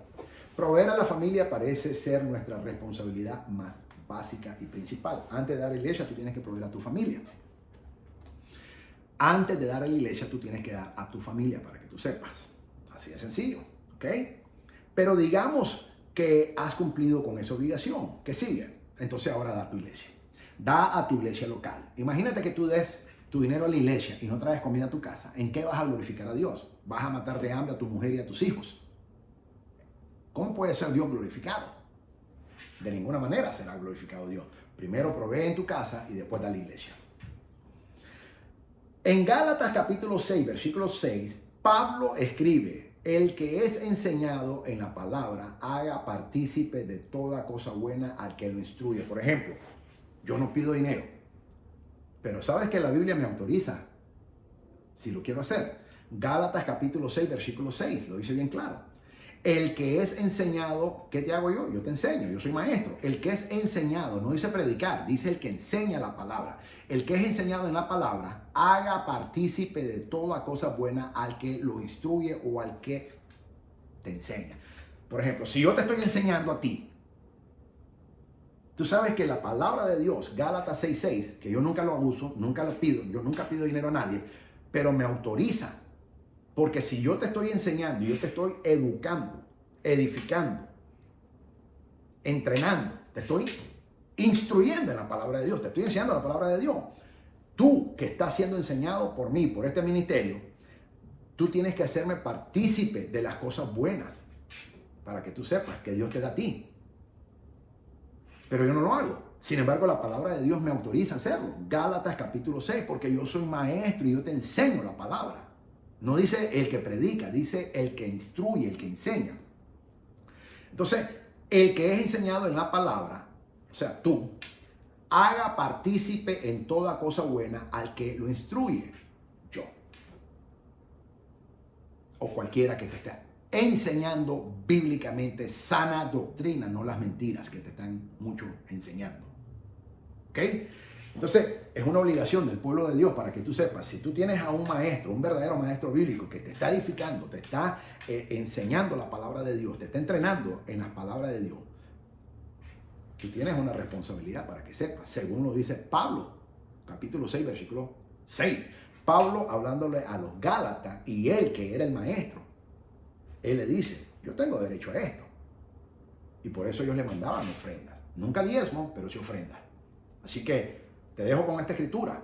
Proveer a la familia parece ser nuestra responsabilidad más básica y principal. Antes de dar a la iglesia, tú tienes que proveer a tu familia. Antes de dar a la iglesia, tú tienes que dar a tu familia para que tú sepas. Así de sencillo, ¿ok? Pero digamos que has cumplido con esa obligación. ¿Qué sigue? Entonces ahora da a tu iglesia. Da a tu iglesia local. Imagínate que tú des tu dinero a la iglesia y no traes comida a tu casa. ¿En qué vas a glorificar a Dios? ¿Vas a matar de hambre a tu mujer y a tus hijos? ¿Cómo puede ser Dios glorificado? De ninguna manera será glorificado Dios. Primero provee en tu casa y después da a la iglesia. En Gálatas capítulo 6, versículo 6, Pablo escribe: el que es enseñado en la palabra, haga partícipe de toda cosa buena al que lo instruye. Por ejemplo, yo no pido dinero, pero sabes que la Biblia me autoriza si lo quiero hacer. Gálatas capítulo 6, versículo 6, lo dice bien claro. El que es enseñado, ¿qué te hago yo? Yo te enseño, yo soy maestro. El que es enseñado, no dice predicar, dice el que enseña la palabra. El que es enseñado en la palabra, haga partícipe de toda cosa buena al que lo instruye o al que te enseña. Por ejemplo, si yo te estoy enseñando a ti, tú sabes que la palabra de Dios, Gálatas 6:6, que yo nunca lo abuso, nunca lo pido, yo nunca pido dinero a nadie, pero me autoriza. Porque si yo te estoy enseñando, yo te estoy educando, edificando, entrenando, te estoy instruyendo en la palabra de Dios, te estoy enseñando la palabra de Dios. Tú que estás siendo enseñado por mí, por este ministerio, tú tienes que hacerme partícipe de las cosas buenas para que tú sepas que Dios te da a ti. Pero yo no lo hago. Sin embargo, la palabra de Dios me autoriza a hacerlo. Gálatas capítulo 6, porque yo soy maestro y yo te enseño la palabra. No dice el que predica, dice el que instruye, el que enseña. Entonces, el que es enseñado en la palabra, o sea, tú, haga partícipe en toda cosa buena al que lo instruye, yo. O cualquiera que te esté enseñando bíblicamente sana doctrina, no las mentiras que te están mucho enseñando. ¿Ok? Entonces, es una obligación del pueblo de Dios para que tú sepas, si tú tienes a un maestro, un verdadero maestro bíblico que te está edificando, te está enseñando la palabra de Dios, te está entrenando en la palabra de Dios, tú tienes una responsabilidad para que sepas, según lo dice Pablo, capítulo 6, versículo 6. Pablo hablándole a los Gálatas y él que era el maestro, él le dice, yo tengo derecho a esto. Y por eso ellos le mandaban ofrendas. Nunca diezmo, pero sí ofrendas. Así que te dejo con esta escritura.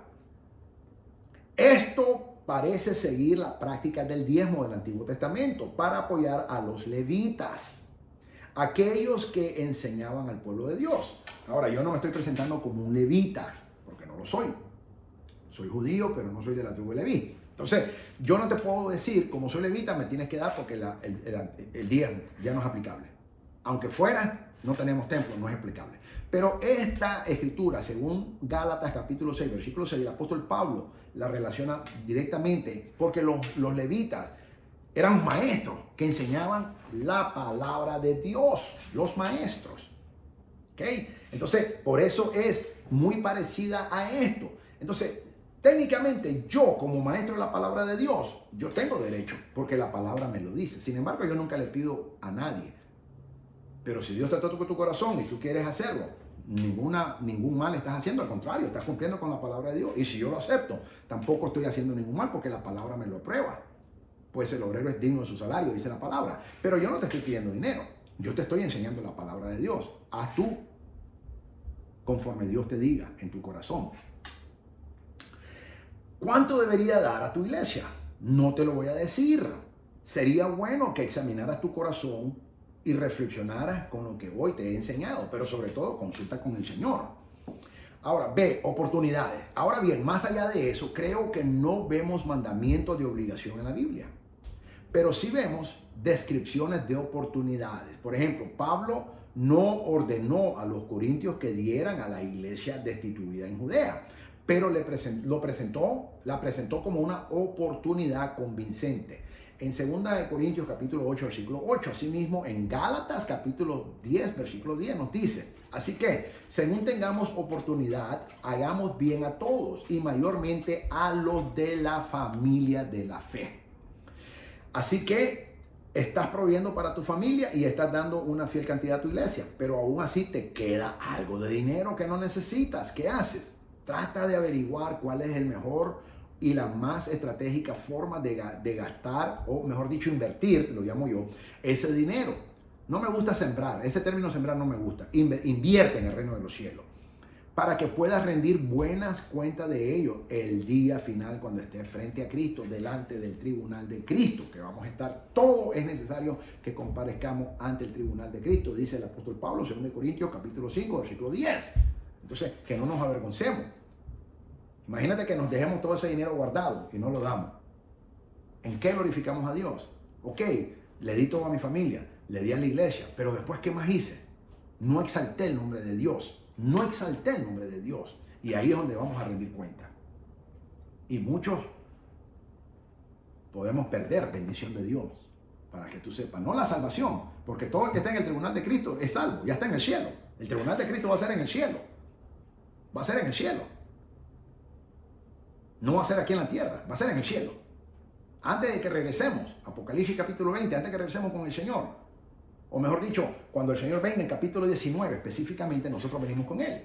Esto parece seguir la práctica del diezmo del Antiguo Testamento para apoyar a los levitas, aquellos que enseñaban al pueblo de Dios. Ahora, yo no me estoy presentando como un levita, porque no lo soy. Soy judío, pero no soy de la tribu de Leví. Entonces, yo no te puedo decir, como soy levita, me tienes que dar porque el diezmo ya no es aplicable. Aunque fuera, no tenemos templo, no es explicable. Pero esta escritura, según Gálatas capítulo 6, versículo 6, el apóstol Pablo la relaciona directamente porque los levitas eran maestros que enseñaban la palabra de Dios, los maestros. ¿Ok? Entonces, por eso es muy parecida a esto. Entonces, técnicamente yo como maestro de la palabra de Dios, yo tengo derecho porque la palabra me lo dice. Sin embargo, yo nunca le pido a nadie. Pero si Dios te toca tu corazón y tú quieres hacerlo, ningún mal estás haciendo. Al contrario, estás cumpliendo con la palabra de Dios. Y si yo lo acepto, tampoco estoy haciendo ningún mal porque la palabra me lo aprueba. Pues el obrero es digno de su salario, dice la palabra. Pero yo no te estoy pidiendo dinero. Yo te estoy enseñando la palabra de Dios. Haz tú conforme Dios te diga en tu corazón. ¿Cuánto debería dar a tu iglesia? No te lo voy a decir. Sería bueno que examinaras tu corazón y reflexionaras con lo que hoy te he enseñado, pero sobre todo consulta con el Señor. Ahora, ve, oportunidades. Ahora bien, más allá de eso, creo que no vemos mandamientos de obligación en la Biblia, pero sí vemos descripciones de oportunidades. Por ejemplo, Pablo no ordenó a los corintios que dieran a la iglesia destituida en Judea, pero la presentó como una oportunidad convincente. En 2 Corintios capítulo 8, versículo 8, asimismo en Gálatas capítulo 10, versículo 10 nos dice: así que, según tengamos oportunidad, hagamos bien a todos y mayormente a los de la familia de la fe. Así que estás proveyendo para tu familia y estás dando una fiel cantidad a tu iglesia, pero aún así te queda algo de dinero que no necesitas. ¿Qué haces? Trata de averiguar cuál es el mejor y la más estratégica forma de gastar, o mejor dicho, invertir, lo llamo yo, ese dinero. No me gusta sembrar, ese término sembrar no me gusta. Invierte en el reino de los cielos, para que puedas rendir buenas cuentas de ello el día final cuando estés frente a Cristo, delante del tribunal de Cristo, que vamos a estar, todo es necesario que comparezcamos ante el tribunal de Cristo, dice el apóstol Pablo, 2 Corintios capítulo 5, versículo 10. Entonces, que no nos avergoncemos. Imagínate que nos dejemos todo ese dinero guardado y no lo damos. ¿En qué glorificamos a Dios? Ok, le di todo a mi familia, le di a la iglesia, pero después, ¿qué más hice? No exalté el nombre de Dios. No exalté el nombre de Dios. Y ahí es donde vamos a rendir cuenta. Y muchos podemos perder bendición de Dios, para que tú sepas. No la salvación, porque todo el que está en el tribunal de Cristo es salvo, ya está en el cielo. El tribunal de Cristo va a ser en el cielo. Va a ser en el cielo. No va a ser aquí en la tierra, va a ser en el cielo. Antes de que regresemos, Apocalipsis capítulo 20, antes de que regresemos con el Señor, o mejor dicho, cuando el Señor venga en capítulo 19, específicamente nosotros venimos con Él.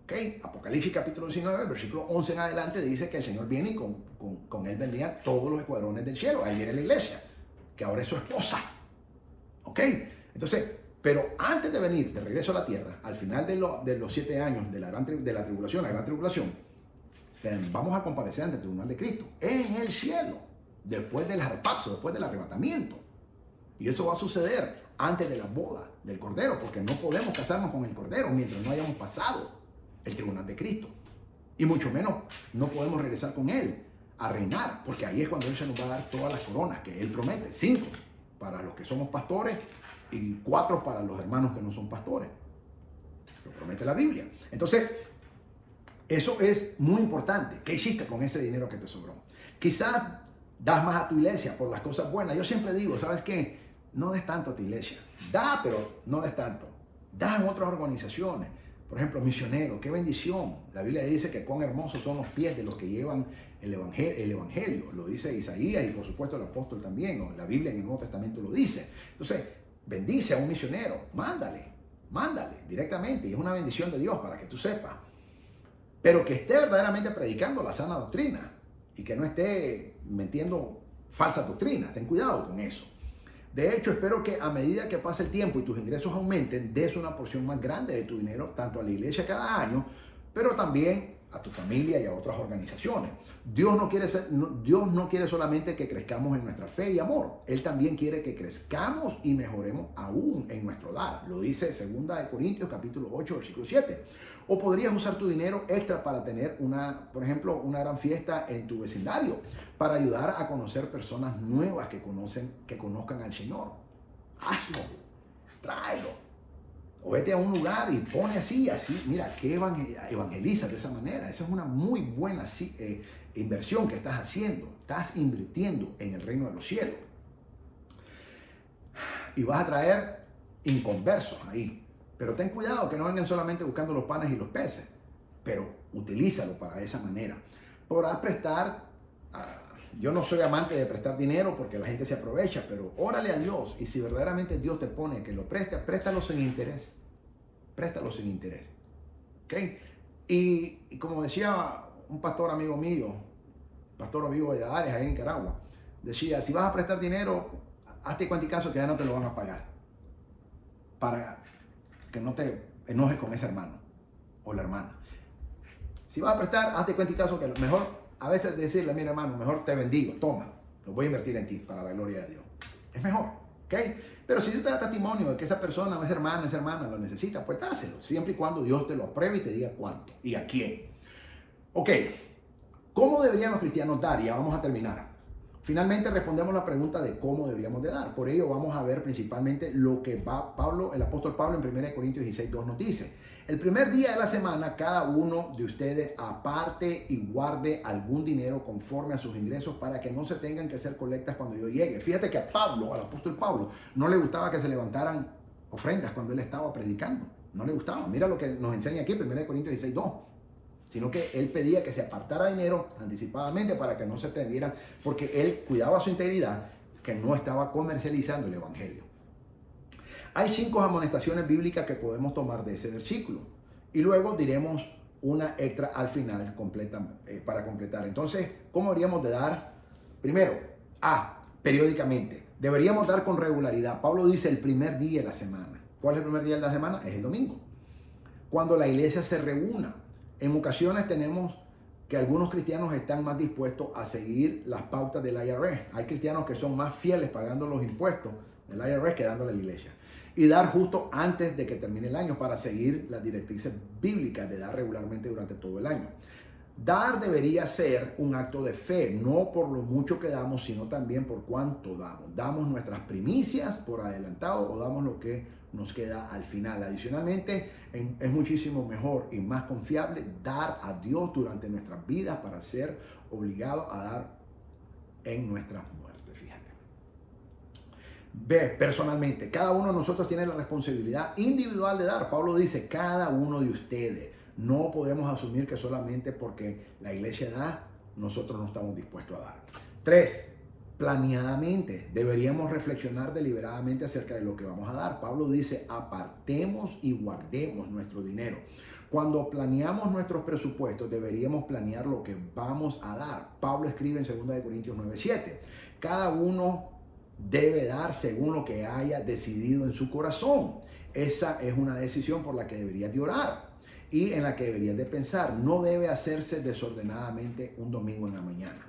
¿Okay? Apocalipsis capítulo 19, versículo 11 en adelante, dice que el Señor viene y con Él vendrían todos los escuadrones del cielo. Ahí viene la iglesia, que ahora es su esposa. ¿Ok? Entonces, pero antes de venir de regreso a la tierra, al final de los 7 años de la tribulación, la gran tribulación, vamos a comparecer ante el tribunal de Cristo en el cielo, después del harpazo, después del arrebatamiento. Y eso va a suceder antes de la boda del Cordero, porque no podemos casarnos con el Cordero mientras no hayamos pasado el tribunal de Cristo. Y mucho menos no podemos regresar con Él a reinar, porque ahí es cuando Él se nos va a dar todas las coronas que Él promete: 5 para los que somos pastores y 4 para los hermanos que no son pastores. Lo promete la Biblia. Entonces, eso es muy importante. ¿Qué hiciste con ese dinero que te sobró? Quizás das más a tu iglesia por las cosas buenas. Yo siempre digo, ¿sabes qué? No des tanto a tu iglesia. Da, pero no des tanto. Da en otras organizaciones. Por ejemplo, misioneros. ¡Qué bendición! La Biblia dice que cuán hermosos son los pies de los que llevan el evangelio. Lo dice Isaías y por supuesto el apóstol también. ¿No? La Biblia en el Nuevo Testamento lo dice. Entonces, bendice a un misionero. Mándale directamente. Y es una bendición de Dios para que tú sepas. Pero que esté verdaderamente predicando la sana doctrina y que no esté metiendo falsa doctrina. Ten cuidado con eso. De hecho, espero que a medida que pase el tiempo y tus ingresos aumenten, des una porción más grande de tu dinero, tanto a la iglesia cada año, pero también a tu familia y a otras organizaciones. Dios no quiere solamente que crezcamos en nuestra fe y amor. Él también quiere que crezcamos y mejoremos aún en nuestro dar. Lo dice 2 Corintios capítulo 8, versículo 7. O podrías usar tu dinero extra para tener por ejemplo, una gran fiesta en tu vecindario, para ayudar a conocer personas nuevas que conozcan al Señor. Hazlo, tráelo. O vete a un lugar y pone así, mira, que evangelizas de esa manera. Esa es una muy buena inversión que estás haciendo. Estás invirtiendo en el reino de los cielos. Y vas a traer inconversos ahí. Pero ten cuidado que no vengan solamente buscando los panes y los peces. Pero utilízalo para esa manera. Podrás prestar. Yo no soy amante de prestar dinero porque la gente se aprovecha, pero órale a Dios. Y si verdaderamente Dios te pone que lo prestes, préstalo sin interés. Préstalo sin interés. ¿Ok? Y como decía un pastor amigo mío, pastor amigo de Ares, ahí en Nicaragua, decía, si vas a prestar dinero, hazte cuanticazo que ya no te lo van a pagar. Para que no te enojes con ese hermano o la hermana. Si vas a prestar, hazte cuanticazo que mejor, a veces decirle, mira hermano, mejor te bendigo, toma, lo voy a invertir en ti para la gloria de Dios. Es mejor, ¿ok? Pero si Dios te da testimonio de que esa persona, esa hermana lo necesita, pues dáselo, siempre y cuando Dios te lo apruebe y te diga cuánto y a quién. Ok, ¿cómo deberían los cristianos dar? Ya vamos a terminar. Finalmente respondemos la pregunta de cómo deberíamos de dar. Por ello vamos a ver principalmente lo que el apóstol Pablo en 1 Corintios 16:2 nos dice. El primer día de la semana, cada uno de ustedes aparte y guarde algún dinero conforme a sus ingresos para que no se tengan que hacer colectas cuando yo llegue. Fíjate que al apóstol Pablo, no le gustaba que se levantaran ofrendas cuando él estaba predicando. No le gustaba. Mira lo que nos enseña aquí, 1 Corintios 16:2. Sino que él pedía que se apartara dinero anticipadamente para que no se tendiera, porque él cuidaba su integridad, que no estaba comercializando el evangelio. Hay 5 amonestaciones bíblicas que podemos tomar de ese versículo. Y luego diremos una extra al final para completar. Entonces, ¿cómo deberíamos de dar? Primero, periódicamente. Deberíamos dar con regularidad. Pablo dice el primer día de la semana. ¿Cuál es el primer día de la semana? Es el domingo. Cuando la iglesia se reúna. En ocasiones tenemos que algunos cristianos están más dispuestos a seguir las pautas del IRS. Hay cristianos que son más fieles pagando los impuestos del IRS que dándole a la iglesia. Y dar justo antes de que termine el año para seguir las directrices bíblicas de dar regularmente durante todo el año. Dar debería ser un acto de fe, no por lo mucho que damos, sino también por cuánto damos. Damos nuestras primicias por adelantado o damos lo que nos queda al final. Adicionalmente, es muchísimo mejor y más confiable dar a Dios durante nuestras vidas para ser obligados a dar en nuestras muertes. Fíjate. Personalmente, cada uno de nosotros tiene la responsabilidad individual de dar. Pablo dice, cada uno de ustedes. No podemos asumir que solamente porque la iglesia da, nosotros no estamos dispuestos a dar. 3. Planeadamente, deberíamos reflexionar deliberadamente acerca de lo que vamos a dar. Pablo dice, apartemos y guardemos nuestro dinero. Cuando planeamos nuestros presupuestos, deberíamos planear lo que vamos a dar. Pablo escribe en 2 Corintios 9:7. Cada uno debe dar según lo que haya decidido en su corazón. Esa es una decisión por la que deberías de orar y en la que deberías de pensar. No debe hacerse desordenadamente un domingo en la mañana.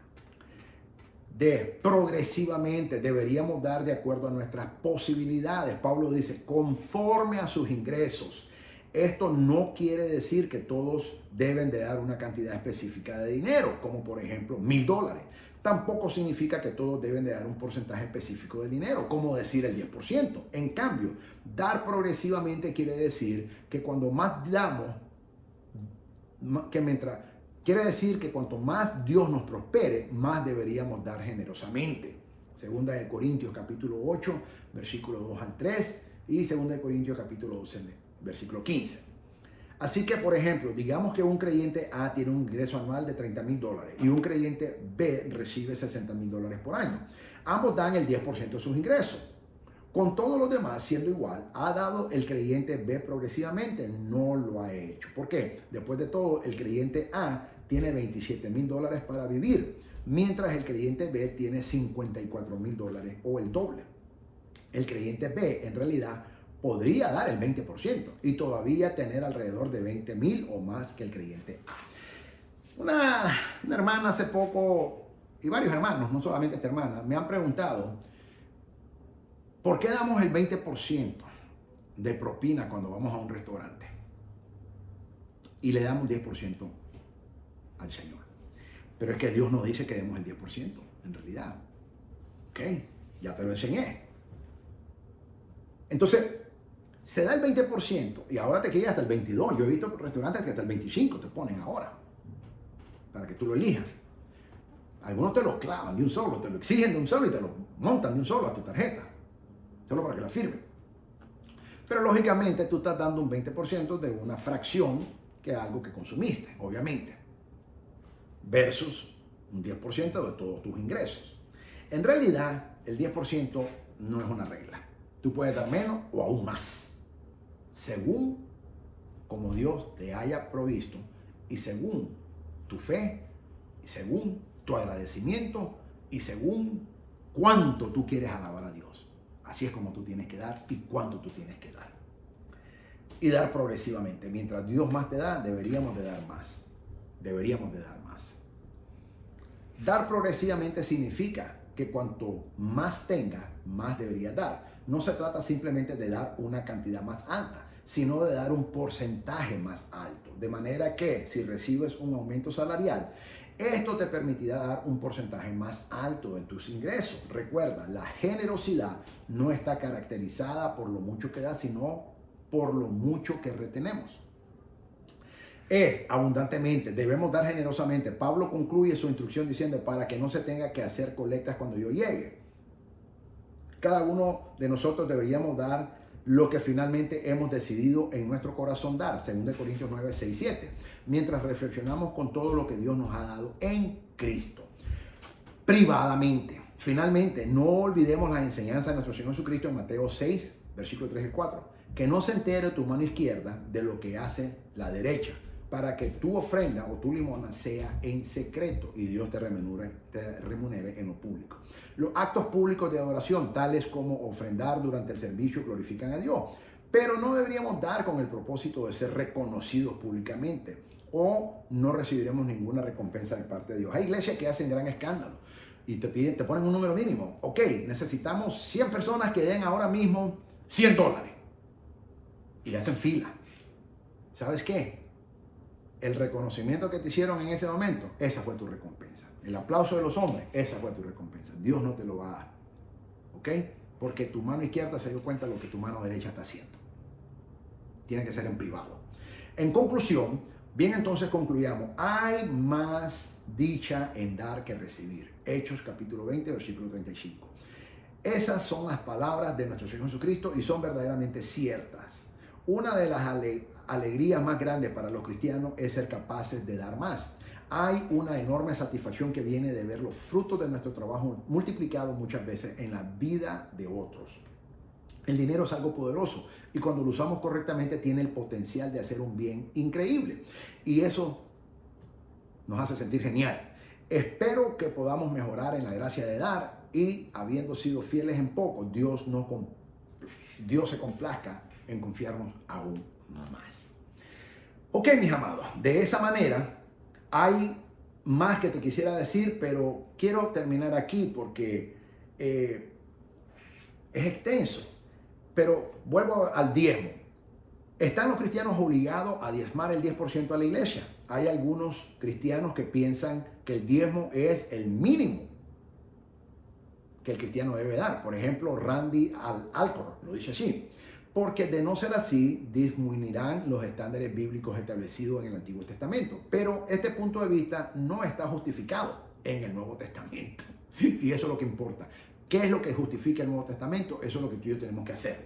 Progresivamente deberíamos dar de acuerdo a nuestras posibilidades. Pablo dice, conforme a sus ingresos. Esto no quiere decir que todos deben de dar una cantidad específica de dinero, como por ejemplo $1,000. Tampoco significa que todos deben de dar un porcentaje específico de dinero, como decir el 10%. En cambio, dar progresivamente quiere decir que cuando más damos, quiere decir que cuanto más Dios nos prospere, más deberíamos dar generosamente. Segunda de Corintios capítulo 8, versículo 2 al 3 y segunda de Corintios capítulo 12, versículo 15. Así que, por ejemplo, digamos que un creyente A tiene un ingreso anual de $30,000 y un creyente B recibe $60,000 por año. Ambos dan el 10% de sus ingresos. Con todos los demás siendo igual, ¿ha dado el creyente B progresivamente? No lo ha hecho. ¿Por qué? Después de todo, el creyente A tiene $27,000 para vivir, mientras el creyente B tiene $54,000 o el doble. El creyente B en realidad podría dar el 20% y todavía tener alrededor de 20,000 o más que el creyente A. Una hermana hace poco, y varios hermanos, no solamente esta hermana, me han preguntado, ¿por qué damos el 20% de propina cuando vamos a un restaurante? Y le damos 10% al Señor. Pero es que Dios nos dice que demos el 10%, en realidad. ¿Ok? Ya te lo enseñé. Entonces, se da el 20% y ahora te queda hasta el 22%. Yo he visto restaurantes que hasta el 25% te ponen ahora, para que tú lo elijas. Algunos te lo clavan de un solo, te lo exigen de un solo y te lo montan de un solo a tu tarjeta, solo para que la firmen. Pero lógicamente tú estás dando un 20% de una fracción que es algo que consumiste, obviamente, versus un 10% de todos tus ingresos. En realidad, el 10% no es una regla. Tú puedes dar menos o aún más, según como Dios te haya provisto y según tu fe, y según tu agradecimiento y según cuánto tú quieres alabar a Dios. Así es como tú tienes que dar y cuánto tú tienes que dar. Y dar progresivamente. Mientras Dios más te da, deberíamos de dar más. Deberíamos de dar más. Dar progresivamente significa que cuanto más tengas, más deberías dar. No se trata simplemente de dar una cantidad más alta, sino de dar un porcentaje más alto. De manera que si recibes un aumento salarial, esto te permitirá dar un porcentaje más alto de tus ingresos. Recuerda, la generosidad no está caracterizada por lo mucho que das, sino por lo mucho que retenemos. Abundantemente, debemos dar generosamente. Pablo concluye su instrucción diciendo, para que no se tenga que hacer colectas cuando yo llegue. Cada uno de nosotros deberíamos dar lo que finalmente hemos decidido en nuestro corazón dar, 2 Corintios 9, 6, 7, mientras reflexionamos con todo lo que Dios nos ha dado en Cristo. Privadamente, finalmente, no olvidemos la enseñanza de nuestro Señor Jesucristo en Mateo 6, versículo 3 y 4, que no se entere tu mano izquierda de lo que hace la derecha, para que tu ofrenda o tu limosna sea en secreto y Dios te remunere en lo público. Los actos públicos de adoración, tales como ofrendar durante el servicio, glorifican a Dios, pero no deberíamos dar con el propósito de ser reconocidos públicamente o no recibiremos ninguna recompensa de parte de Dios. Hay iglesias que hacen gran escándalo y te ponen un número mínimo. Ok, necesitamos 100 personas que den ahora mismo $100 y hacen fila. ¿Sabes qué? El reconocimiento que te hicieron en ese momento, esa fue tu recompensa. El aplauso de los hombres, esa fue tu recompensa. Dios no te lo va a dar. ¿Ok? Porque tu mano izquierda se dio cuenta de lo que tu mano derecha está haciendo. Tiene que ser en privado. En conclusión, bien, entonces concluyamos. Hay más dicha en dar que recibir. Hechos capítulo 20, versículo 35. Esas son las palabras de nuestro Señor Jesucristo y son verdaderamente ciertas. Una de las alegrías más grandes para los cristianos es ser capaces de dar más. Hay una enorme satisfacción que viene de ver los frutos de nuestro trabajo multiplicados muchas veces en la vida de otros. El dinero es algo poderoso y cuando lo usamos correctamente tiene el potencial de hacer un bien increíble. Y eso nos hace sentir genial. Espero que podamos mejorar en la gracia de dar y habiendo sido fieles en poco, Dios se complazca en confiarnos aún más. Ok, mis amados, de esa manera hay más que te quisiera decir, pero quiero terminar aquí porque es extenso. Pero vuelvo al diezmo. ¿Están los cristianos obligados a diezmar el 10% a la iglesia? Hay algunos cristianos que piensan que el diezmo es el mínimo que el cristiano debe dar. Por ejemplo, Randy Alcorn lo dice así. Porque de no ser así, disminuirán los estándares bíblicos establecidos en el Antiguo Testamento. Pero este punto de vista no está justificado en el Nuevo Testamento. Y eso es lo que importa. ¿Qué es lo que justifica el Nuevo Testamento? Eso es lo que tú y yo tenemos que hacer.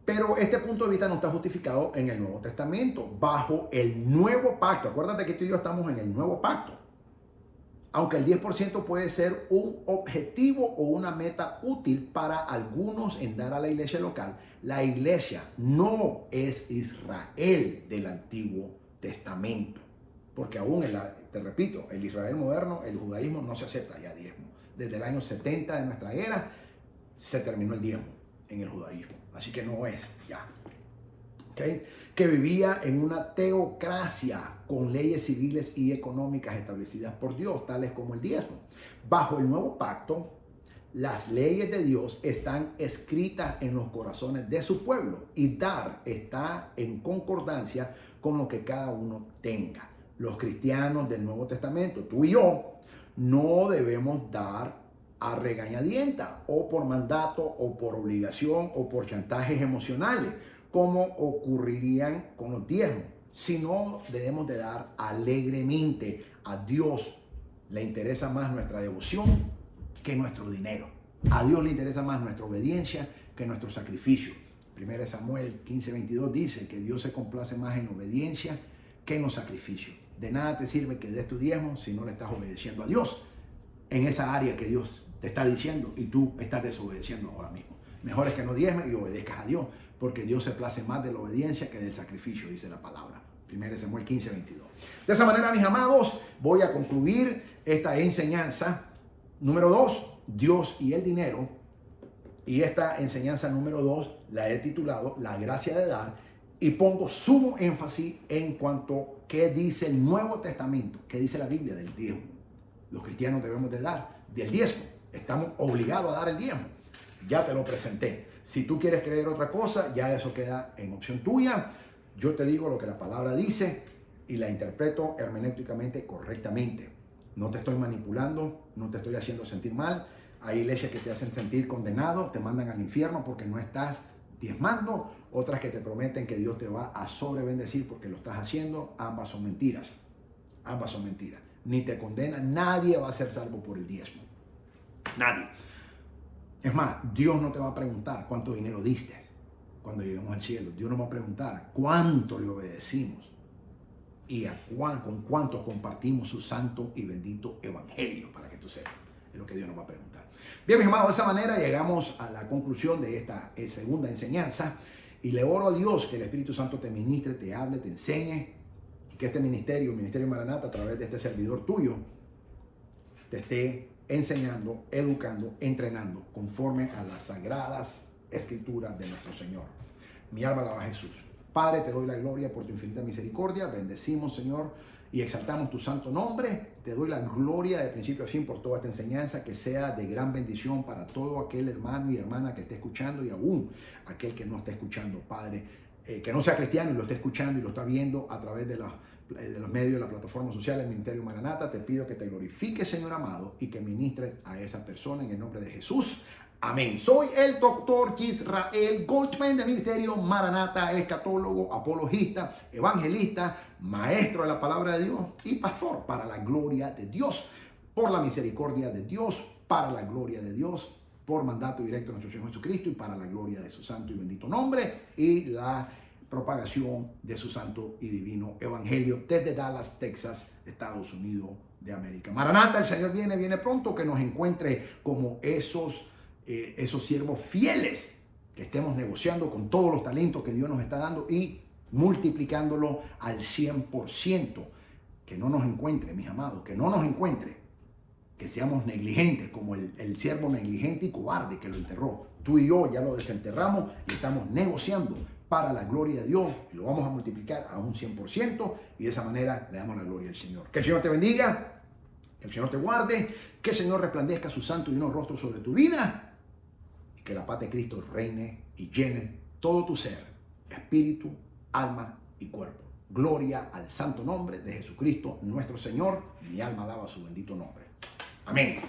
Pero este punto de vista no está justificado en el Nuevo Testamento, bajo el nuevo pacto. Acuérdate que tú y yo estamos en el nuevo pacto. Aunque el 10% puede ser un objetivo o una meta útil para algunos en dar a la iglesia local, la iglesia no es Israel del Antiguo Testamento. Porque aún, te repito, el Israel moderno, el judaísmo no se acepta ya diezmo. Desde el año 70 de nuestra era se terminó el diezmo en el judaísmo. Así que no es ya. ¿Okay? Que vivía en una teocracia con leyes civiles y económicas establecidas por Dios, tales como el diezmo. Bajo el nuevo pacto, las leyes de Dios están escritas en los corazones de su pueblo y dar está en concordancia con lo que cada uno tenga. Los cristianos del Nuevo Testamento, tú y yo, no debemos dar a regañadienta o por mandato o por obligación o por chantajes emocionales, como ocurrirían con los diezmos, sino debemos de dar alegremente. A Dios le interesa más nuestra devoción que nuestro dinero. A Dios le interesa más nuestra obediencia que nuestro sacrificio. 1 Samuel 15:22 dice que Dios se complace más en obediencia que en los sacrificios. De nada te sirve que des tu diezmo si no le estás obedeciendo a Dios en esa área que Dios te está diciendo y tú estás desobedeciendo ahora mismo. Mejor es que no diezmes y obedezcas a Dios, porque Dios se place más de la obediencia que del sacrificio, dice la palabra. 1 Samuel 15:22. De esa manera, mis amados, voy a concluir esta enseñanza. Número 2, Dios y el dinero. Y esta enseñanza número 2 la he titulado La gracia de dar, y pongo sumo énfasis en cuanto a qué dice el Nuevo Testamento, qué dice la Biblia del diezmo. Los cristianos debemos de dar del diezmo. Estamos obligados a dar el diezmo. Ya te lo presenté. Si tú quieres creer otra cosa, ya eso queda en opción tuya. Yo te digo lo que la palabra dice y la interpreto hermenéuticamente correctamente. No te estoy manipulando, no te estoy haciendo sentir mal. Hay iglesias que te hacen sentir condenado, te mandan al infierno porque no estás diezmando. Otras que te prometen que Dios te va a sobrebendecir porque lo estás haciendo. Ambas son mentiras. Ambas son mentiras. Ni te condena, nadie va a ser salvo por el diezmo. Nadie. Es más, Dios no te va a preguntar cuánto dinero diste cuando lleguemos al cielo. Dios nos va a preguntar cuánto le obedecimos y con cuánto compartimos su santo y bendito evangelio, para que tú sepas. Es lo que Dios nos va a preguntar. Bien, mis hermanos, de esa manera llegamos a la conclusión de esta segunda enseñanza, y le oro a Dios que el Espíritu Santo te ministre, te hable, te enseñe, y que este ministerio, el Ministerio Maranata, a través de este servidor tuyo, te esté enseñando, educando, entrenando conforme a las sagradas escrituras de nuestro Señor. Mi alma alaba a Jesús. Padre, te doy la gloria por tu infinita misericordia. Bendecimos, Señor, y exaltamos tu santo nombre. Te doy la gloria de principio a fin por toda esta enseñanza, que sea de gran bendición para todo aquel hermano y hermana que esté escuchando, y aún aquel que no esté escuchando, Padre, que no sea cristiano y lo esté escuchando y lo está viendo a través de los medios de la plataforma social del Ministerio Maranata. Te pido que te glorifiques, Señor amado, y que ministres a esa persona en el nombre de Jesús. Amén. Soy el doctor Israel Goldman del Ministerio Maranata, escatólogo, apologista, evangelista, maestro de la palabra de Dios y pastor para la gloria de Dios, por la misericordia de Dios, para la gloria de Dios, por mandato directo de nuestro Señor Jesucristo y para la gloria de su santo y bendito nombre y la propagación de su santo y divino evangelio desde Dallas, Texas, Estados Unidos de América. Maranata, el Señor viene pronto, que nos encuentre como esos siervos fieles, que estemos negociando con todos los talentos que Dios nos está dando y multiplicándolo al 100%. Que no nos encuentre, mis amados, que no nos encuentre que seamos negligentes, como el siervo negligente y cobarde que lo enterró. Tú y yo ya lo desenterramos y estamos negociando para la gloria de Dios, y lo vamos a multiplicar a un 100%, y de esa manera le damos la gloria al Señor. Que el Señor te bendiga, que el Señor te guarde, que el Señor resplandezca su santo y divino rostro sobre tu vida, que la paz de Cristo reine y llene todo tu ser, espíritu, alma y cuerpo. Gloria al santo nombre de Jesucristo nuestro Señor. Mi alma alaba su bendito nombre. Amén.